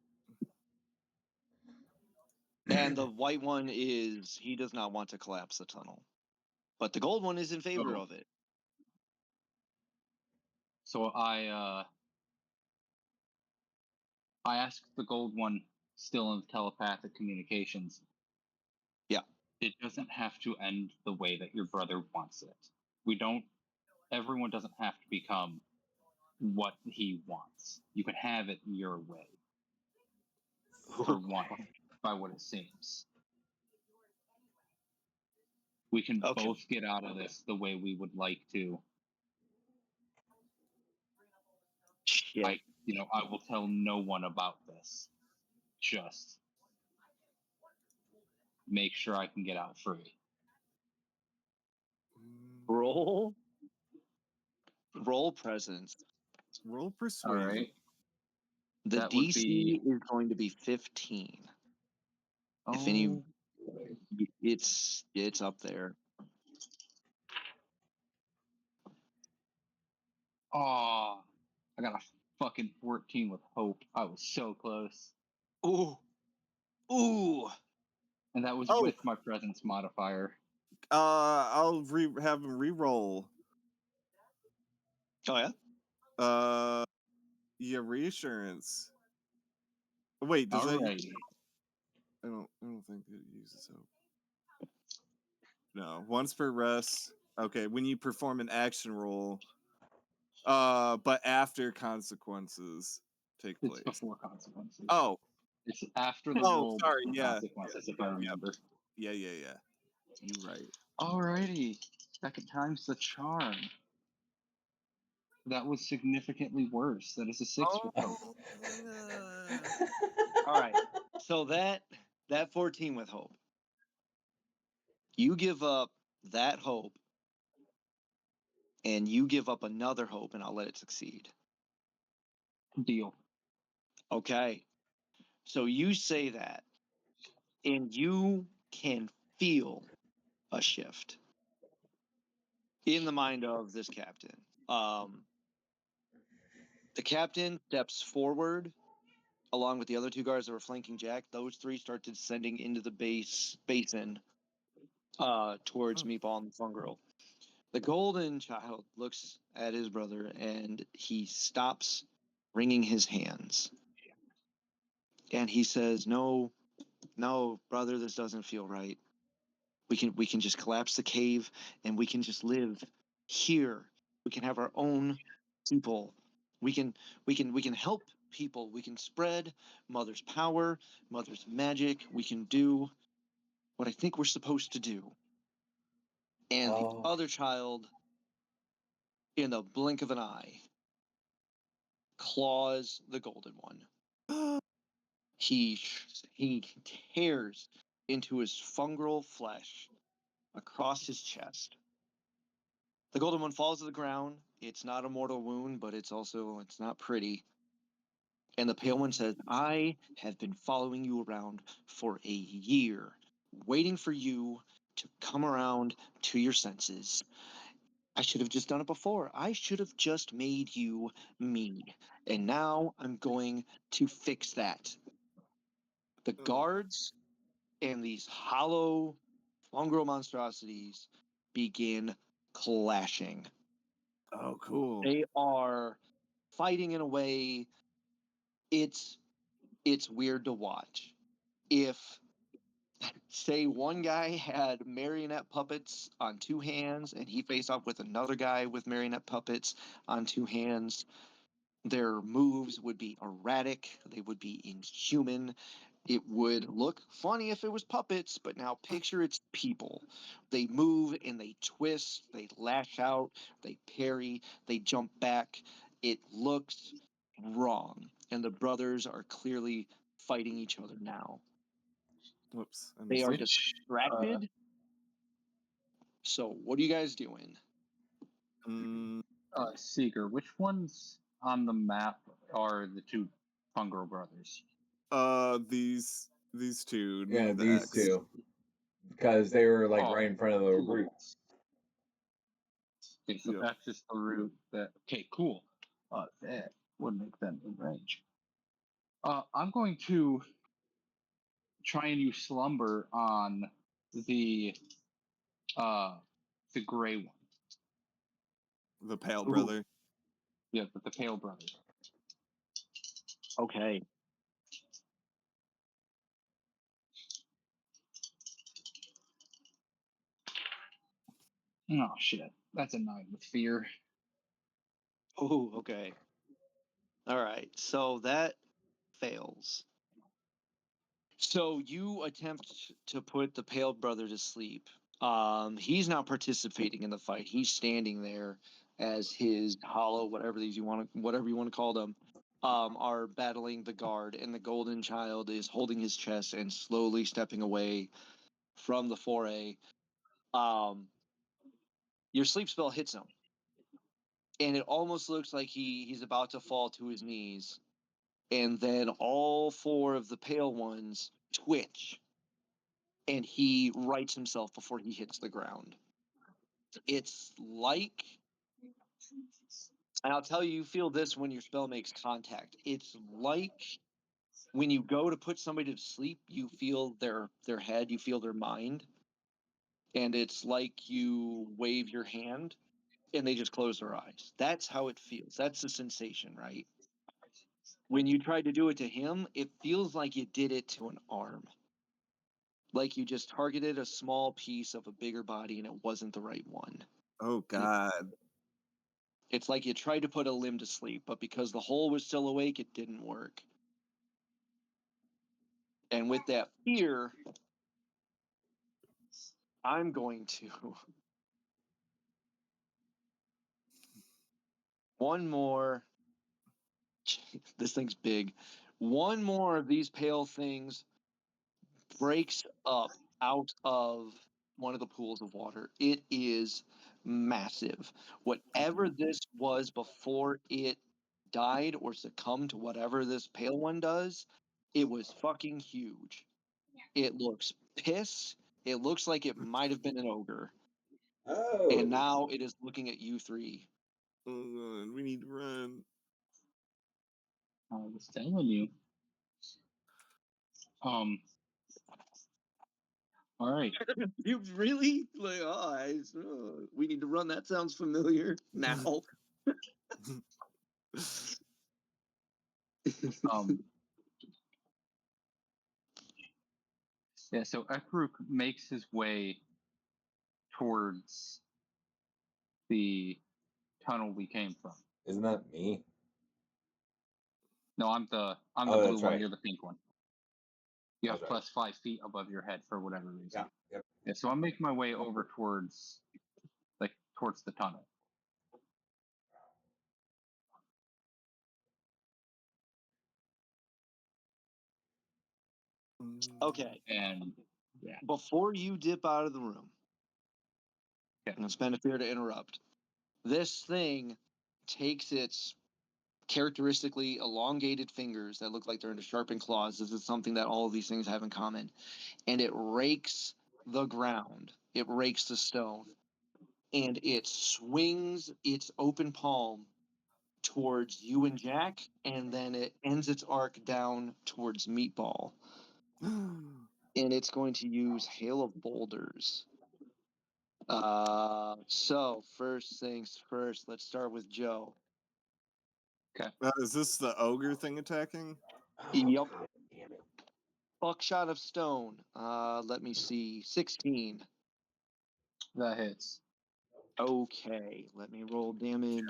And the white one he does not want to collapse the tunnel. But the gold one is in favor of it. So I asked the gold one, still in telepathic communications. Yeah. It doesn't have to end the way that your brother wants it. Everyone doesn't have to become what he wants. You can have it your way. For one, by what it seems. We can both get out of this the way we would like to. Shit. I will tell no one about this. Just make sure I can get out free. Roll presence. Roll persuasion. All right. The That would DC is going to be 15. If any, it's up there. Oh, I got a fucking 14 with hope. I was so close. Ooh. And that was with my presence modifier. I'll have him re-roll. Oh yeah. Yeah, reassurance. Wait, does that? I don't think it uses hope. No, once per rest. Okay, when you perform an action roll, but after consequences take place. It's before consequences. Oh, it's after the roll. Sorry, before consequences, if I remember. Yeah. You're right. Alrighty, second time's the charm. That was significantly worse. That is a 6 with hope. All right. So that 14 with hope. You give up that hope, and you give up another hope, and I'll let it succeed. Deal. Okay. So you say that, and you can feel a shift in the mind of this captain. The captain steps forward along with the other 2 guards that were flanking Jack. Those 3 start descending into the basin towards Meatball and the Fungrel. The golden child looks at his brother and he stops wringing his hands. And he says, No, brother, this doesn't feel right. We can just collapse the cave and we can just live here. We can have our own people. We can help people. We can spread Mother's power, Mother's magic. We can do what I think we're supposed to do. And the other child, in the blink of an eye, claws the golden one. He tears into his fungal flesh across his chest. The golden one falls to the ground. It's not a mortal wound, but it's not pretty. And the pale one says, I have been following you around for a year, waiting for you to come around to your senses. I should have just done it before. I should have just made you me. And now I'm going to fix that. The guards and these hollow fungal monstrosities begin clashing. Oh, cool. They are fighting in a way it's weird to watch. If say one guy had marionette puppets on two hands and he faced off with another guy with marionette puppets on two hands, their moves would be erratic, they would be inhuman. It would look funny if it was puppets, but now picture it's people. They move and they twist, they lash out, they parry, they jump back. It looks wrong. And the brothers are clearly fighting each other now. Whoops. I They missed are it. distracted. So, what are you guys doing? Seeker, which ones on the map are the two fungal brothers? These two. Yeah, near the these X. two. Because they were like Oh, right in front of the cool. root. Okay, so Yep. that's just the route that. Okay, cool. That would make them in range. I'm going to try and use slumber on the gray one. The pale Ooh. brother. Yeah, but the pale brother. Okay. Oh shit, that's a 9 with fear. Oh, okay. All right. So that fails. So you attempt to put the pale brother to sleep. He's not participating in the fight. He's standing there as his hollow, whatever you want to call them, are battling the guard, and the golden child is holding his chest and slowly stepping away from the foray. Your sleep spell hits him, and it almost looks like he's about to fall to his knees, and then all four of the pale ones twitch, and he rights himself before he hits the ground. It's like, and I'll tell you, you feel this when your spell makes contact. It's like when you go to put somebody to sleep, you feel their head, you feel their mind, and it's like you wave your hand and they just close their eyes. That's how it feels. That's the sensation, right? When you tried to do it to him, it feels like you did it to an arm. Like you just targeted a small piece of a bigger body and it wasn't the right one. Oh God. It's like you tried to put a limb to sleep, but because the hole was still awake, it didn't work. And with that fear, I'm going to one more. This thing's big. One more of these pale things breaks up out of one of the pools of water. It is massive. Whatever this was before it died or succumbed to whatever this pale one does, it was fucking huge. It looks pissed. It looks like it might have been an ogre. Oh. And now it is looking at you three. Oh God, we need to run. I was telling you. All right. You really like? We need to run. That sounds familiar. Now. Yeah. So Ekruk makes his way towards the tunnel we came from. Isn't that me? No, I'm the Oh, blue that's one. right. You're the pink one. You have That's right. plus 5 feet above your head for whatever reason. Yeah. Yep. Yeah. So I'm making my way over towards the tunnel. Okay. And yeah. Before you dip out of the room, Okay. I'm gonna spend a fear to interrupt. This thing takes its characteristically elongated fingers that look like they're into sharpened claws. This is something that all of these things have in common. And it rakes the ground. It rakes the stone. And it swings its open palm towards you and Jack, and then it ends its arc down towards Meatball. and it's going to use Hail of Boulders. So first things first, let's start with Joe. Is this the ogre thing attacking? Oh, Yep. God damn it. Buckshot of Stone. Let me see. 16. That hits. Okay, let me roll damage.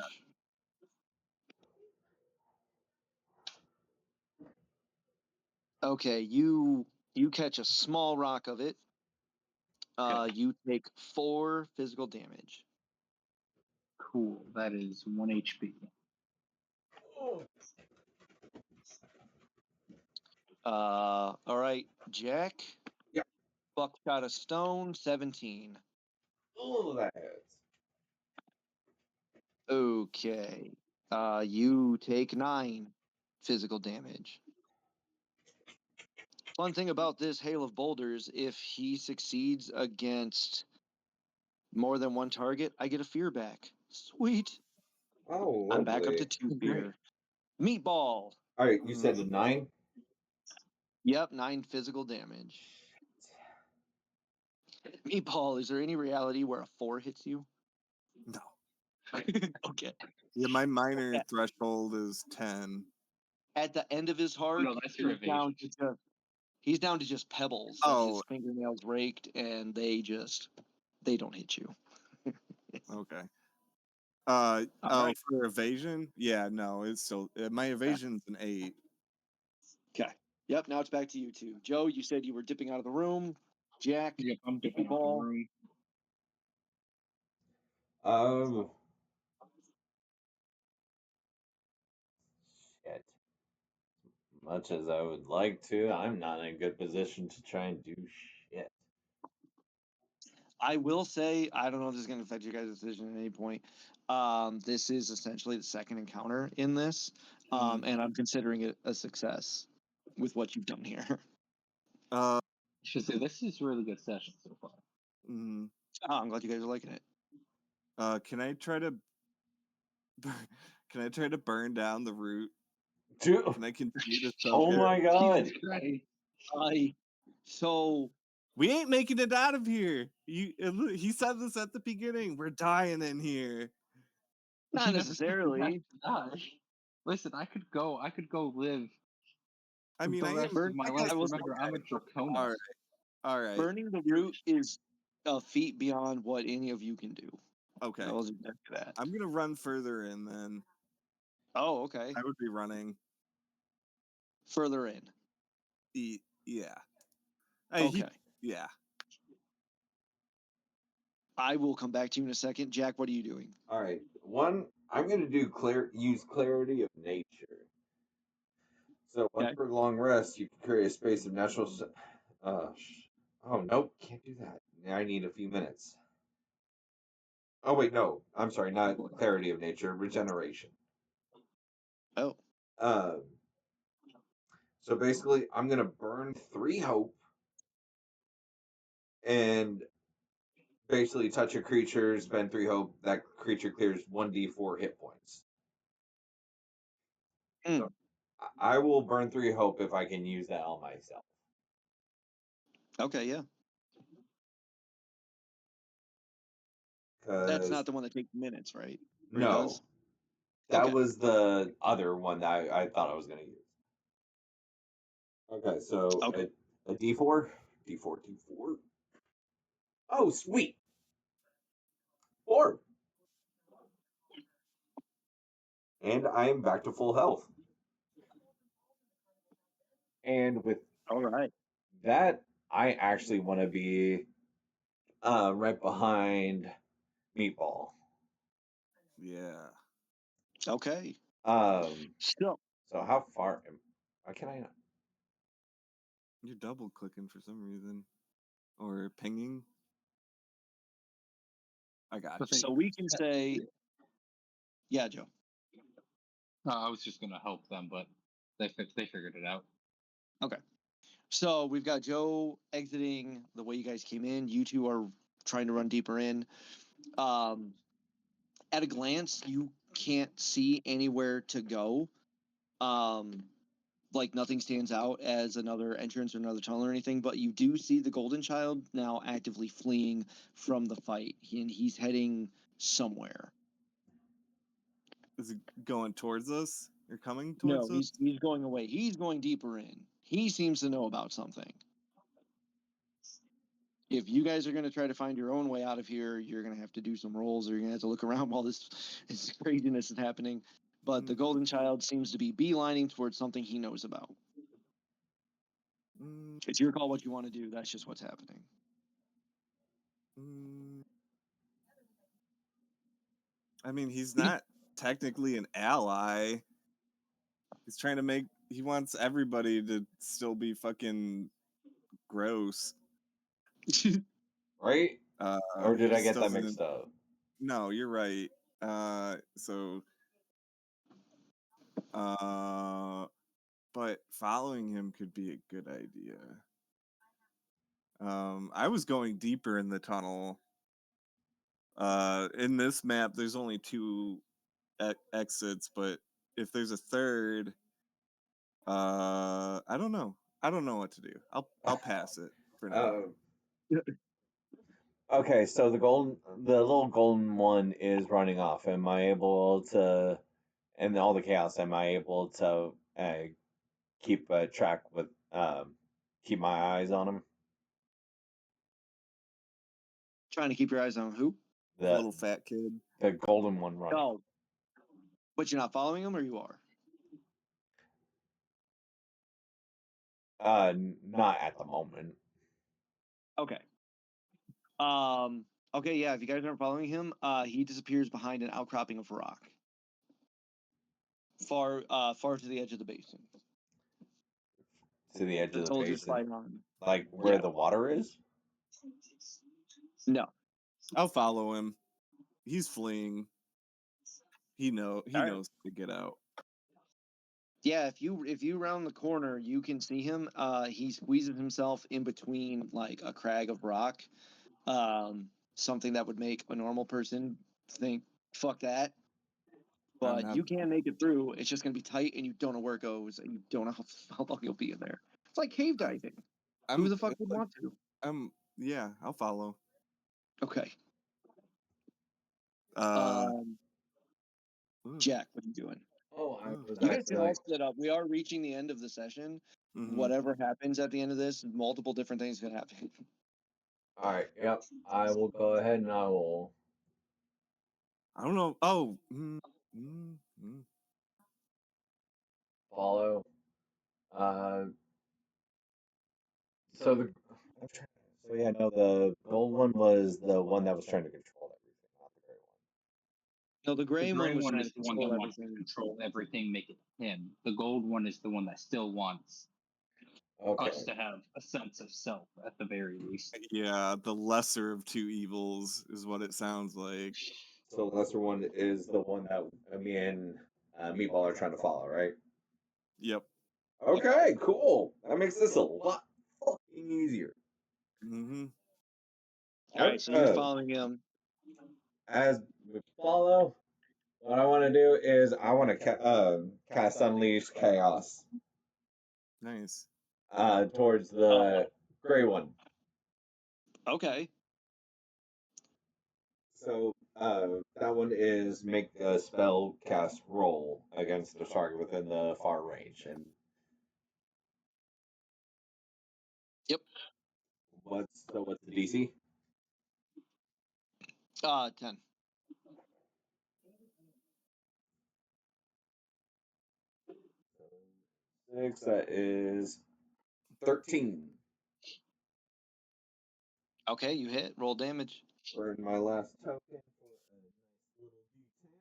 Okay, you catch a small rock of it. You take 4 physical damage. Cool. That is 1 HP. All right, Jack. Yep. Buckshot of Stone, 17. Oh, that hurts. Okay. You take 9 physical damage. Fun thing about this Hail of Boulders, if he succeeds against more than one target, I get a fear back. Sweet. Oh, I'm back up to lovely. 2 Great. fear. Meatball. All right, you said a 9? Yep, 9 physical damage. Meatball, is there any reality where a 4 hits you? No. Okay. Yeah, my minor threshold is 10. At the end of his heart, No, that's your evasion. he's down to just pebbles. Like his fingernails raked, and they don't hit you. Okay. All right. For evasion? Yeah, no, it's still my evasion's an 8. Okay. Yep. Now it's back to you two. Joe, you said you were dipping out of the room. Jack, Yep, I'm dipping out the Meatball. room. Shit. Much as I would like to, I'm not in a good position to try and do shit. I will say, I don't know if this is going to affect your guys' decision at any point. This is essentially the second encounter in this, and I'm considering it a success with what you've done here. Uh, I should say this is a really good session so far. mm, I'm glad you guys are liking it. can I try to burn down the root? Dude, Can I continue to soak oh it? my god. Jesus Christ. So We ain't making it out of here. He said this at the beginning. We're dying in here. not You never said you necessarily. had to die. Listen, I could go live I mean, the rest of my life. I will Remember, I'm a draconus. All right. All right. burning the root is a feat beyond what any of you can do. Okay. I wasn't there for that. I'm gonna run further in then. Oh, okay. I would be running. Further in. Yeah. Okay. Yeah. I will come back to you in a second. Jack, what are you doing? All right. One, I'm going to use clarity of nature. So once per long rest, you can create a space of natural. Oh nope, can't do that. I need a few minutes. Oh wait, no, I'm sorry, not clarity of nature, regeneration. Oh. So basically, I'm gonna burn 3 hope, and basically touch a creature, spend 3 hope. That creature clears 1d4 hit points. So I will burn 3 hope if I can use that on myself. Okay, yeah. That's not the one that takes minutes, right? Or No, does? that was the other one that I thought I was gonna use. Okay, so a d4, d4, d4. Oh, sweet. 4. And I am back to full health. And with all right that, I actually want to be right behind Meatball. Yeah. Okay. So how far? Why can I not? You're double clicking for some reason, or pinging. I got you. So we can say, yeah, Joe. I was just gonna help them, but they figured it out. Okay. So we've got Joe exiting the way you guys came in. You two are trying to run deeper in. At a glance, you can't see anywhere to go. like nothing stands out as another entrance or another tunnel or anything, but you do see the Golden Child now actively fleeing from the fight, and he's heading somewhere. Is he going towards us? Or coming No, towards us? he's going away. He's going deeper in. He seems to know about something. If you guys are going to try to find your own way out of here, you're going to have to do some rolls, or you're going to have to look around while this craziness is happening. But the Golden Child seems to be beelining towards something he knows about. It's your call what you want to do. That's just what's happening. I mean, he's not technically an ally. He's trying to make. He wants everybody to still be fucking gross. Right? Or He did I just get that doesn't- mixed up? No, you're right. But following him could be a good idea. I was going deeper in the tunnel. In this map, there's only 2 exits, but if there's a third, I don't know. I don't know what to do. I'll pass it for now. Okay, so the little golden one is running off. Am I able to, and all the chaos, am I able to keep track with, keep my eyes on him? Trying to keep your eyes on who? The little fat kid. The golden one running. Oh, but you're not following him, or you are? Not at the moment. Okay. Okay, yeah, if you guys aren't following him, he disappears behind an outcropping of rock. Far to the edge of the basin. To the edge of the soldiers basin. fight on. Like where the water is? No. I'll follow him. He's fleeing. He knows to get out. Yeah, if you round the corner, you can see him. He squeezes himself in between like a crag of rock. Something that would make a normal person think, fuck that. But you can make it through. It's just gonna be tight, and you don't know where it goes, and you don't know how long you'll be in there. It's like cave diving. Who the fuck would want to? Yeah, I'll follow. Okay. Jack, what are you doing? Oh, you guys can all split up. We are reaching the end of the session. Mm-hmm. Whatever happens at the end of this, multiple different things can happen. All right. Yep. I will go ahead and I will. I don't know. Oh. Follow. So yeah, no, the gold one was the one that was trying to control everything, not the gray one. No, the gray one was trying is to the one that control wants to everything. control everything, make it him. The gold one is the one that still wants us to have a sense of self at the very least. Yeah, the lesser of 2 evils is what it sounds like. So the lesser one is the one that me and Meatball are trying to follow, right? Yep. Okay, cool. That makes this a lot fucking easier. Mm-hmm. All right, so you're following him. As we follow, what I want to do is I want to cast Unleash Chaos. Nice. Towards the gray one. Okay. So that one is make a spell cast roll against the target within the far range. And yep. What's the DC? 10. Six, that is 13. Okay, you hit. Roll damage. Burn my last token for a nice little D10.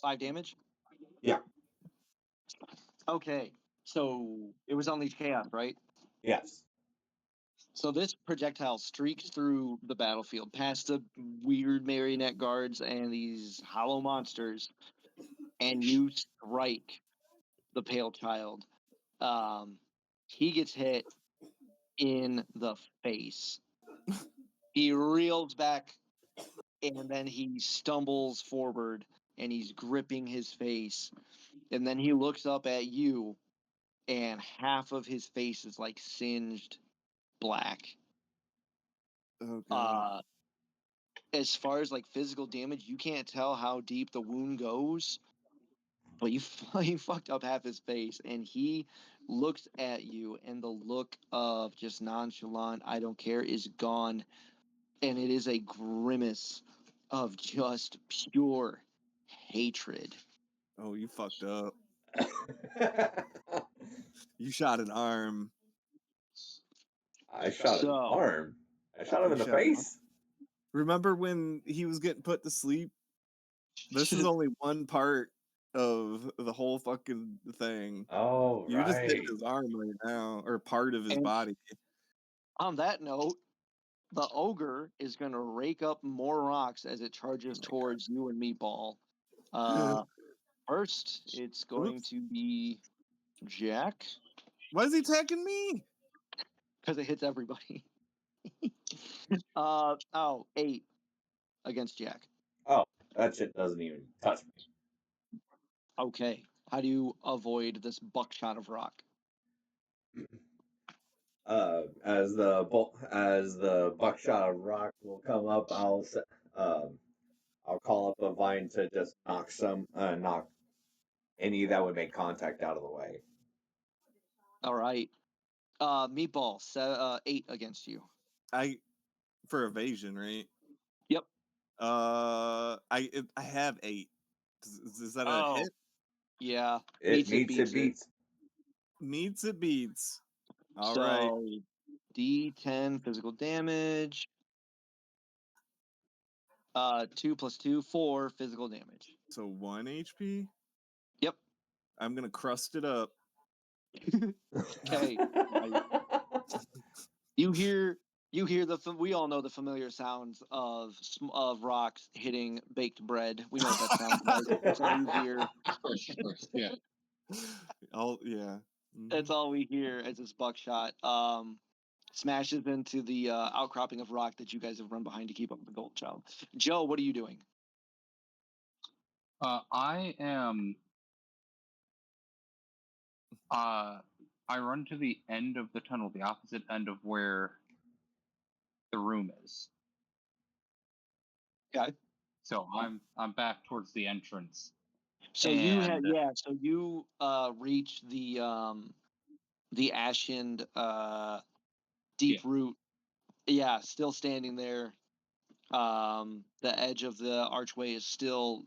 Five damage? Yeah. Okay. So it was Unleash Chaos, right? Yes. So this projectile streaks through the battlefield, past the weird marionette guards and these hollow monsters, and you strike the pale child. He gets hit in the face. He reels back, and then he stumbles forward, and he's gripping his face. And then he looks up at you, and half of his face is like singed black. Okay. As far as like physical damage, you can't tell how deep the wound goes, but you fucked up half his face, and he looks at you, and the look of just nonchalant, I don't care, is gone, and it is a grimace of just pure hatred. Oh, you fucked up. You shot an arm. I shot an So- arm. I shot him in the You shot an face. Remember when he was getting put to sleep? This is only one part of the whole fucking thing. Oh, You just hit right. his arm right now, or part of his And- body. On that note, the ogre is going to rake up more rocks as it charges towards you and Meatball. First, it's going Oops. to be Jack, Why is he attacking me? because it hits everybody. 8 against Jack. Oh, that shit doesn't even touch me. Okay. How do you avoid this buckshot of rock? As the buckshot of rock will come up, I'll call up a vine to just knock any that would make contact out of the way. All right. Meatball, 8 against you. For evasion, right? Yep. I have 8. Is that a hit? Yeah. It Meets it, beats it. Meets it beats. All so, right. D10 physical damage. 2 plus 2, 4 physical damage. So 1 HP. Yep. I'm gonna crust it up. Okay. You hear we all know the familiar sounds of rocks hitting baked bread. We know what that sounds like. That's all you hear. Of course, yeah. Yeah. That's all we hear as this buckshot smashes into the outcropping of rock that you guys have run behind to keep up with the gold child. Joe, what are you doing? I am. I run to the end of the tunnel, the opposite end of where the room is. Okay. So I'm back towards the entrance. So you reach the ashen deep root. Yeah, still standing there. The edge of the archway is still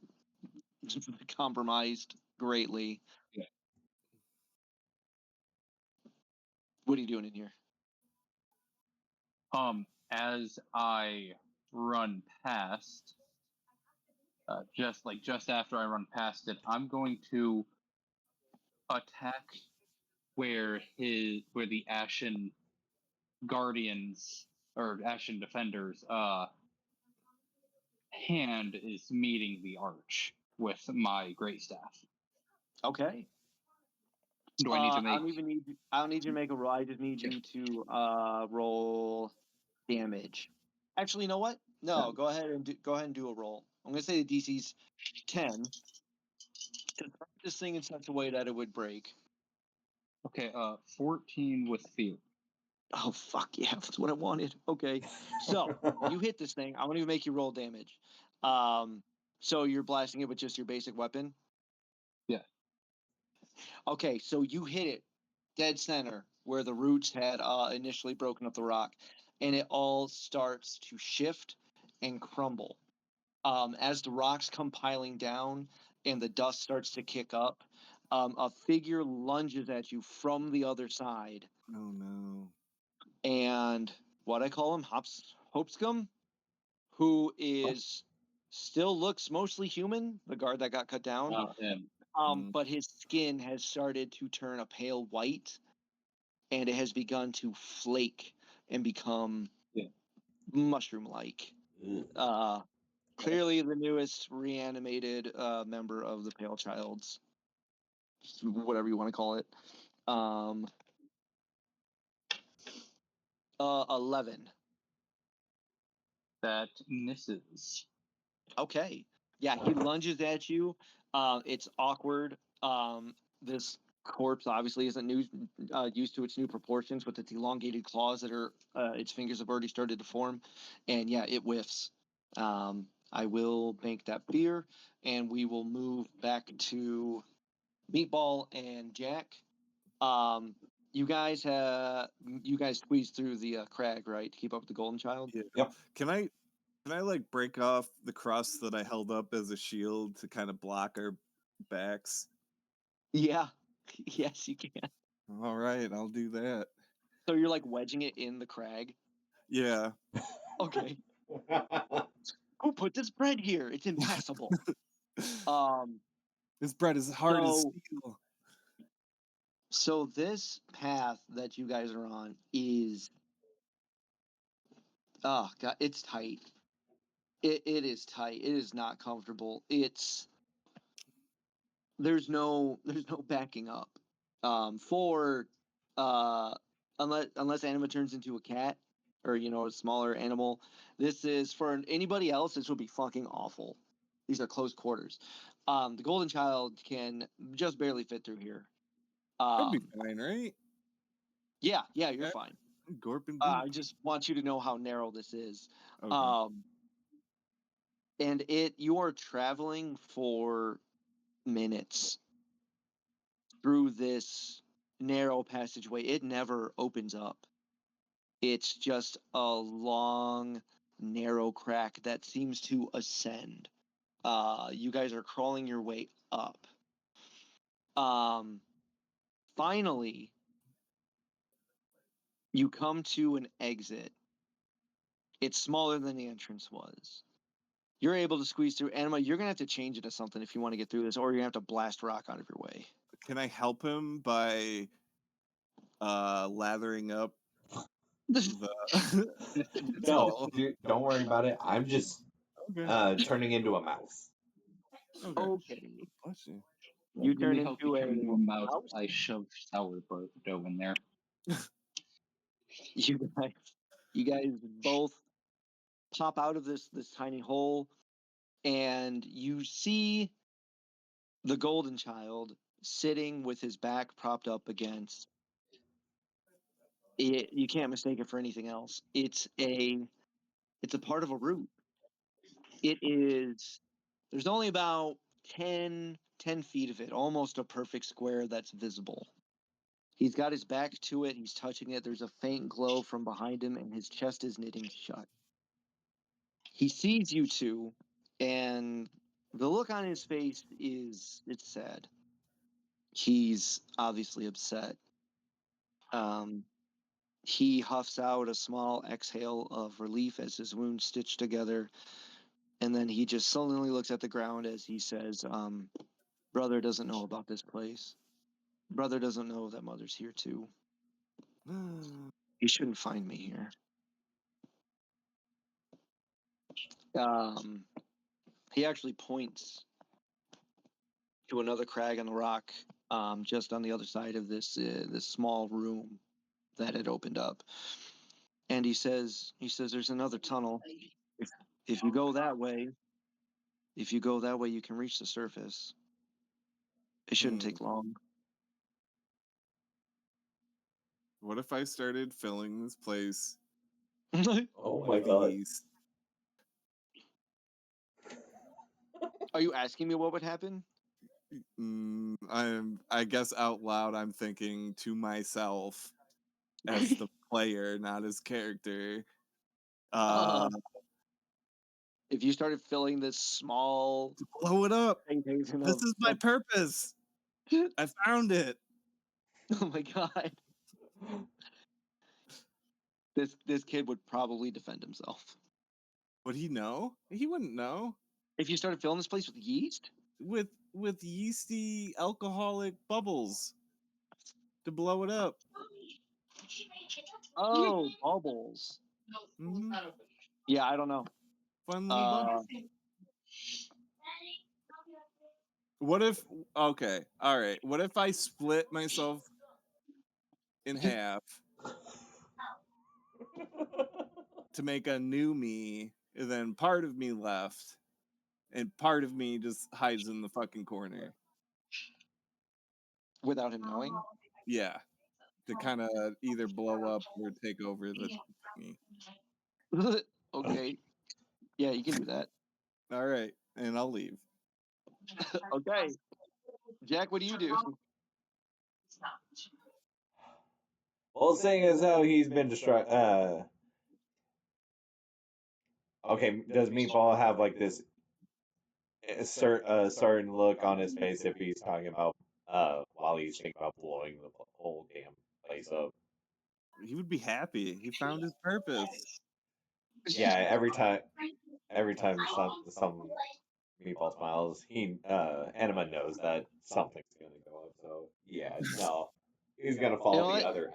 compromised greatly. Yeah. What are you doing in here? As I run past, just after I run past it, I'm going to attack where the Ashen Guardians or Ashen Defenders hand is meeting the arch with my great staff. Okay. Do I need to make? I don't need you to make a roll. I just need you to roll damage. Actually, you know what? No, go ahead and do a roll. I'm gonna say the DC's 10. To break this thing in such a way that it would break. Okay, 14 with fear. Oh fuck yeah, that's what I wanted. Okay, so you hit this thing. I'm gonna even make you roll damage. So you're blasting it with just your basic weapon. Yeah. Okay, so you hit it dead center where the roots had initially broken up the rock, and it all starts to shift and crumble. As the rocks come piling down and the dust starts to kick up, a figure lunges at you from the other side. Oh no. And what I call him, Hopscom, who is still looks mostly human, the guard that got cut down. But his skin has started to turn a pale white, and it has begun to flake and become Yeah. mushroom-like. Ugh. Clearly the newest reanimated member of the Pale Childs, whatever you want to call it. 11. That misses. Okay. Yeah, he lunges at you. It's awkward. This corpse obviously isn't used to its new proportions with its elongated claws that are its fingers have already started to form, and yeah, it whiffs. I will bank that fear, and we will move back to Meatball and Jack. You guys squeezed through the crag, right, to keep up with the Golden Child? Yeah. Yep. Can I like break off the crust that I held up as a shield to kind of block our backs? Yeah. Yes, you can. All right, I'll do that. So you're like wedging it in the crag. Yeah. Okay. Who put this bread here? It's impassable. This bread is hard as so- steel. So this path that you guys are on is, oh god, it's tight. It is tight. It is not comfortable. There's no backing up. For unless Anima turns into a cat or a smaller animal, this is for anybody else. This would be fucking awful. These are close quarters. The Golden Child can just barely fit through here. That'd be fine, right? Yeah, you're Okay. fine. Gorpin I just want you to know how narrow this is. Okay. And you are traveling for minutes through this narrow passageway. It never opens up. It's just a long, narrow crack that seems to ascend. You guys are crawling your way up. Finally, you come to an exit. It's smaller than the entrance was. You're able to squeeze through. Anima, you're going to have to change it to something if you want to get through this, or you're going to have to blast rock out of your way. Can I help him by lathering up the No, dude, don't worry about it. I'm just Okay. turning into a mouse. Okay. Bless you. You turn Really help into you turn into a mouse. mouse? I shove sourdough in there. You guys both pop out of this tiny hole, and you see the Golden Child sitting with his back propped up against it. You can't mistake it for anything else. It's a part of a root. It is. There's only about 10 feet of it, almost a perfect square that's visible. He's got his back to it. He's touching it. There's a faint glow from behind him, and his chest is knitting shut. He sees you two, and the look on his face it's sad. He's obviously upset. He huffs out a small exhale of relief as his wounds stitch together, and then he just sullenly looks at the ground as he says, brother doesn't know about this place. Brother doesn't know that mother's here too. He shouldn't find me here. He actually points to another crag on the rock, just on the other side of this small room that had opened up. And he says, there's another tunnel. If you go that way, you can reach the surface. It shouldn't take long. What if I started filling this place Oh my with god. yeast? Are you asking me what would happen? I guess out loud I'm thinking to myself as the player, not as character. If you started filling this small Blow it up. container This is my purpose. I found it. Oh my god. This kid would probably defend himself. Would he know? He wouldn't know. If you started filling this place with yeast? With yeasty alcoholic bubbles to blow it up. Oh, bubbles. Mhm. Yeah, I don't know. Fun little bubbles. What if? Okay, all right. What if I split myself in half to make a new me, and then part of me left, and part of me just hides in the fucking corner? Without him knowing. Yeah, to kind of either blow up or take over the thingy. Okay. Yeah, you can do that. All right, and I'll leave. Okay. Jack, what do you do? Well, seeing as how he's been distracted, okay, does Meatball have like this certain look on his face if he's talking about while he's thinking about blowing the whole damn place up? He would be happy. He found his purpose. Yeah, every time some Meatball smiles, he Anima knows that something's gonna go up. So yeah, no, he's gonna You follow know the what? other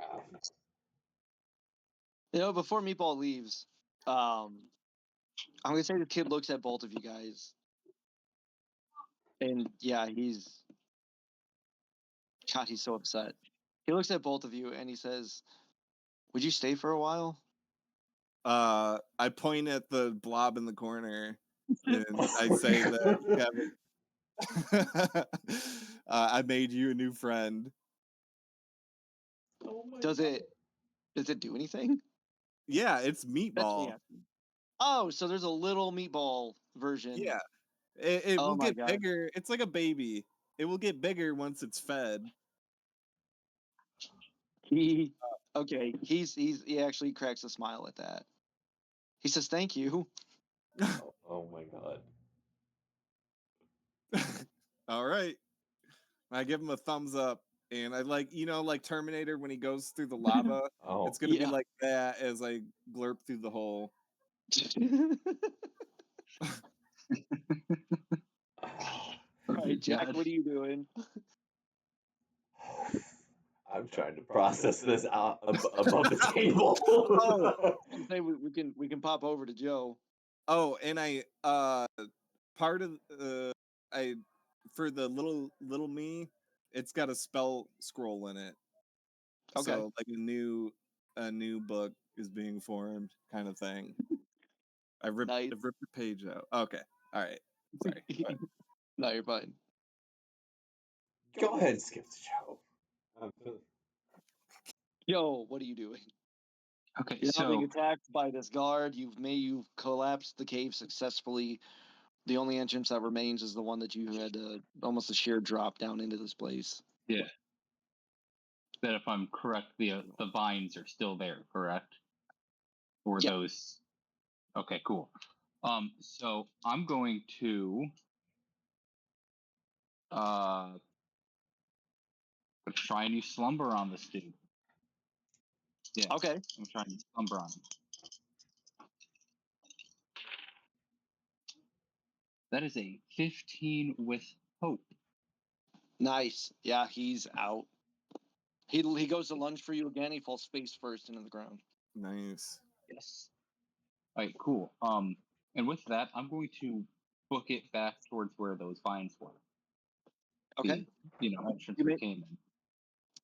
half. Before Meatball leaves, I'm gonna say the kid looks at both of you guys, and yeah, he's so upset. He looks at both of you and he says, "Would you stay for a while?" I point at the blob in the corner, and I say that Kevin, I made you a new friend. Does it do anything? Yeah, it's That's me Meatball. asking. Oh, so there's a little Meatball version. Yeah, it Oh will my get God. bigger. It's like a baby. It will get bigger once it's fed. He okay. He actually cracks a smile at that. He says, "Thank you." Oh my god. All right. I give him a thumbs up, and I like like Terminator when he goes through the lava. Oh. It's gonna be Yeah. like that as I glurp through the hole. All right, Jack, what are you doing? I'm trying to process this out above the table. Oh, I say we can pop over to Joe. Oh, and I part of I for the little me, it's got a spell scroll in it. Okay. So like a new book is being formed, kind of thing. Nice. I've ripped the page out. Okay, all right. Sorry. Go ahead. No, you're fine. Go ahead and skip the show. Yo, what are you doing? Okay, You're not being so attacked by this guard. You've collapsed the cave successfully. The only entrance that remains is the one that you had almost a sheer drop down into this place. yeah, that if I'm correct, the vines are still there, correct? Or Yeah. those? Okay, cool. So I'm going to try and use slumber on this dude. Yeah. Okay. I'm trying to use slumber on him. That is a 15 with hope. Nice. Yeah, he's out. He goes to lunge for you again. He falls face first into the ground. Nice. Yes. All right, cool. And with that, I'm going to book it back towards where those vines were. Okay. The, entrance You we may- came in.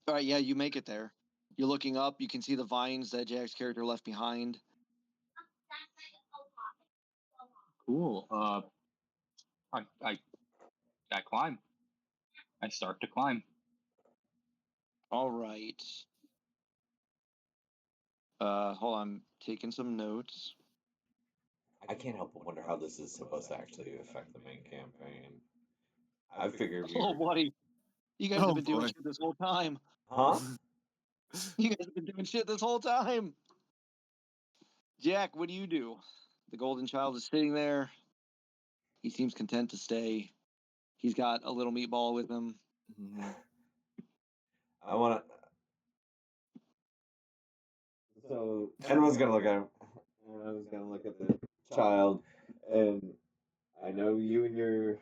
All right. Yeah, you make it there. You're looking up. You can see the vines that Jack's character left behind. Cool. I climb. I start to climb. All right. Hold on. I'm taking some notes. I can't help but wonder how this is supposed to actually affect the main campaign. I figured we Oh, were. buddy. You guys Oh, have been doing boy. shit this whole time. Huh? You guys have been doing shit this whole time. Jack, what do you do? The golden child is sitting there. He seems content to stay. He's got a little meatball with him. Mhm. I want to. So everyone's gonna look at him. Everyone's gonna look at the child, and I know you and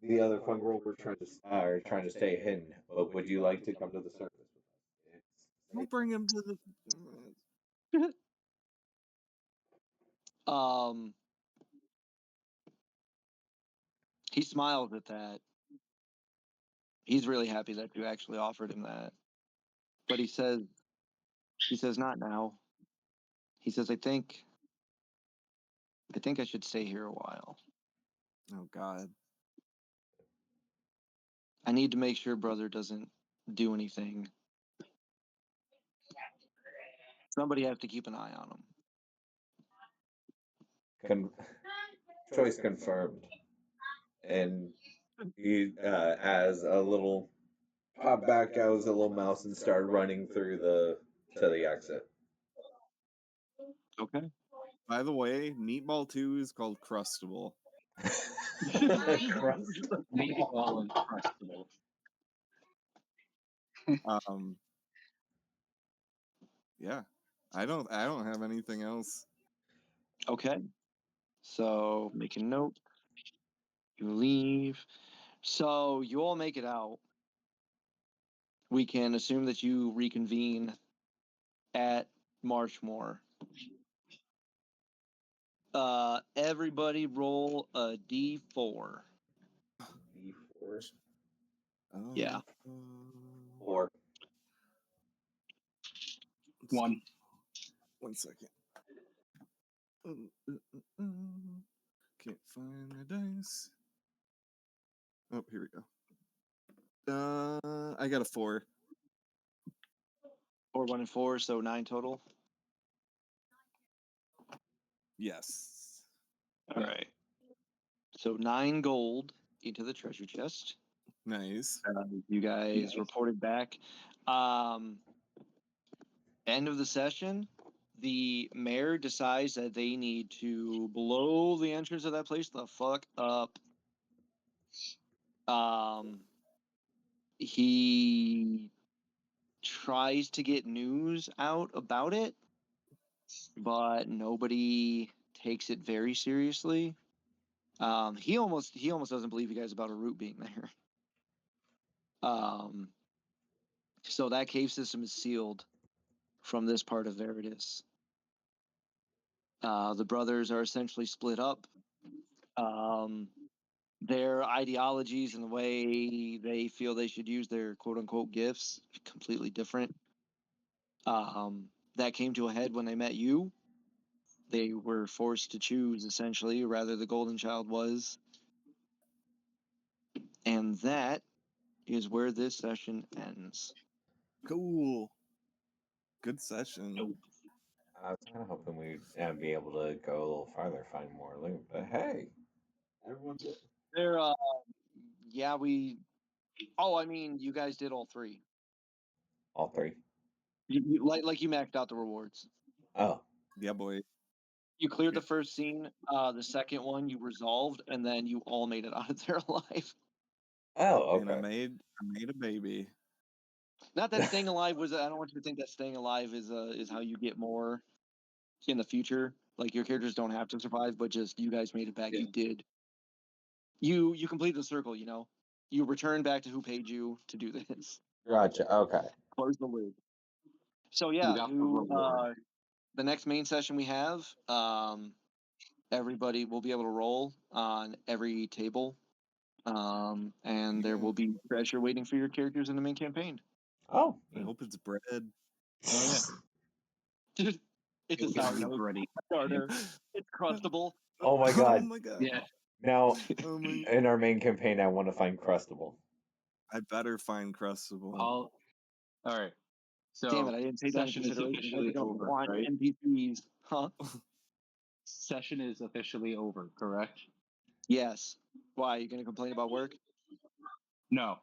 the other fungal were trying to stay hidden. But would you like to come to the surface with us? Don't bring him to the. He smiles at that. He's really happy that you actually offered him that. But he says, not now. He says, I think I should stay here a while. Oh God. I need to make sure brother doesn't do anything. Somebody has to keep an eye on him. Choice confirmed. And he, as a little pop back out as a little mouse and started running through to the exit. Okay. By the way, Meatball 2 is called Crustable. Meatball and Crustable. Yeah. I don't have anything else. Okay. So make a note. You leave. So you all make it out. We can assume that you reconvene at Marshmore. Everybody roll a D4. D4. Yeah. 4. 1. 1 second. Can't find my dice. Oh, here we go. I got a 4. 4, 1, and 4, so 9 total. Yes. All right. So 9 gold into the treasure chest. Nice. You guys reported back. End of the session, the mayor decides that they need to blow the entrance of that place the fuck up. He tries to get news out about it, but nobody takes it very seriously. He almost doesn't believe you guys about a root being there. So that cave system is sealed from this part of Virdis. The brothers are essentially split up. Their ideologies and the way they feel they should use their quote-unquote gifts completely different. That came to a head when they met you. They were forced to choose, essentially, rather the golden child was. And that is where this session ends. Cool. Good session. I was kind of hoping we'd be able to go a little farther, find more loot, but hey, everyone did. There, yeah, I mean, you guys did all 3. All 3. Like you maxed out the rewards. Oh. Yeah, boy. You cleared the first scene. The second one you resolved, and then you all made it out of there alive. Oh, okay. And I made a baby. Not that staying alive was. I don't want you to think that staying alive is how you get more in the future. Like your characters don't have to survive, but just you guys made it back. Yeah. You did. You completed the circle. You know, you returned back to who paid you to do this. Gotcha. Okay. Close the loop. So yeah, the next main session we have, everybody will be able to roll on every table. And there will be treasure waiting for your characters in the main campaign. Oh, I hope it's bread. Oh yeah. It's a sourdough starter. It's crustable. Oh my god. Oh my god. Yeah. Now, in our main campaign, I want to find Crustable. I better find Crustable. All right. So damn it! I didn't take that into consideration. I don't want NPCs, huh? Session is officially over, correct? Yes. Why? Are you going to complain about work? No.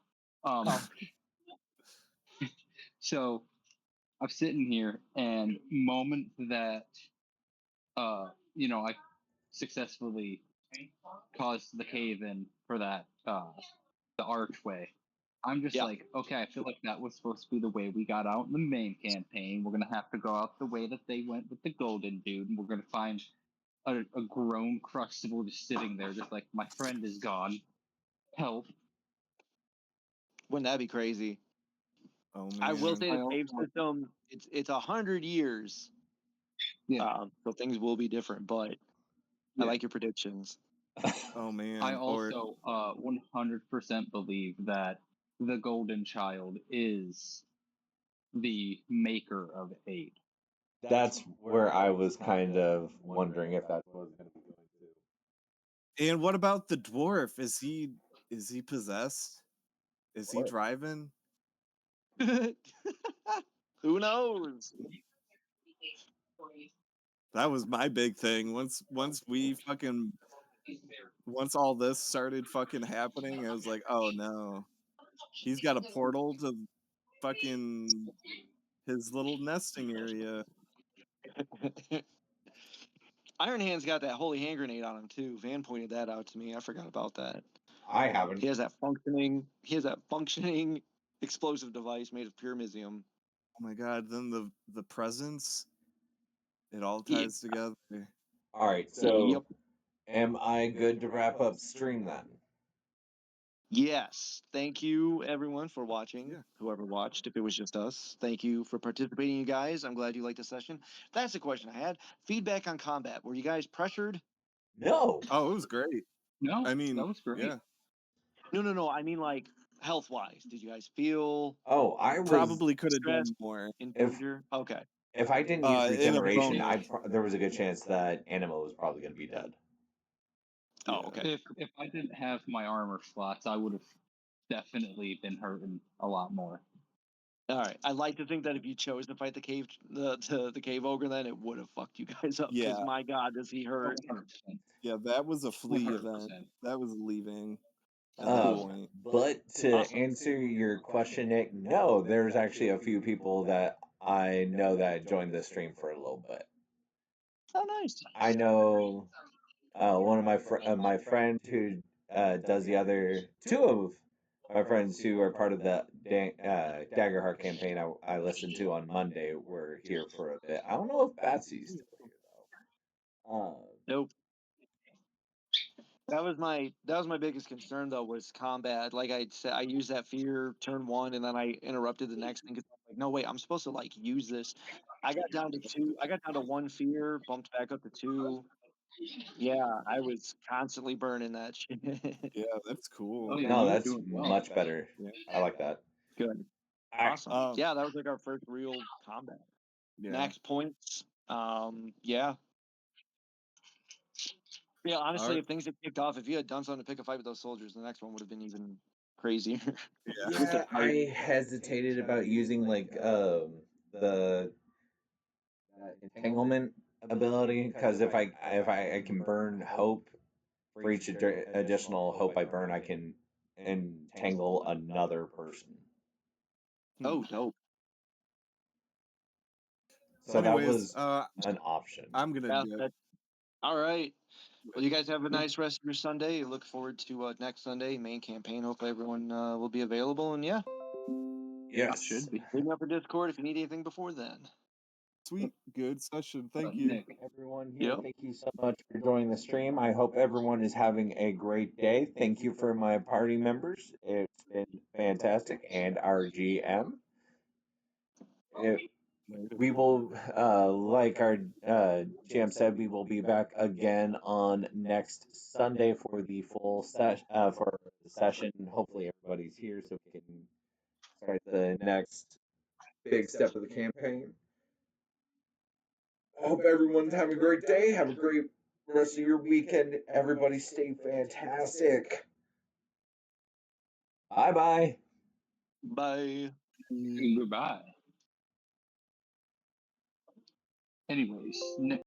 So I'm sitting here, and moment that I successfully caused the cave in for that the archway. I'm just like, okay, I feel like that was supposed to be the way we got out in the main campaign. We're gonna have to go out the way that they went with the golden dude, and we're gonna find a grown Crustable just sitting there, just like, my friend is gone. Help. Wouldn't that be crazy? Oh man. I will say the cave system it's 100 years. Yeah. So things will be different, but I like your predictions. Oh man. I also 100% believe that the Golden Child is the maker of aid. That's where I was kind of wondering if that was going to be going to. And what about the dwarf? Is he possessed? Is he driving? Who knows? That was my big thing. Once all this started fucking happening, I was like, oh no. He's got a portal to fucking his little nesting area. Iron Hand's got that holy hand grenade on him too. Van pointed that out to me. I forgot about that. I haven't. He has that functioning explosive device made of pyramizium. Oh my god, then the presence, it all ties together. All right, so Yep. am I good to wrap up stream then? Yes. Thank you, everyone, for watching. Yeah. Whoever watched, if it was just us. Thank you for participating, you guys. I'm glad you liked the session. That's the question I had. Feedback on combat. Were you guys pressured? No. Oh, it was great. No, I mean, that was great. yeah. No. I mean, like, health-wise. Did you guys feel Oh, I was Probably could have done stressed, more. in If- danger? Okay. If I didn't use In a regeneration, bonus. there was a good chance that Anima was probably going to be dead. Oh, Yeah. okay. If I didn't have my armor slots, I would have definitely been hurting a lot more. All right. I like to think that if you chose to fight the cave ogre, then it would have fucked you guys up. Because Yeah. my God, does he hurt? 100%. Yeah, that was a flea 100%. event. That was leaving at that point. But to Awesome. answer your question, Nick, no, there's actually a few people that I know that joined the stream for a little bit. Oh, nice. I know one of my friend who does the other two of my friends who are part of the Daggerheart campaign I listened to on Monday were here for a bit. I don't know if Batsy's still here though. Nope. That was my biggest concern though, was combat. Like I said, I used that fear turn one, and then I interrupted the next thing because I'm like, no wait, I'm supposed to like use this. I got down to two. I got down to one fear, bumped back up to two. Yeah, I was constantly burning that shit. Yeah, that's cool. Oh, yeah, No, you were that's doing well. much better. Yeah. I like that. Good. I- Awesome. Yeah, that was like our first real combat. Yeah. Max points. Yeah. Yeah, honestly, Alright. if things had kicked off, if you had done something to pick a fight with those soldiers, the next one would have been even crazier. Yeah, I hesitated about using like the entanglement ability because if I can burn hope for each additional hope I burn, I can entangle another person. Oh, dope. So Anyways, that was an option. I'm gonna Yeah, dip. all right. Well, you guys have a nice rest of your Sunday. Look forward to next Sunday, main campaign. Hopefully everyone will be available. And yeah, Yes. Should be. hit me up for Discord if you need anything before then. Sweet, good session. Thank you. Nick, Everyone here, Yep. thank you so much for joining the stream. I hope everyone is having a great day. Thank you for my party members. It's been fantastic. And our GM. We will, like our GM said, we will be back again on next Sunday for the full session. Hopefully everybody's here so we can start the next big step of the campaign. I hope everyone's having a great day. Have a great rest of your weekend. Everybody stay fantastic. Bye-bye. Bye. goodbye. Anyways, Nick.